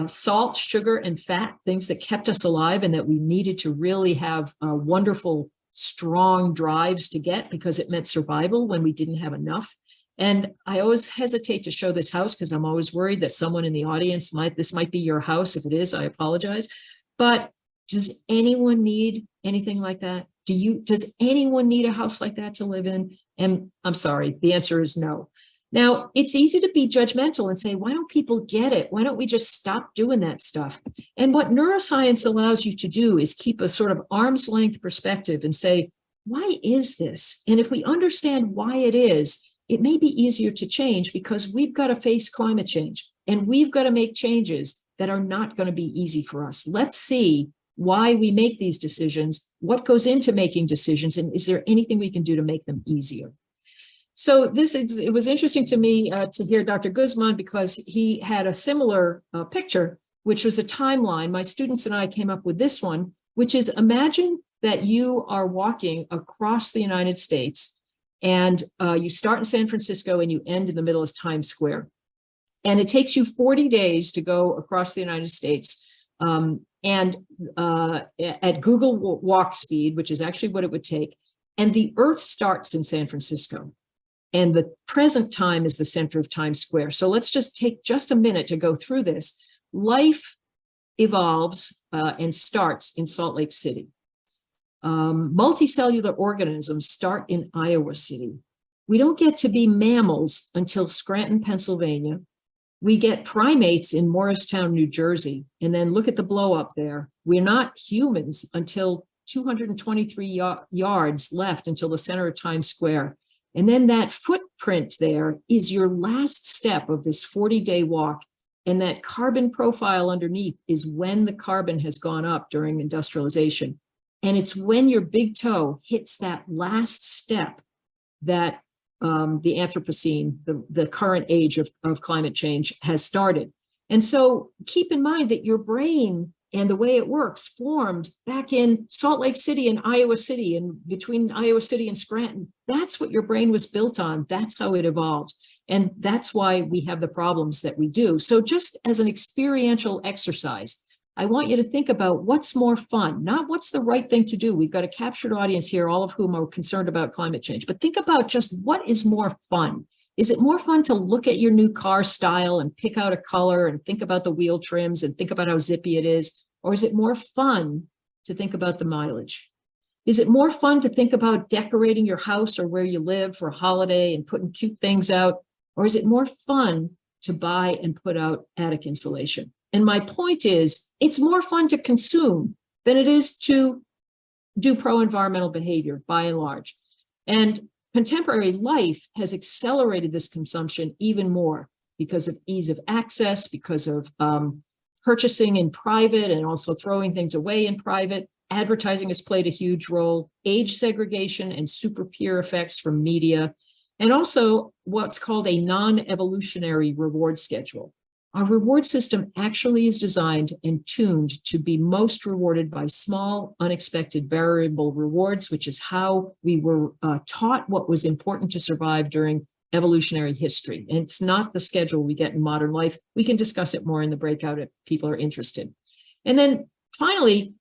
salt, sugar, and fat, things that kept us alive and that we needed to really have wonderful, strong drives to get, because it meant survival when we didn't have enough. And I always hesitate to show this house because I'm always worried that someone in the audience this might be your house. If it is, I apologize. But does anyone need anything like that? Does anyone need a house like that to live in? And I'm sorry, the answer is no. Now, it's easy to be judgmental and say, why don't people get it? Why don't we just stop doing that stuff? And what neuroscience allows you to do is keep a sort of arm's length perspective and say, why is this? And if we understand why it is, it may be easier to change, because we've got to face climate change and we've got to make changes that are not going to be easy for us. Let's see why we make these decisions, what goes into making decisions, and is there anything we can do to make them easier? So it was interesting to me to hear Dr. Guzman, because he had a similar picture, which was a timeline. My students and I came up with this one, which is, imagine that you are walking across the United States, and you start in San Francisco and you end in the middle of Times Square. And it takes you 40 days to go across the United States. At Google walk speed, which is actually what it would take. And the Earth starts in San Francisco. And the present time is the center of Times Square. So let's just take just a minute to go through this. Life evolves and starts in Salt Lake City. Multicellular organisms start in Iowa City. We don't get to be mammals until Scranton, Pennsylvania. We get primates in Morristown, New Jersey, and then look at the blow up there. We're not humans until 223 yards left until the center of Times Square. And then that footprint there is your last step of this 40-day walk. And that carbon profile underneath is when the carbon has gone up during industrialization. And it's when your big toe hits that last step that the Anthropocene, the current age of climate change, has started. And so keep in mind that your brain and the way it works formed back in Salt Lake City and Iowa City, and between Iowa City and Scranton. That's what your brain was built on. That's how it evolved. And that's why we have the problems that we do. So just as an experiential exercise, I want you to think about what's more fun, not what's the right thing to do. We've got a captured audience here, all of whom are concerned about climate change, but think about just what is more fun. Is it more fun to look at your new car style and pick out a color and think about the wheel trims and think about how zippy it is? Or is it more fun to think about the mileage? Is it more fun to think about decorating your house or where you live for a holiday and putting cute things out? Or is it more fun to buy and put out attic insulation? And my point is, it's more fun to consume than it is to do pro-environmental behavior, by and large. And contemporary life has accelerated this consumption even more because of ease of access, because of purchasing in private and also throwing things away in private. Advertising has played a huge role, age segregation and super peer effects from media, and also what's called a non-evolutionary reward schedule. Our reward system actually is designed and tuned to be most rewarded by small, unexpected variable rewards, which is how we were taught what was important to survive during evolutionary history. And it's not the schedule we get in modern life. We can discuss it more in the breakout if people are interested. And then finally,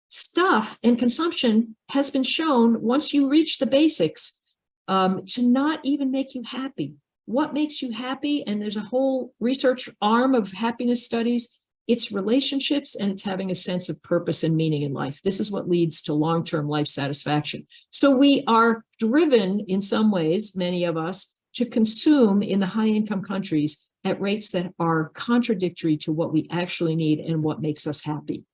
stuff and consumption has been shown, once you reach the basics, to not even make you happy. What makes you happy? And there's a whole research arm of happiness studies. It's relationships, and it's having a sense of purpose and meaning in life. This is what leads to long-term life satisfaction. So we are driven in some ways, many of us, to consume in the high-income countries at rates that are contradictory to what we actually need and what makes us happy.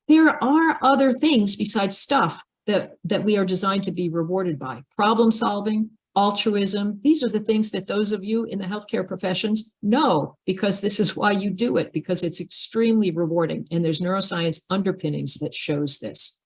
There are other things besides stuff that we are designed to be rewarded by. Problem solving, altruism. These are the things that those of you in the healthcare professions know, because this is why you do it, because it's extremely rewarding. And there's neuroscience underpinnings that shows this.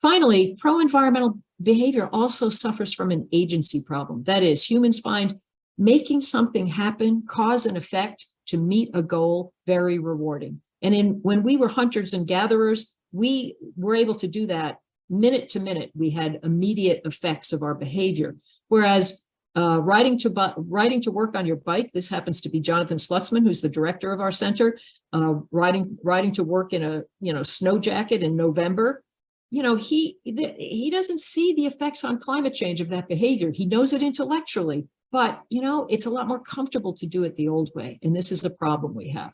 Finally, pro-environmental behavior also suffers from an agency problem. That is, humans find making something happen, cause and effect to meet a goal, very rewarding. And when we were hunters and gatherers, we were able to do that minute to minute. We had immediate effects of our behavior. Whereas riding to work on your bike, this happens to be Jonathan Slutzman, who's the director of our center, riding to work in a snow jacket in November. He doesn't see the effects on climate change of that behavior. He knows it intellectually, but it's a lot more comfortable to do it the old way. And this is the problem we have.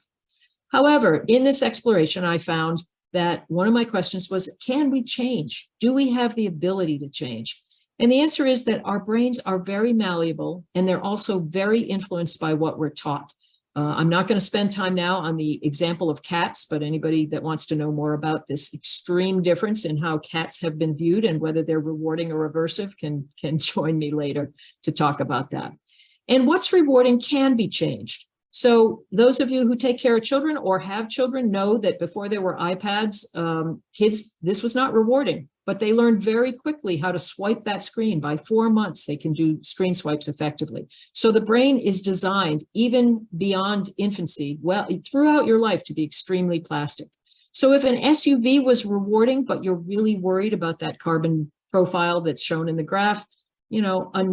However, in this exploration, I found that one of my questions was, can we change? Do we have the ability to change? And the answer is that our brains are very malleable, and they're also very influenced by what we're taught. I'm not going to spend time now on the example of cats, but anybody that wants to know more about this extreme difference in how cats have been viewed and whether they're rewarding or aversive can join me later to talk about that. And what's rewarding can be changed. So those of you who take care of children or have children know that before there were iPads, kids, this was not rewarding, but they learned very quickly how to swipe that screen. By 4 months, they can do screen swipes effectively. So the brain is designed, even beyond infancy, well, throughout your life, to be extremely plastic. So if an SUV was rewarding, but you're really worried about that carbon profile that's shown in the graph, a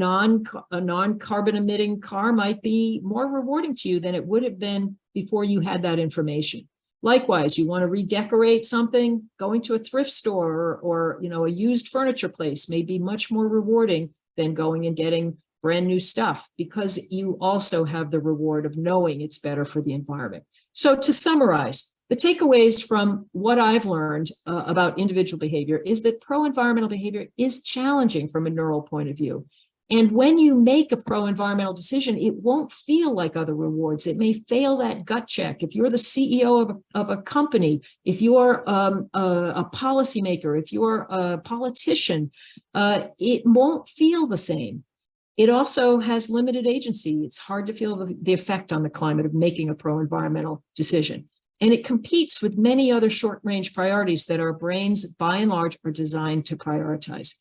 non-carbon emitting car might be more rewarding to you than it would have been before you had that information. Likewise, you want to redecorate something, going to a thrift store or a used furniture place may be much more rewarding than going and getting brand new stuff, because you also have the reward of knowing it's better for the environment. So to summarize, the takeaways from what I've learned about individual behavior is that pro-environmental behavior is challenging from a neural point of view. And when you make a pro-environmental decision, it won't feel like other rewards. It may fail that gut check. If you're the CEO of a company, if you're a policymaker, if you're a politician, it won't feel the same. It also has limited agency. It's hard to feel the effect on the climate of making a pro-environmental decision. And it competes with many other short-range priorities that our brains, by and large, are designed to prioritize.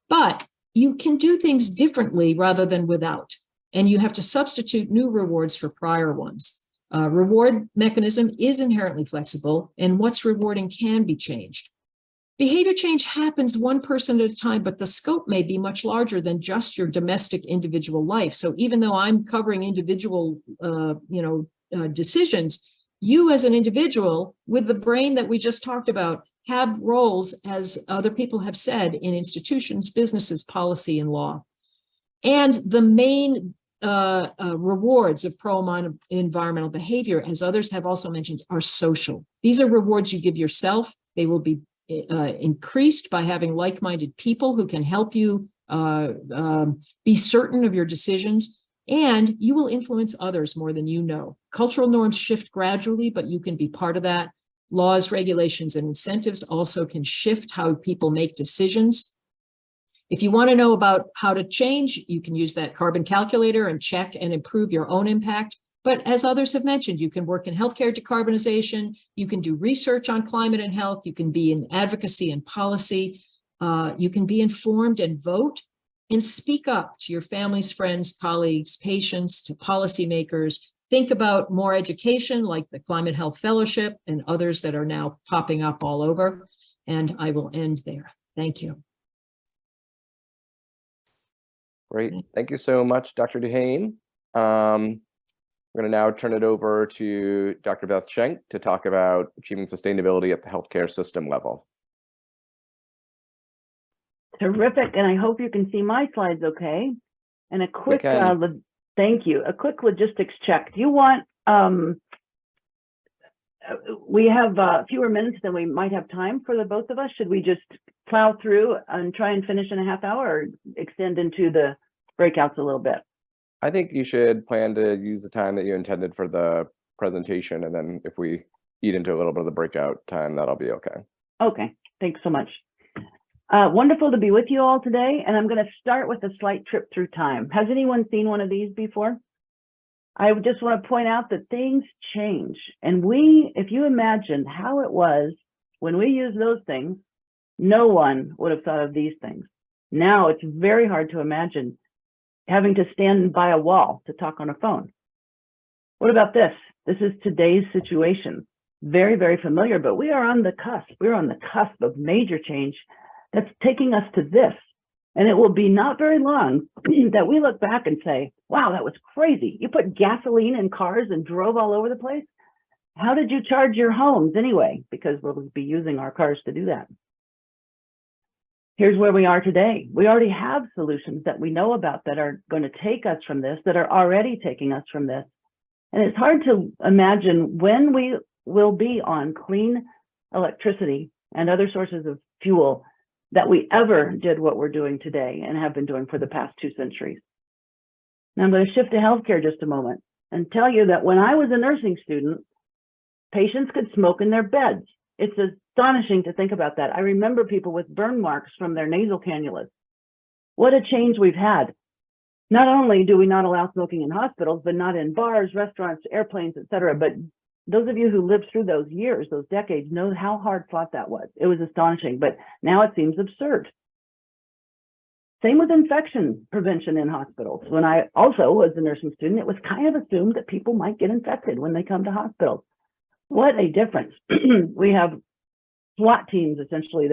But you can do things differently rather than without, and you have to substitute new rewards for prior ones. Reward mechanism is inherently flexible, and what's rewarding can be changed. Behavior change happens one person at a time, but the scope may be much larger than just your domestic individual life. So even though I'm covering individual decisions, you as an individual with the brain that we just talked about have roles, as other people have said, in institutions, businesses, policy, and law. And the main rewards of pro-environmental behavior, as others have also mentioned, are social. These are rewards you give yourself. They will be increased by having like-minded people who can help you be certain of your decisions, and you will influence others more than you know. Cultural norms shift gradually, but you can be part of that. Laws, regulations, and incentives also can shift how people make decisions. If you want to know about how to change, you can use that carbon calculator and check and improve your own impact. But as others have mentioned, you can work in healthcare decarbonization, you can do research on climate and health, you can be in advocacy and policy, you can be informed and vote, and speak up to your families, friends, colleagues, patients, to policymakers. Think about more education like the Climate Health Fellowship and others that are now popping up all over. And I will end there. Thank you. Great. Thank you so much, Dr. Duhane. I'm going to now turn it over to Dr. Beth Schenk to talk about achieving sustainability at the healthcare system level. Terrific, and I hope you can see my slides okay. And a quick, thank you, a quick logistics check. Do you want, we have fewer minutes than we might have time for the both of us. Should we just plow through and try and finish in a half hour, or extend into the breakouts a little bit? I think you should plan to use the time that you intended for the presentation, and then if we eat into a little bit of the breakout time, that'll be okay. Okay, thanks so much. Wonderful to be with you all today, and I'm going to start with a slight trip through time. Has anyone seen one of these before? I just want to point out that things change, and if you imagine how it was when we used those things, no one would have thought of these things. Now it's very hard to imagine having to stand by a wall to talk on a phone. What about this? This is today's situation. Very, very familiar, but we are on the cusp. We're on the cusp of major change that's taking us to this. And it will be not very long that we look back and say, wow, that was crazy. You put gasoline in cars and drove all over the place? How did you charge your homes anyway? Because we'll be using our cars to do that. Here's where we are today. We already have solutions that we know about that are going to take us from this, that are already taking us from this. And it's hard to imagine when we will be on clean electricity and other sources of fuel that we ever did what we're doing today and have been doing for the past 2 centuries. Now I'm going to shift to healthcare just a moment and tell you that when I was a nursing student, patients could smoke in their beds. It's astonishing to think about that. I remember people with burn marks from their nasal cannulas. What a change we've had. Not only do we not allow smoking in hospitals, but not in bars, restaurants, airplanes, etc. But those of you who lived through those years, those decades, know how hard fought that was. It was astonishing, but now it seems absurd. Same with infection prevention in hospitals. When I also was a nursing student, it was kind of assumed that people might get infected when they come to hospitals. What a difference. We have SWAT teams essentially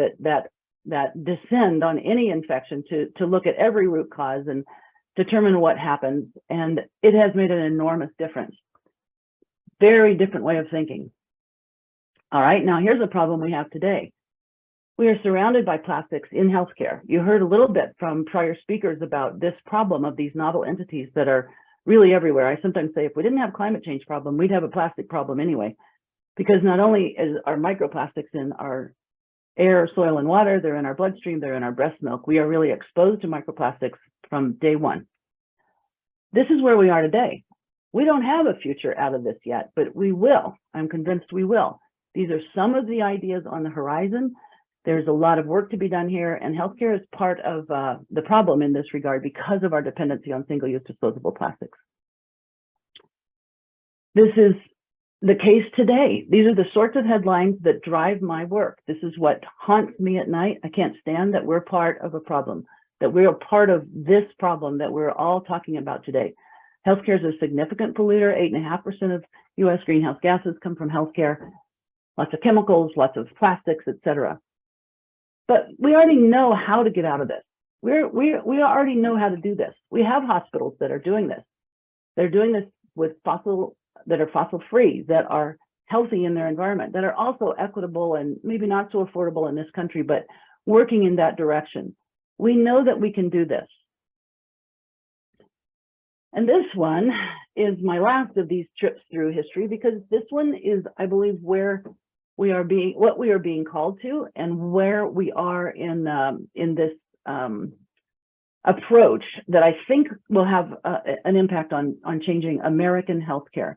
that descend on any infection to look at every root cause and determine what happens. And it has made an enormous difference. Very different way of thinking. All right, now here's a problem we have today. We are surrounded by plastics in healthcare. You heard a little bit from prior speakers about this problem of these novel entities that are really everywhere. I sometimes say if we didn't have climate change problem, we'd have a plastic problem anyway, because not only are microplastics in our air, soil, and water. They're in our bloodstream. They're in our breast milk. We are really exposed to microplastics from day one. This is where we are today. We don't have a future out of this yet, but we will. I'm convinced we will. These are some of the ideas on the horizon. There's a lot of work to be done here, and healthcare is part of the problem in this regard because of our dependency on single-use disposable plastics. This is the case today. These are the sorts of headlines that drive my work. This is what haunts me at night. I can't stand that we're part of a problem, that we're a part of this problem that we're all talking about today. Healthcare is a significant polluter. 8.5% of US greenhouse gases come from healthcare. Lots of chemicals, lots of plastics, etc. But we already know how to get out of this. We already know how to do this. We have hospitals that are doing this. They're doing this with that are fossil free, that are healthy in their environment, that are also equitable and maybe not so affordable in this country, but working in that direction. We know that we can do this. And this one is my last of these trips through history, because this one is, I believe, where we are being, what we are being called to, and where we are in this approach that I think will have an impact on changing American healthcare.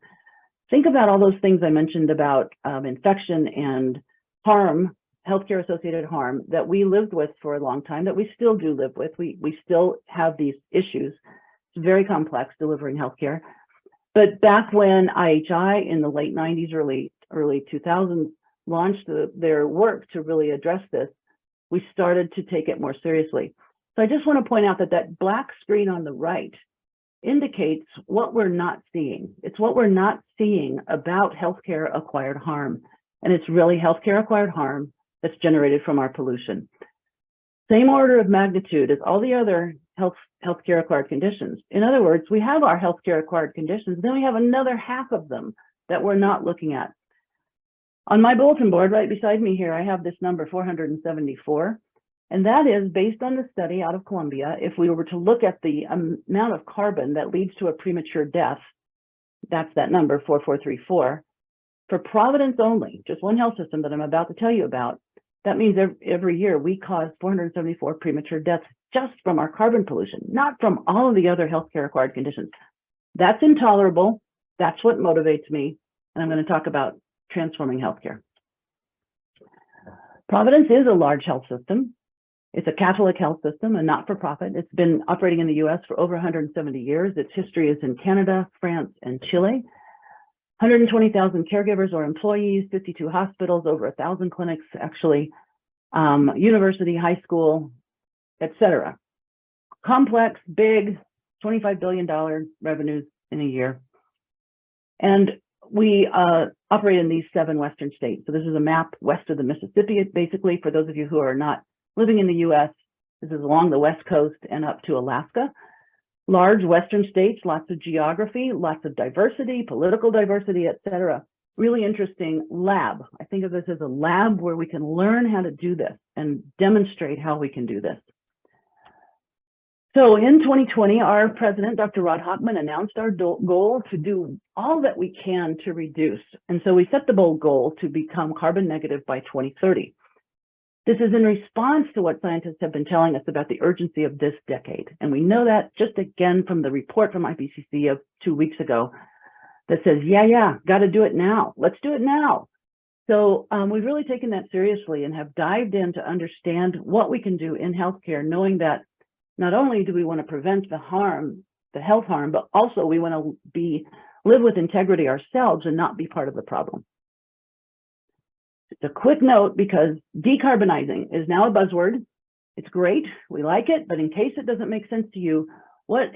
Think about all those things I mentioned about infection and harm, healthcare associated harm that we lived with for a long time, that we still do live with. We still have these issues. It's very complex delivering healthcare. But back when IHI in the late 90s, early 2000s launched their work to really address this, we started to take it more seriously. So I just want to point out that black screen on the right indicates what we're not seeing. It's what we're not seeing about healthcare acquired harm. And it's really healthcare acquired harm that's generated from our pollution. Same order of magnitude as all the other healthcare acquired conditions. In other words, we have our healthcare acquired conditions, then we have another half of them that we're not looking at. On my bulletin board right beside me here, I have this number 474. And that is based on the study out of Columbia. If we were to look at the amount of carbon that leads to a premature death, that's that number 4434. For Providence only, just one health system that I'm about to tell you about, that means every year we cause 474 premature deaths just from our carbon pollution, not from all of the other healthcare acquired conditions. That's intolerable. That's what motivates me. And I'm going to talk about transforming healthcare. Providence is a large health system. It's a Catholic health system, a not-for-profit. It's been operating in the US for over 170 years. Its history is in Canada, France, and Chile. 120,000 caregivers or employees, 52 hospitals, over 1,000 clinics, actually, university, high school, etc. Complex, big, $25 billion revenues in a year. And we operate in these 7 Western states. So this is a map west of the Mississippi, basically, for those of you who are not living in the US. This is along the West Coast and up to Alaska. Large Western states, lots of geography, lots of diversity, political diversity, etc. Really interesting lab. I think of this as a lab where we can learn how to do this and demonstrate how we can do this. So in 2020, our president, Dr. Rod Hochman, announced our goal to do all that we can to reduce. And so we set the bold goal to become carbon negative by 2030. This is in response to what scientists have been telling us about the urgency of this decade. And we know that just again from the report from IPCC of 2 weeks ago that says, yeah, got to do it now. Let's do it now. So we've really taken that seriously and have dived in to understand what we can do in healthcare, knowing that not only do we want to prevent the harm, the health harm, but also we want to live with integrity ourselves and not be part of the problem. It's a quick note because decarbonizing is now a buzzword. It's great, we like it, but in case it doesn't make sense to you, what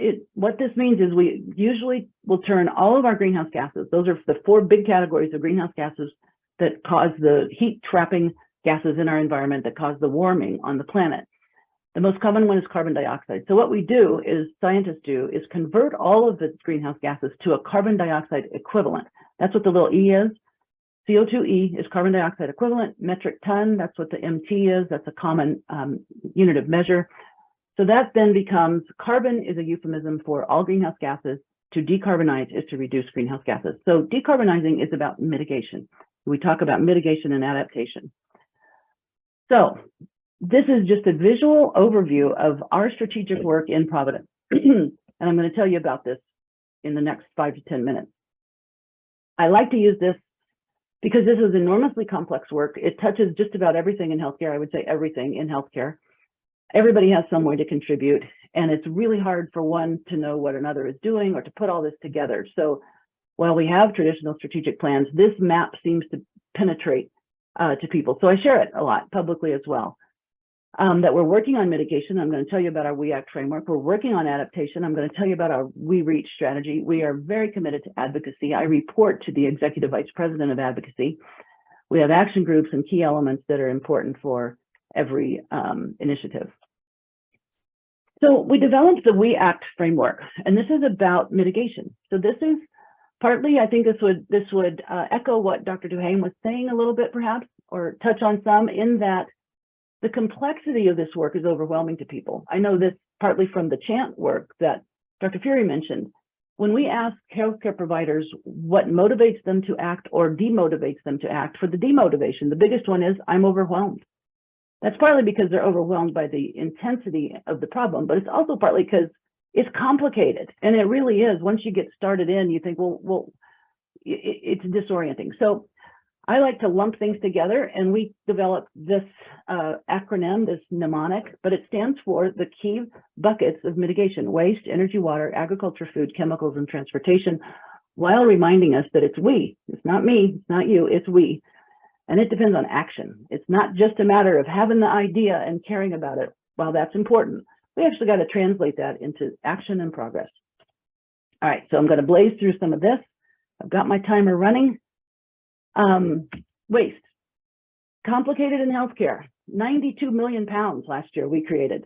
this means is we usually will turn all of our greenhouse gases, those are the 4 big categories of greenhouse gases that cause the heat trapping gases in our environment that cause the warming on the planet. The most common one is carbon dioxide. So what we do is, scientists do, is convert all of the greenhouse gases to a carbon dioxide equivalent. That's what the little E is. CO2e is carbon dioxide equivalent, metric ton, that's what the MT is, that's a common unit of measure. So that then becomes, carbon is a euphemism for all greenhouse gases. To decarbonize is to reduce greenhouse gases. So decarbonizing is about mitigation. We talk about mitigation and adaptation. So this is just a visual overview of our strategic work in Providence. And I'm going to tell you about this in the next 5 to 10 minutes. I like to use this because this is enormously complex work. It touches just about everything in healthcare. I would say everything in healthcare. Everybody has some way to contribute, and it's really hard for one to know what another is doing or to put all this together. So while we have traditional strategic plans, this map seems to penetrate to people. So I share it a lot publicly as well. That we're working on mitigation. I'm going to tell you about our We Act framework. We're working on adaptation. I'm going to tell you about our We Reach strategy. We are very committed to advocacy. I report to the Executive Vice President of Advocacy. We have action groups and key elements that are important for every initiative. So we developed the We Act framework, and this is about mitigation. So this is partly, I think this would echo what Dr. Duhane was saying a little bit, perhaps, or touch on some, in that the complexity of this work is overwhelming to people. I know this partly from the CHANT work that Dr. Fury mentioned. When we ask healthcare providers what motivates them to act or demotivates them to act, for the demotivation, the biggest one is, I'm overwhelmed. That's partly because they're overwhelmed by the intensity of the problem, but it's also partly because it's complicated. And it really is. Once you get started in, you think, well, it's disorienting. So I like to lump things together, and we developed this acronym, this mnemonic, but it stands for the key buckets of mitigation: waste, energy, water, agriculture, food, chemicals, and transportation, while reminding us that it's we. It's not me, it's not you, it's we. And it depends on action. It's not just a matter of having the idea and caring about it. While that's important, we actually got to translate that into action and progress. All right, so I'm going to blaze through some of this. I've got my timer running. Waste, complicated in healthcare. 92 million pounds last year we created.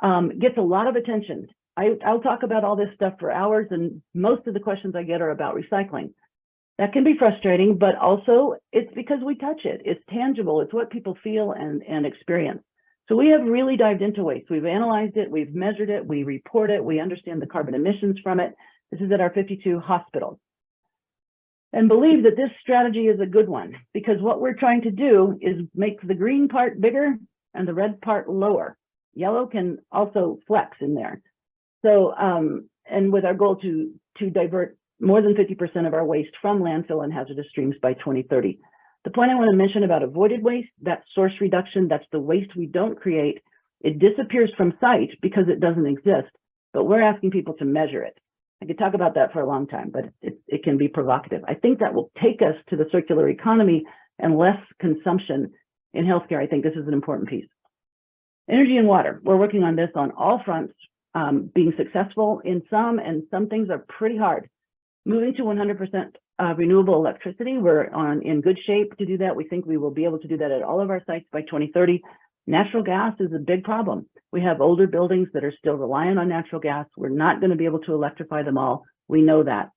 Gets a lot of attention. I'll talk about all this stuff for hours, and most of the questions I get are about recycling. That can be frustrating, but also it's because we touch it. It's tangible. It's what people feel and experience. So we have really dived into waste. We've analyzed it. We've measured it. We report it. We understand the carbon emissions from it. This is at our 52 hospitals. And believe that this strategy is a good one, because what we're trying to do is make the green part bigger and the red part lower. Yellow can also flex in there. So, and with our goal to divert more than 50% of our waste from landfill and hazardous streams by 2030. The point I want to mention about avoided waste, that's source reduction, that's the waste we don't create. It disappears from sight because it doesn't exist, but we're asking people to measure it. I could talk about that for a long time, but it can be provocative. I think that will take us to the circular economy and less consumption in healthcare. I think this is an important piece. Energy and water. We're working on this on all fronts, being successful in some, and some things are pretty hard. Moving to 100% renewable electricity, we're in good shape to do that. We think we will be able to do that at all of our sites by 2030. Natural gas is a big problem. We have older buildings that are still reliant on natural gas. We're not going to be able to electrify them all. We know that.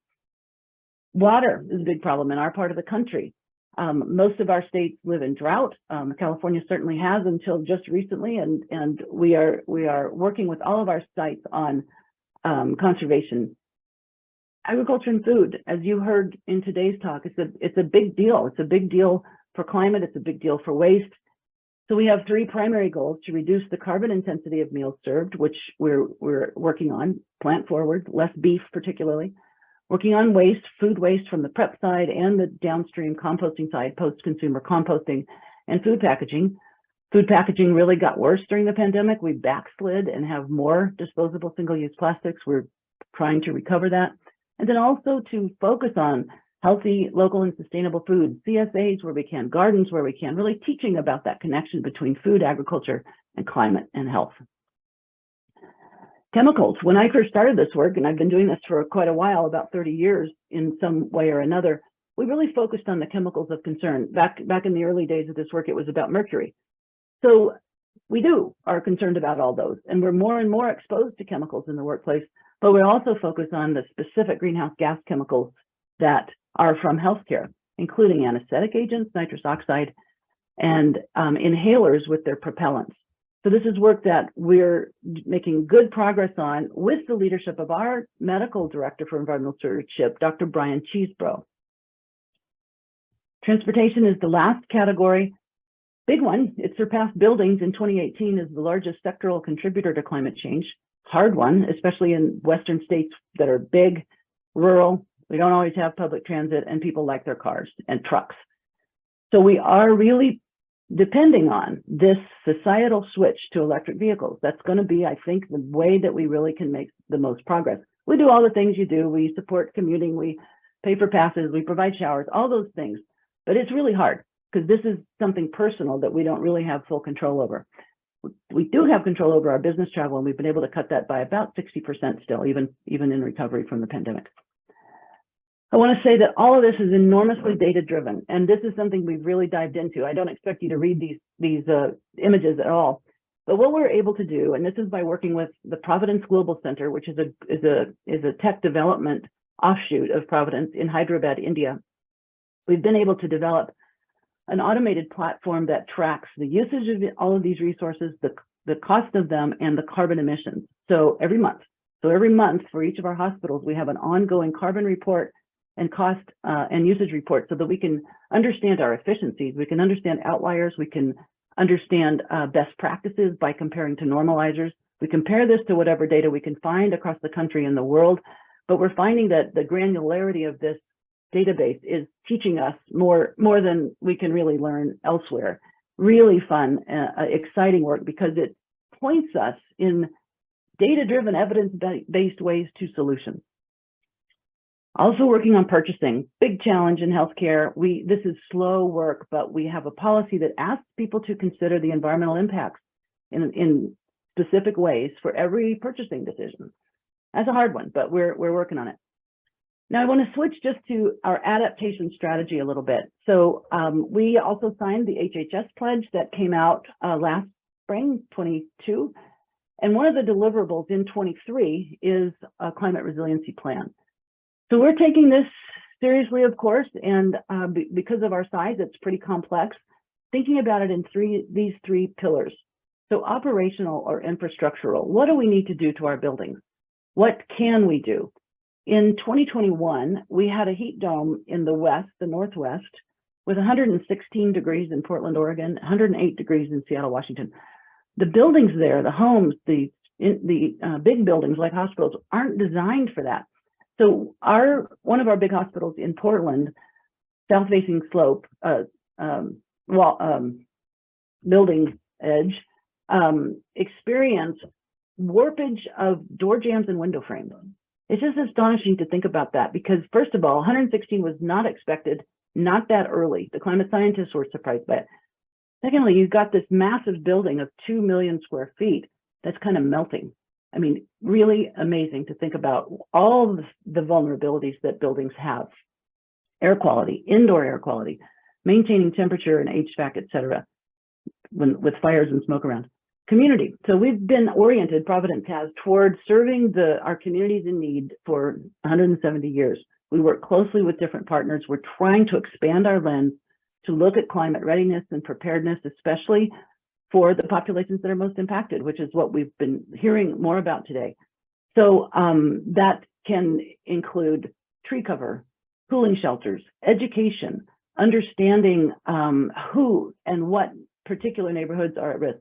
Water is a big problem in our part of the country. Most of our states live in drought. California certainly has until just recently, and we are working with all of our sites on conservation. Agriculture and food, as you heard in today's talk, it's a big deal. It's a big deal for climate. It's a big deal for waste. So we have 3 primary goals: to reduce the carbon intensity of meals served, which we're working on, plant forward, less beef particularly. Working on waste, food waste from the prep side and the downstream composting side, post-consumer composting, and food packaging. Food packaging really got worse during the pandemic. We backslid and have more disposable single-use plastics. We're trying to recover that. And then also to focus on healthy, local, and sustainable food, CSAs where we can, gardens where we can, really teaching about that connection between food, agriculture, and climate and health. Chemicals. When I first started this work, and I've been doing this for quite a while, about 30 years in some way or another, we really focused on the chemicals of concern. Back in the early days of this work, it was about mercury. So we are concerned about all those, and we're more and more exposed to chemicals in the workplace, but we're also focused on the specific greenhouse gas chemicals that are from healthcare, including anesthetic agents, nitrous oxide, and inhalers with their propellants. So this is work that we're making good progress on with the leadership of our medical director for environmental stewardship, Dr. Brian Cheesebro. Transportation is the last category. Big one, it surpassed buildings in 2018 as the largest sectoral contributor to climate change. Hard one, especially in Western states that are big, rural. We don't always have public transit and people like their cars and trucks. So we are really depending on this societal switch to electric vehicles. That's going to be, I think, the way that we really can make the most progress. We do all the things you do. We support commuting, we pay for passes, we provide showers, all those things. But it's really hard because this is something personal that we don't really have full control over. We do have control over our business travel, and we've been able to cut that by about 60% still, even in recovery from the pandemic. I want to say that all of this is enormously data driven, and this is something we've really dived into. I don't expect you to read these images at all, but what we're able to do, and this is by working with the Providence Global Center, which is a tech development offshoot of Providence in Hyderabad, India. We've been able to develop an automated platform that tracks the usage of all of these resources, the cost of them, and the carbon emissions. So every month for each of our hospitals, we have an ongoing carbon report and cost and usage report so that we can understand our efficiencies, we can understand outliers, we can understand best practices by comparing to normalizers. We compare this to whatever data we can find across the country and the world, but we're finding that the granularity of this database is teaching us more than we can really learn elsewhere. Really fun, exciting work because it points us in data-driven, evidence-based ways to solutions. Also working on purchasing, big challenge in healthcare. This is slow work, but we have a policy that asks people to consider the environmental impacts in specific ways for every purchasing decision. That's a hard one, but we're working on it. Now I want to switch just to our adaptation strategy a little bit. So we also signed the HHS pledge that came out last spring, 22. And one of the deliverables in 23 is a climate resiliency plan. So we're taking this seriously, of course, and because of our size, it's pretty complex, thinking about it in these three pillars. So operational or infrastructural, what do we need to do to our buildings? What can we do? In 2021, we had a heat dome in the northwest, with 116 degrees in Portland, Oregon, 108 degrees in Seattle, Washington. The buildings there, the homes, the big buildings like hospitals aren't designed for that. So one of our big hospitals in Portland, south-facing slope, building edge, experienced warpage of door jambs and window frames. It's just astonishing to think about that because first of all, 116 was not expected, not that early. The climate scientists were surprised by it. Secondly, you've got this massive building of 2 million square feet that's kind of melting. I mean, really amazing to think about all the vulnerabilities that buildings have. Air quality, indoor air quality, maintaining temperature and HVAC, et cetera, with fires and smoke around. Community. So we've been oriented, Providence has, towards serving our communities in need for 170 years. We work closely with different partners. We're trying to expand our lens to look at climate readiness and preparedness, especially for the populations that are most impacted, which is what we've been hearing more about today. So that can include tree cover, cooling shelters, education, understanding who and what particular neighborhoods are at risk.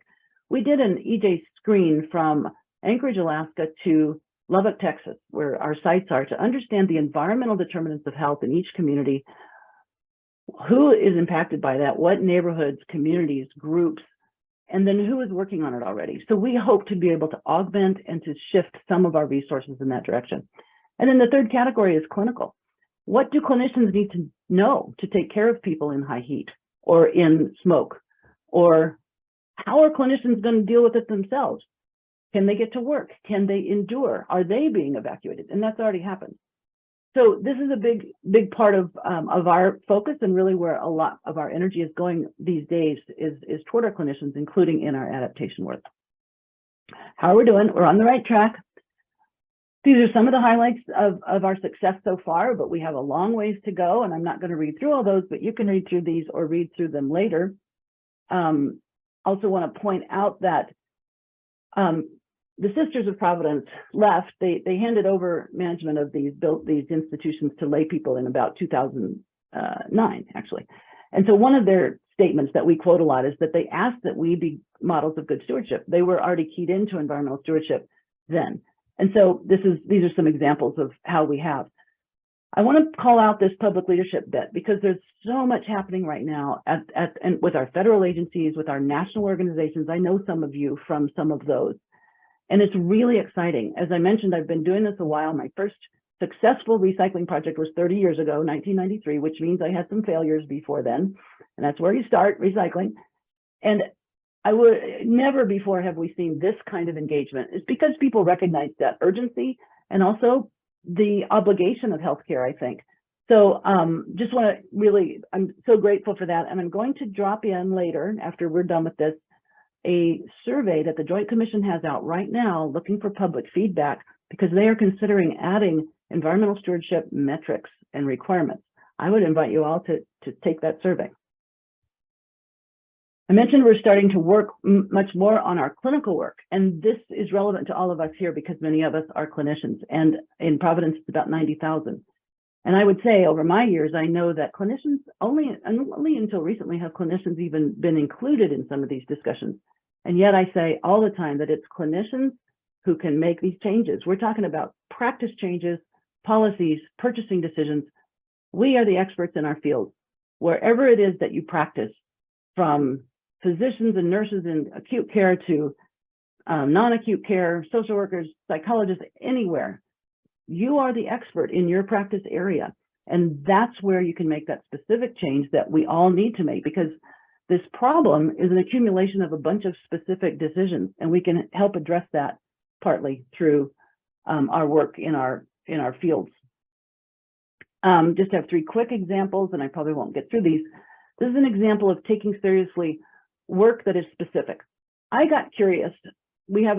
We did an EJ screen from Anchorage, Alaska to Lubbock, Texas, where our sites are, to understand the environmental determinants of health in each community, who is impacted by that, what neighborhoods, communities, groups, and then who is working on it already. So we hope to be able to augment and to shift some of our resources in that direction. And then the third category is clinical. What do clinicians need to know to take care of people in high heat or in smoke? Or how are clinicians going to deal with it themselves? Can they get to work? Can they endure? Are they being evacuated? And that's already happened. So this is a big part of our focus, and really where a lot of our energy is going these days is toward our clinicians, including in our adaptation work. How are we doing? We're on the right track. These are some of the highlights of our success so far, but we have a long ways to go, and I'm not going to read through all those, but you can read through these or read through them later. Also want to point out that the Sisters of Providence left. They handed over management of these institutions to lay people in about 2009, actually. And so one of their statements that we quote a lot is that they asked that we be models of good stewardship. They were already keyed into environmental stewardship then. And so these are some examples of how we have. I want to call out this public leadership bit because there's so much happening right now and with our federal agencies, with our national organizations. I know some of you from some of those, and it's really exciting. As I mentioned, I've been doing this a while. My first successful recycling project was 30 years ago, 1993, which means I had some failures before then, and that's where you start recycling. And I would never before have we seen this kind of engagement. It's because people recognize that urgency and also the obligation of healthcare, I think. So just want to really, I'm so grateful for that. And I'm going to drop in later, after we're done with this, a survey that the Joint Commission has out right now looking for public feedback because they are considering adding environmental stewardship metrics and requirements. I would invite you all to take that survey. I mentioned we're starting to work much more on our clinical work, and this is relevant to all of us here because many of us are clinicians, and in Providence, it's about 90,000. And I would say over my years, I know that clinicians only until recently have clinicians even been included in some of these discussions. And yet I say all the time that it's clinicians who can make these changes. We're talking about practice changes, policies, purchasing decisions. We are the experts in our field. Wherever it is that you practice, from physicians and nurses in acute care to non-acute care, social workers, psychologists, anywhere, you are the expert in your practice area. And that's where you can make that specific change that we all need to make, because this problem is an accumulation of a bunch of specific decisions, and we can help address that partly through our work in our fields. Just have three quick examples, and I probably won't get through these. This is an example of taking seriously work that is specific. I got curious. We have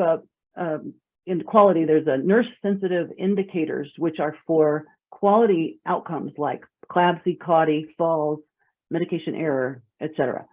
in quality, there's a nurse-sensitive indicators, which are for quality outcomes like CLABSI, CAUTI, falls, medication error, etc.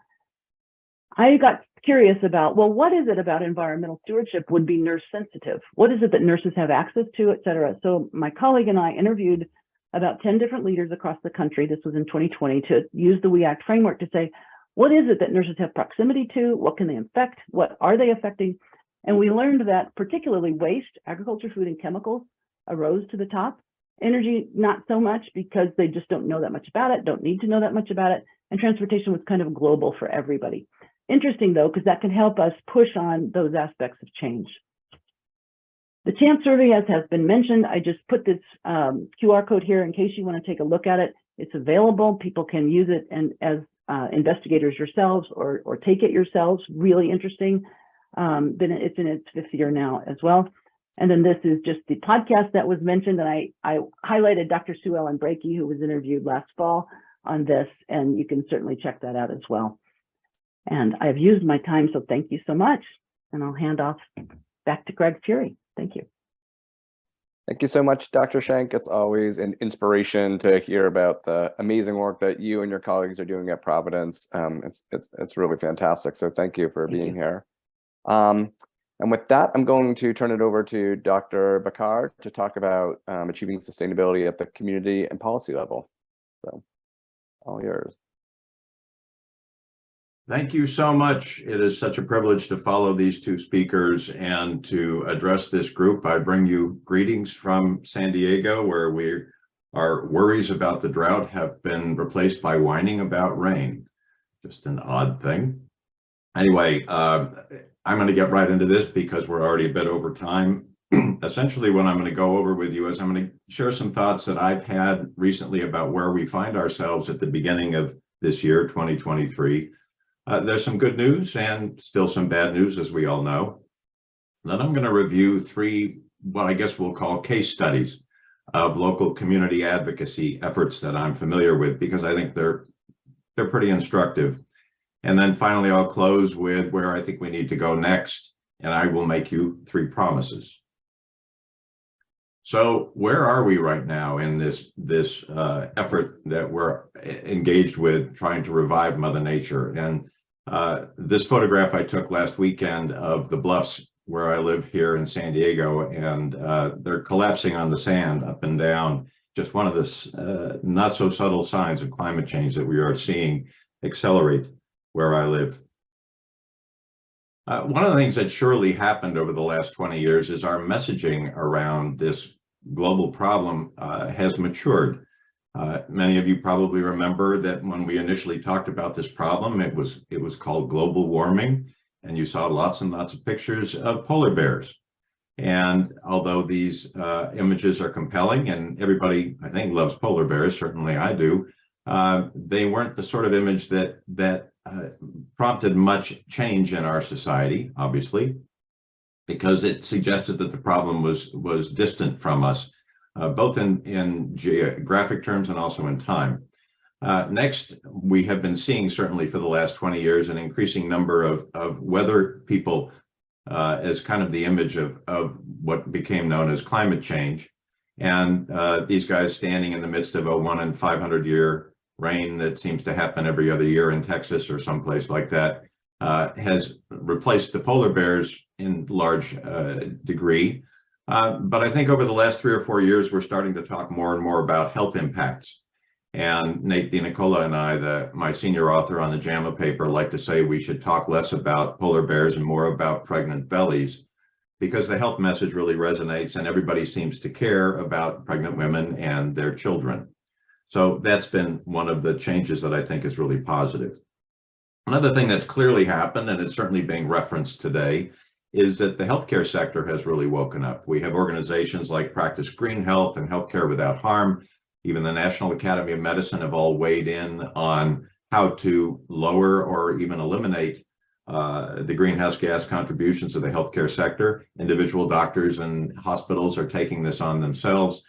I got curious about, well, what is it about environmental stewardship would be nurse sensitive? What is it that nurses have access to, etc.? So my colleague and I interviewed about 10 different leaders across the country. This was in 2020 to use the We Act framework to say, what is it that nurses have proximity to? What can they affect? What are they affecting? And we learned that particularly waste, agriculture, food, and chemicals arose to the top. Energy, not so much, because they just don't know that much about it, don't need to know that much about it. And transportation was kind of global for everybody. Interesting though, because that can help us push on those aspects of change. The chance survey has been mentioned. I just put this QR code here in case you want to take a look at it. It's available. People can use it and as investigators yourselves or take it yourselves. Really interesting. It's in its 5th year now as well. And then this is just the podcast that was mentioned. And I highlighted Dr. Sue Ellen Brakey, who was interviewed last fall on this, and you can certainly check that out as well. And I've used my time, so thank you so much. And I'll hand off back to Greg Fury. Thank you. Thank you so much, Dr. Schenk. It's always an inspiration to hear about the amazing work that you and your colleagues are doing at Providence. It's really fantastic. So thank you for being here. And with that, I'm going to turn it over to Dr. Bakar to talk about achieving sustainability at the community and policy level. So, all yours. Thank you so much. It is such a privilege to follow these two speakers and to address this group. I bring you greetings from San Diego, where our worries about the drought have been replaced by whining about rain. Just an odd thing. Anyway, I'm going to get right into this because we're already a bit over time. Essentially, what I'm going to go over with you is I'm going to share some thoughts that I've had recently about where we find ourselves at the beginning of this year, 2023. There's some good news and still some bad news, as we all know. Then I'm going to review 3, what I guess we'll call case studies of local community advocacy efforts that I'm familiar with, because I think they're pretty instructive. And then finally, I'll close with where I think we need to go next, and I will make you 3 promises. So where are we right now in this effort that we're engaged with, trying to revive Mother Nature? And this photograph I took last weekend of the bluffs where I live here in San Diego, and they're collapsing on the sand up and down. Just one of the not so subtle signs of climate change that we are seeing accelerate where I live. One of the things that surely happened over the last 20 years is our messaging around this global problem has matured. Many of you probably remember that when we initially talked about this problem, it was called global warming, and you saw lots and lots of pictures of polar bears. And although these images are compelling, and everybody, I think, loves polar bears, certainly I do, they weren't the sort of image that prompted much change in our society, obviously, because it suggested that the problem was distant from us, both in geographic terms and also in time. Next, we have been seeing, certainly for the last 20 years, an increasing number of weather people as kind of the image of what became known as climate change. And these guys standing in the midst of a 1 in 500 year rain that seems to happen every other year in Texas or someplace like that has replaced the polar bears in large degree. But I think over the last 3 or 4 years, we're starting to talk more and more about health impacts. And Nate DiNicola and I, my senior author on the JAMA paper, like to say we should talk less about polar bears and more about pregnant bellies, because the health message really resonates and everybody seems to care about pregnant women and their children. So that's been one of the changes that I think is really positive. Another thing that's clearly happened, and it's certainly being referenced today, is that the healthcare sector has really woken up. We have organizations like Practice Green Health and Healthcare Without Harm. Even the National Academy of Medicine have all weighed in on how to lower or even eliminate the greenhouse gas contributions of the healthcare sector. Individual doctors and hospitals are taking this on themselves.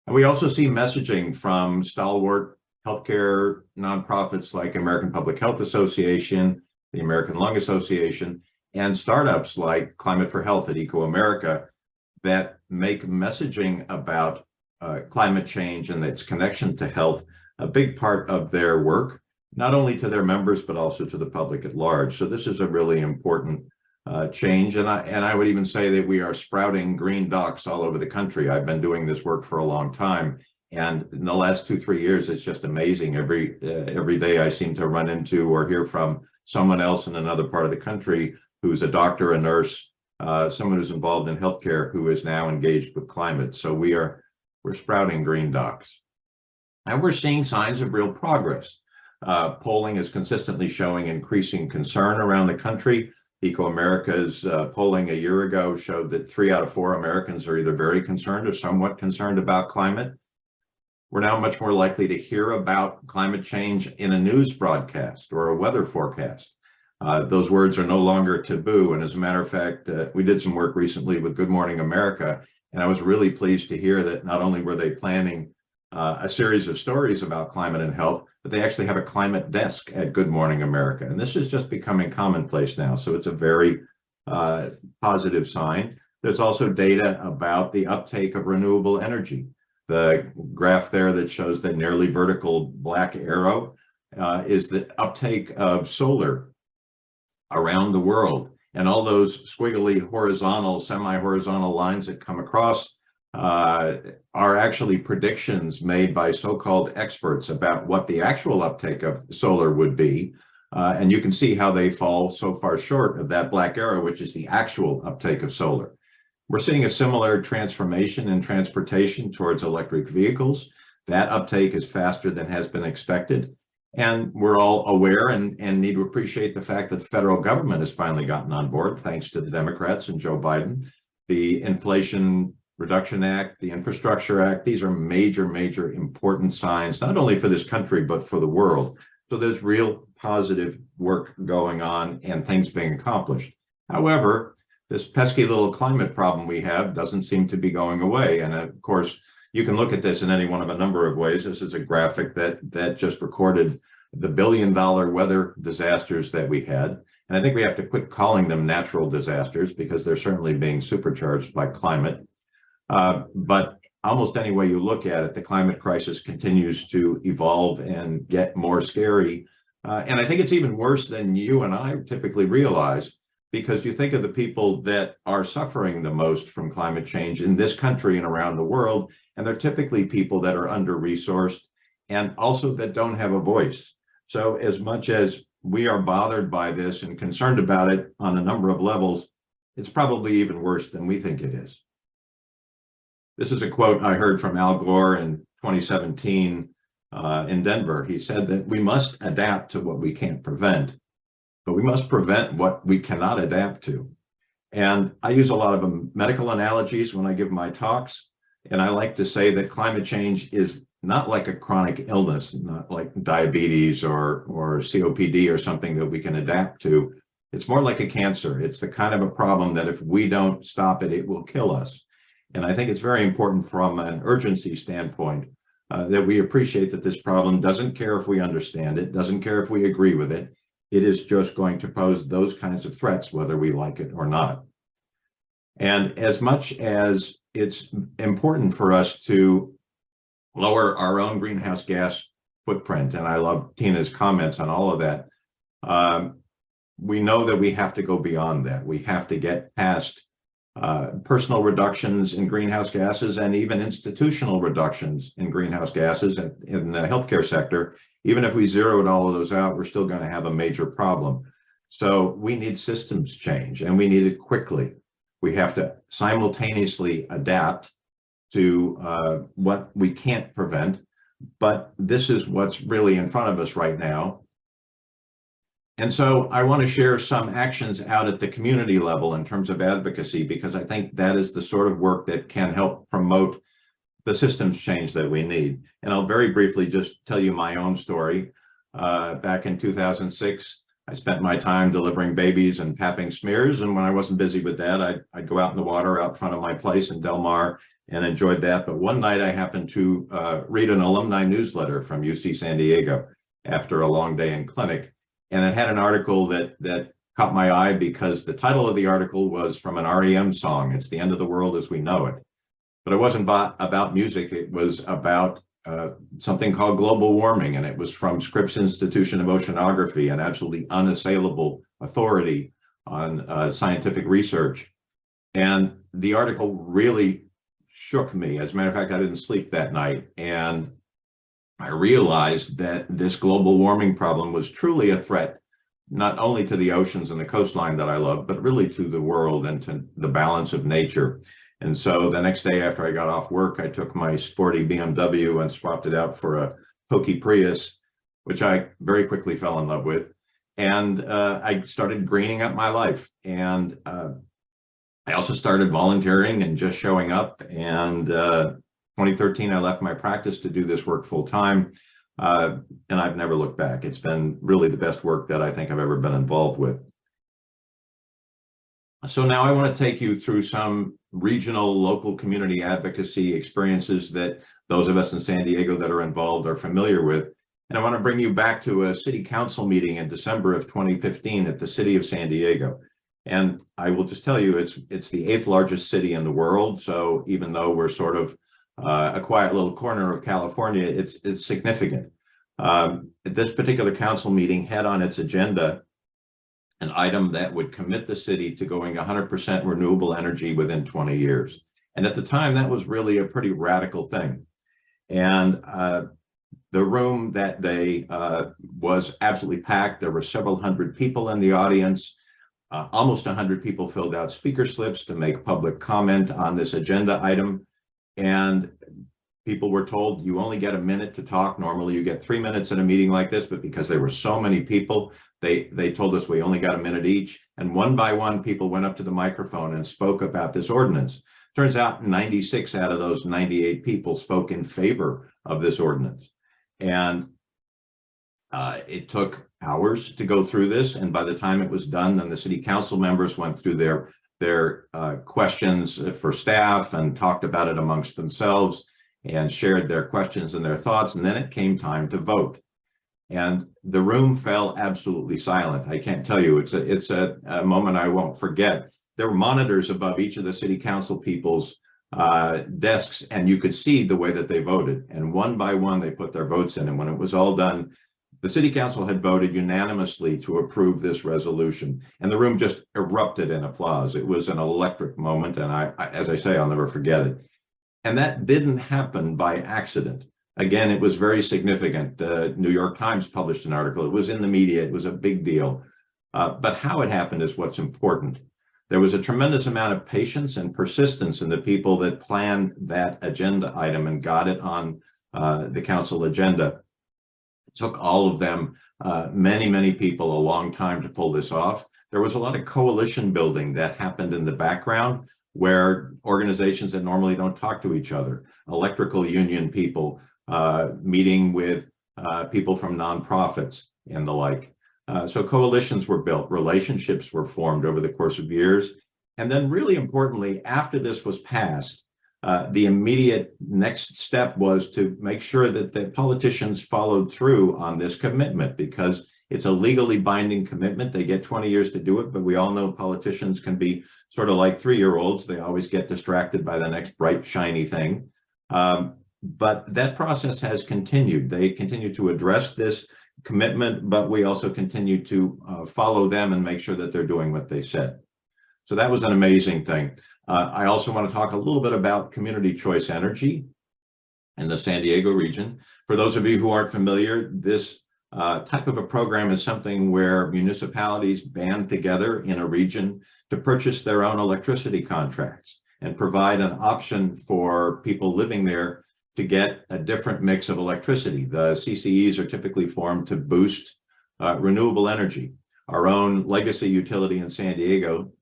And we also see messaging from stalwart healthcare nonprofits like American Public Health Association, the American Lung Association, and startups like Climate for Health at Eco America that make messaging about climate change and its connection to health a big part of their work, not only to their members, but also to the public at large. So this is a really important change. And I would even say that we are sprouting green docs all over the country. I've been doing this work for a long time. And in the last 2-3 years, it's just amazing. Every day I seem to run into or hear from someone else in another part of the country who's a doctor, a nurse, someone who's involved in healthcare who is now engaged with climate. So we're sprouting green docs. And we're seeing signs of real progress. Polling is consistently showing increasing concern around the country. Eco America's polling a year ago showed that 3 out of 4 Americans are either very concerned or somewhat concerned about climate. We're now much more likely to hear about climate change in a news broadcast or a weather forecast. Those words are no longer taboo. And as a matter of fact, we did some work recently with Good Morning America, and I was really pleased to hear that not only were they planning a series of stories about climate and health, but they actually have a climate desk at Good Morning America. And this is just becoming commonplace now. So it's a very positive sign. There's also data about the uptake of renewable energy. The graph there that shows the nearly vertical black arrow is the uptake of solar around the world. And all those squiggly horizontal, semi-horizontal lines that come across are actually predictions made by so-called experts about what the actual uptake of solar would be. And you can see how they fall so far short of that black arrow, which is the actual uptake of solar. We're seeing a similar transformation in transportation towards electric vehicles. That uptake is faster than has been expected. And we're all aware and need to appreciate the fact that the federal government has finally gotten on board, thanks to the Democrats and Joe Biden. The Inflation Reduction Act, the Infrastructure Act, these are major, major important signs, not only for this country, but for the world. So there's real positive work going on and things being accomplished. However, this pesky little climate problem we have doesn't seem to be going away. And of course, you can look at this in any one of a number of ways. This is a graphic that just recorded the billion-dollar weather disasters that we had. And I think we have to quit calling them natural disasters because they're certainly being supercharged by climate. But almost any way you look at it, the climate crisis continues to evolve and get more scary. And I think it's even worse than you and I typically realize, because you think of the people that are suffering the most from climate change in this country and around the world, and they're typically people that are under-resourced and also that don't have a voice. So as much as we are bothered by this and concerned about it on a number of levels, it's probably even worse than we think it is. This is a quote I heard from Al Gore in 2017 in Denver. He said that we must adapt to what we can't prevent, but we must prevent what we cannot adapt to. And I use a lot of medical analogies when I give my talks. And I like to say that climate change is not like a chronic illness, not like diabetes or COPD or something that we can adapt to. It's more like a cancer. It's the kind of a problem that if we don't stop it, it will kill us. And I think it's very important from an urgency standpoint that we appreciate that this problem doesn't care if we understand it, doesn't care if we agree with it. It is just going to pose those kinds of threats, whether we like it or not. And as much as it's important for us to lower our own greenhouse gas footprint, and I love Tina's comments on all of that, we know that we have to go beyond that. We have to get past personal reductions in greenhouse gases and even institutional reductions in greenhouse gases in the healthcare sector. Even if we zeroed all of those out, we're still going to have a major problem. So we need systems change, and we need it quickly. We have to simultaneously adapt to what we can't prevent, but this is what's really in front of us right now. And so I want to share some actions out at the community level in terms of advocacy, because I think that is the sort of work that can help promote the systems change that we need. And I'll very briefly just tell you my own story. Back in 2006, I spent my time delivering babies and papping smears. And when I wasn't busy with that, I'd go out in the water out front of my place in Del Mar and enjoyed that. But one night I happened to read an alumni newsletter from UC San Diego after a long day in clinic. And it had an article that caught my eye because the title of the article was from an REM song. It's the end of the world as we know it. But it wasn't about music. It was about something called global warming. And it was from Scripps Institution of Oceanography, an absolutely unassailable authority on scientific research. And the article really shook me. As a matter of fact, I didn't sleep that night. And I realized that this global warming problem was truly a threat, not only to the oceans and the coastline that I love, but really to the world and to the balance of nature. And so the next day after I got off work, I took my sporty BMW and swapped it out for a pokey Prius, which I very quickly fell in love with. And I started greening up my life. And I also started volunteering and just showing up. And 2013, I left my practice to do this work full time. And I've never looked back. It's been really the best work that I think I've ever been involved with. So now I want to take you through some regional, local community advocacy experiences that those of us in San Diego that are involved are familiar with. And I want to bring you back to a city council meeting in December of 2015 at the city of San Diego. And I will just tell you, it's the 8th largest city in the world. So even though we're sort of a quiet little corner of California, it's significant. This particular council meeting had on its agenda an item that would commit the city to going 100% renewable energy within 20 years. And at the time, that was really a pretty radical thing. And the room that day was absolutely packed. There were several hundred people in the audience. Almost 100 people filled out speaker slips to make public comment on this agenda item. And people were told, you only get a minute to talk. Normally you get 3 minutes in a meeting like this, but because there were so many people, they told us we only got a minute each. And one by one, people went up to the microphone and spoke about this ordinance. Turns out 96 out of those 98 people spoke in favor of this ordinance. And it took hours to go through this. And by the time it was done, then the city council members went through their questions for staff and talked about it amongst themselves and shared their questions and their thoughts. And then it came time to vote. And the room fell absolutely silent. I can't tell you, it's a moment I won't forget. There were monitors above each of the city council people's desks, and you could see the way that they voted. And one by one, they put their votes in. And when it was all done, the city council had voted unanimously to approve this resolution. And the room just erupted in applause. It was an electric moment. And as I say, I'll never forget it. And that didn't happen by accident. Again, it was very significant. The New York Times published an article. It was in the media. It was a big deal. But how it happened is what's important. There was a tremendous amount of patience and persistence in the people that planned that agenda item and got it on the council agenda. It took all of them, many people, a long time to pull this off. There was a lot of coalition building that happened in the background where organizations that normally don't talk to each other, electrical union people, meeting with people from nonprofits and the like. So coalitions were built, relationships were formed over the course of years. And then really importantly, after this was passed, the immediate next step was to make sure that the politicians followed through on this commitment, because it's a legally binding commitment. They get 20 years to do it, but we all know politicians can be sort of like 3-year-olds. They always get distracted by the next bright, shiny thing. But that process has continued. They continue to address this commitment, but we also continue to follow them and make sure that they're doing what they said. So that was an amazing thing. I also want to talk a little bit about community choice energy in the San Diego region. For those of you who aren't familiar, this type of a program is something where municipalities band together in a region to purchase their own electricity contracts and provide an option for people living there to get a different mix of electricity. The CCEs are typically formed to boost renewable energy. Our own legacy utility in San Diego,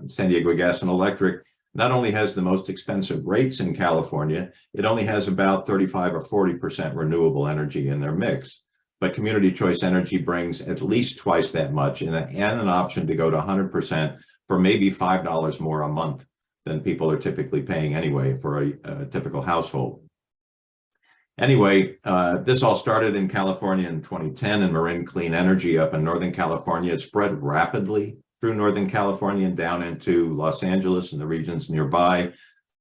San Diego Gas and Electric, not only has the most expensive rates in California, it only has about 35 or 40% renewable energy in their mix. But community choice energy brings at least twice that much and an option to go to 100% for maybe $5 more a month than people are typically paying anyway for a typical household. Anyway, this all started in California in 2010, and Marin Clean Energy up in Northern California. It spread rapidly through Northern California and down into Los Angeles and the regions nearby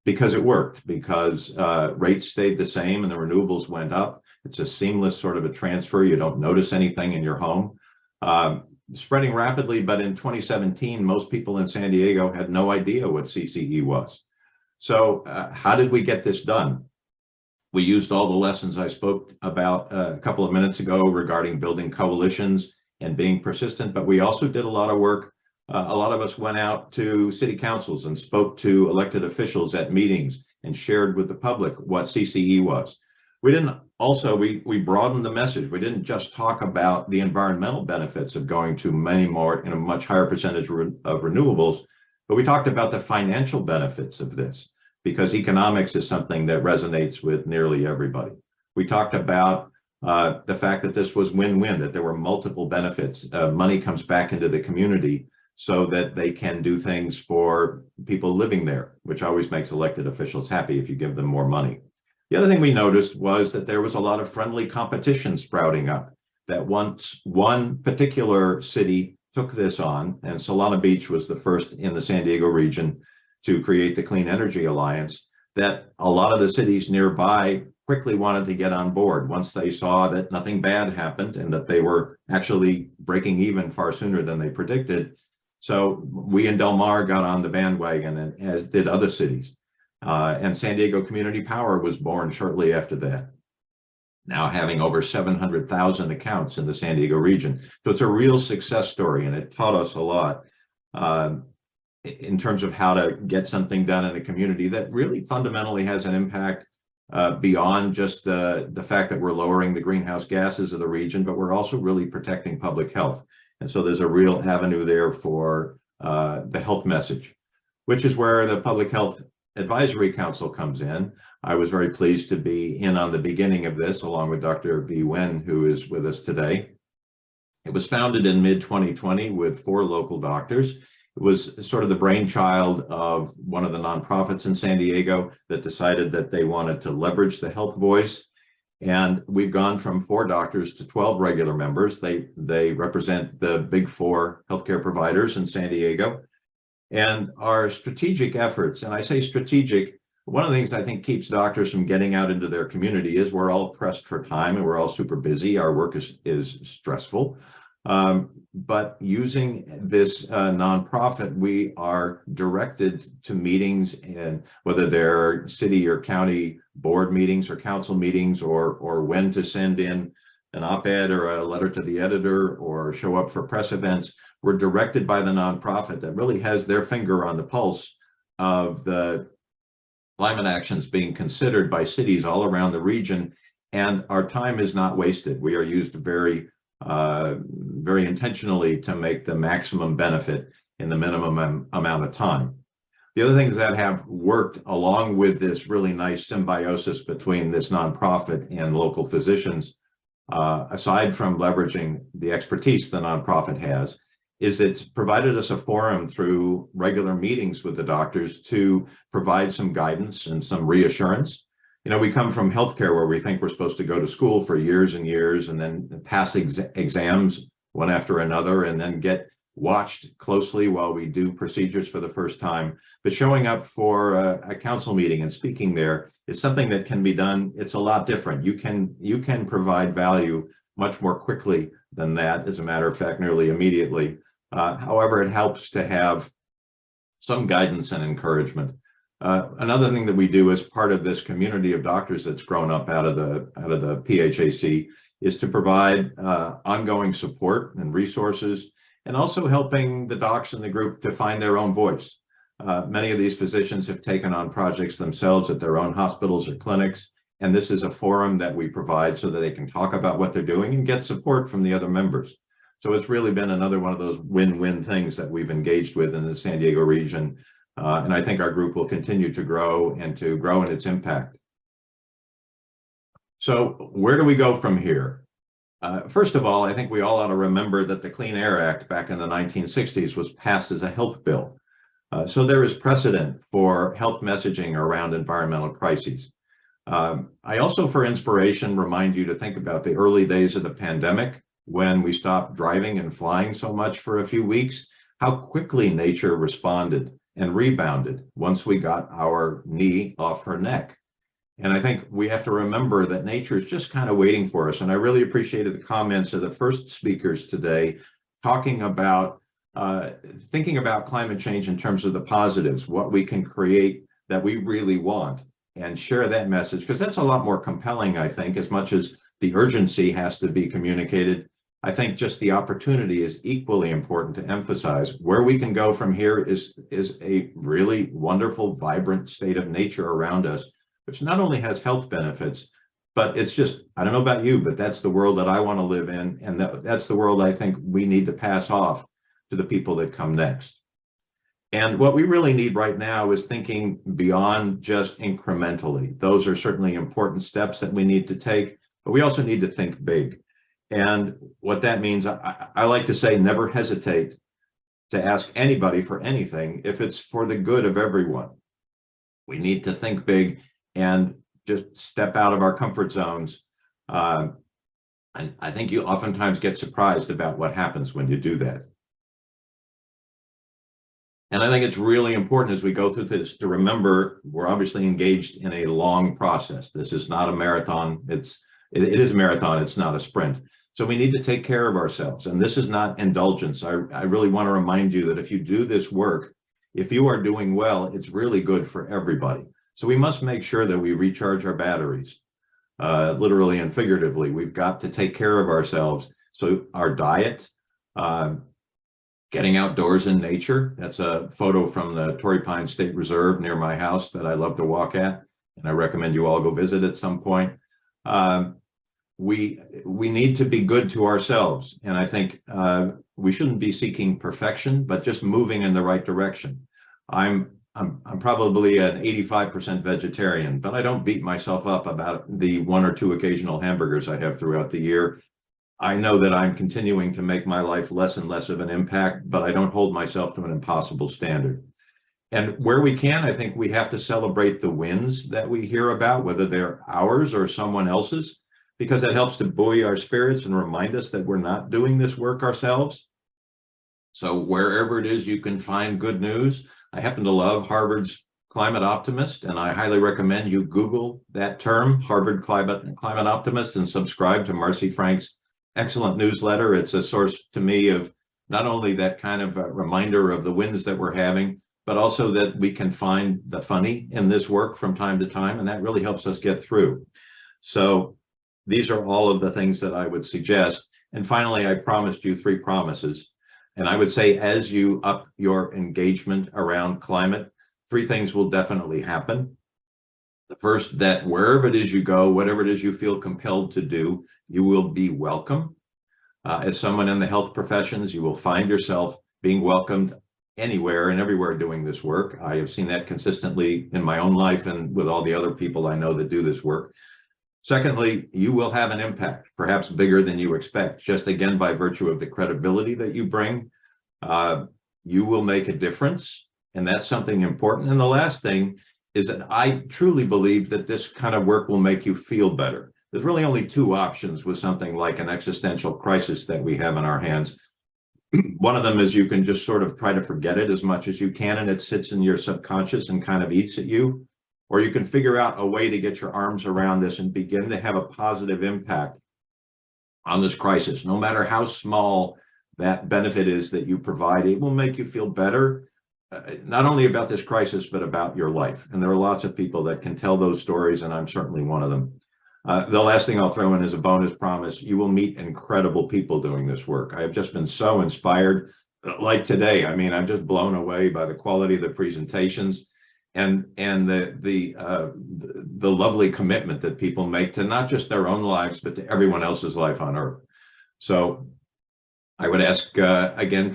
because it worked, because rates stayed the same and the renewables went up. It's a seamless sort of a transfer. You don't notice anything in your home. Spreading rapidly, but in 2017, most people in San Diego had no idea what CCE was. So how did we get this done? We used all the lessons I spoke about a couple of minutes ago regarding building coalitions and being persistent, but we also did a lot of work. A lot of us went out to city councils and spoke to elected officials at meetings and shared with the public what CCE was. We broadened the message. We didn't just talk about the environmental benefits of going to many more in a much higher percentage of renewables, but we talked about the financial benefits of this, because economics is something that resonates with nearly everybody. We talked about the fact that this was win-win, that there were multiple benefits. Money comes back into the community so that they can do things for people living there, which always makes elected officials happy if you give them more money. The other thing we noticed was that there was a lot of friendly competition sprouting up, that once one particular city took this on, and Solana Beach was the first in the San Diego region to create the Clean Energy Alliance, that a lot of the cities nearby quickly wanted to get on board once they saw that nothing bad happened and that they were actually breaking even far sooner than they predicted. So we in Del Mar got on the bandwagon, and as did other cities. And San Diego Community Power was born shortly after that, now having over 700,000 accounts in the San Diego region. So it's a real success story, and it taught us a lot in terms of how to get something done in a community that really fundamentally has an impact beyond just the fact that we're lowering the greenhouse gases of the region, but we're also really protecting public health. And so there's a real avenue there for the health message, which is where the Public Health Advisory Council comes in. I was very pleased to be in on the beginning of this, along with Dr. V. Wen, who is with us today. It was founded in mid-2020 with 4 local doctors. It was sort of the brainchild of one of the nonprofits in San Diego that decided that they wanted to leverage the health voice. And we've gone from 4 doctors to 12 regular members. They represent the big 4 healthcare providers in San Diego. And our strategic efforts, and I say strategic, one of the things I think keeps doctors from getting out into their community is we're all pressed for time and we're all super busy. Our work is stressful. But using this nonprofit, we are directed to meetings, and whether they're city or county board meetings or council meetings, or when to send in an op-ed or a letter to the editor or show up for press events. We're directed by the nonprofit that really has their finger on the pulse of the climate actions being considered by cities all around the region, and our time is not wasted. We are used very intentionally to make the maximum benefit in the minimum amount of time. The other things that have worked along with this really nice symbiosis between this nonprofit and local physicians, aside from leveraging the expertise the nonprofit has, is it's provided us a forum through regular meetings with the doctors to provide some guidance and some reassurance. You know, we come from healthcare where we think we're supposed to go to school for years and years and then pass exams one after another and then get watched closely while we do procedures for the first time. But showing up for a council meeting and speaking there is something that can be done. It's a lot different. You can provide value much more quickly than that, as a matter of fact, nearly immediately. However, it helps to have some guidance and encouragement. Another thing that we do as part of this community of doctors that's grown up out of the PHAC is to provide ongoing support and resources, and also helping the docs in the group to find their own voice. Many of these physicians have taken on projects themselves at their own hospitals or clinics, and this is a forum that we provide so that they can talk about what they're doing and get support from the other members. So it's really been another one of those win-win things that we've engaged with in the San Diego region. And I think our group will continue to grow and to grow in its impact. So where do we go from here? First of all, I think we all ought to remember that the Clean Air Act back in the 1960s was passed as a health bill. So there is precedent for health messaging around environmental crises. I also, for inspiration, remind you to think about the early days of the pandemic when we stopped driving and flying so much for a few weeks, how quickly nature responded and rebounded once we got our knee off her neck. And I think we have to remember that nature is just kind of waiting for us. And I really appreciated the comments of the first speakers today, talking about thinking about climate change in terms of the positives, what we can create that we really want, and share that message, because that's a lot more compelling, I think, as much as the urgency has to be communicated. I think just the opportunity is equally important to emphasize. Where we can go from here is a really wonderful, vibrant state of nature around us, which not only has health benefits, but it's just, I don't know about you, but that's the world that I want to live in. And that's the world I think we need to pass off to the people that come next. And what we really need right now is thinking beyond just incrementally. Those are certainly important steps that we need to take, but we also need to think big. And what that means, I like to say, never hesitate to ask anybody for anything if it's for the good of everyone. We need to think big and just step out of our comfort zones. And I think you oftentimes get surprised about what happens when you do that. And I think it's really important as we go through this to remember we're obviously engaged in a long process. This is not a marathon. It is a marathon, it's not a sprint. So we need to take care of ourselves. And this is not indulgence. I really want to remind you that if you do this work, if you are doing well, it's really good for everybody. So we must make sure that we recharge our batteries, literally and figuratively. We've got to take care of ourselves. So our diet, getting outdoors in nature. That's a photo from the Torrey Pines State Reserve near my house that I love to walk at, and I recommend you all go visit at some point. We need to be good to ourselves, and I think we shouldn't be seeking perfection, but just moving in the right direction. I'm probably an 85% vegetarian, but I don't beat myself up about the 1 or 2 occasional hamburgers I have throughout the year. I know that I'm continuing to make my life less and less of an impact, but I don't hold myself to an impossible standard. And where we can, I think we have to celebrate the wins that we hear about, whether they're ours or someone else's, because that helps to buoy our spirits and remind us that we're not doing this work ourselves. So wherever it is you can find good news, I happen to love Harvard's climate optimist, and I highly recommend you Google that term, Harvard climate optimist, and subscribe to Marcy Frank's excellent newsletter. It's a source to me of not only that kind of a reminder of the wins that we're having, but also that we can find the funny in this work from time to time, and that really helps us get through. So these are all of the things that I would suggest. And finally, I promised you 3 promises. And I would say, as you up your engagement around climate, 3 things will definitely happen. The first, that wherever it is you go, whatever it is you feel compelled to do, you will be welcome. As someone in the health professions, you will find yourself being welcomed anywhere and everywhere doing this work. I have seen that consistently in my own life and with all the other people I know that do this work. Secondly, you will have an impact, perhaps bigger than you expect, just again by virtue of the credibility that you bring. You will make a difference, and that's something important. And the last thing is that I truly believe that this kind of work will make you feel better. There's really only 2 options with something like an existential crisis that we have in our hands. One of them is you can just sort of try to forget it as much as you can, and it sits in your subconscious and kind of eats at you. Or you can figure out a way to get your arms around this and begin to have a positive impact on this crisis. No matter how small that benefit is that you provide, it will make you feel better, not only about this crisis, but about your life. And there are lots of people that can tell those stories, and I'm certainly one of them. The last thing I'll throw in is a bonus promise. You will meet incredible people doing this work. I have just been so inspired, like today. I mean, I'm just blown away by the quality of the presentations and the lovely commitment that people make to not just their own lives, but to everyone else's life on Earth. So I would ask again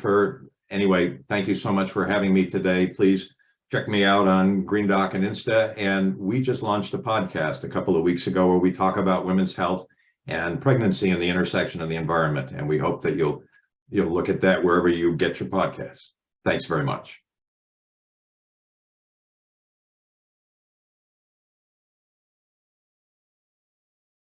anyway, thank you so much for having me today. Please check me out on Green Doc and Insta. And we just launched a podcast a couple of weeks ago where we talk about women's health and pregnancy and the intersection of the environment. And we hope that you'll look at that wherever you get your podcasts. Thanks very much.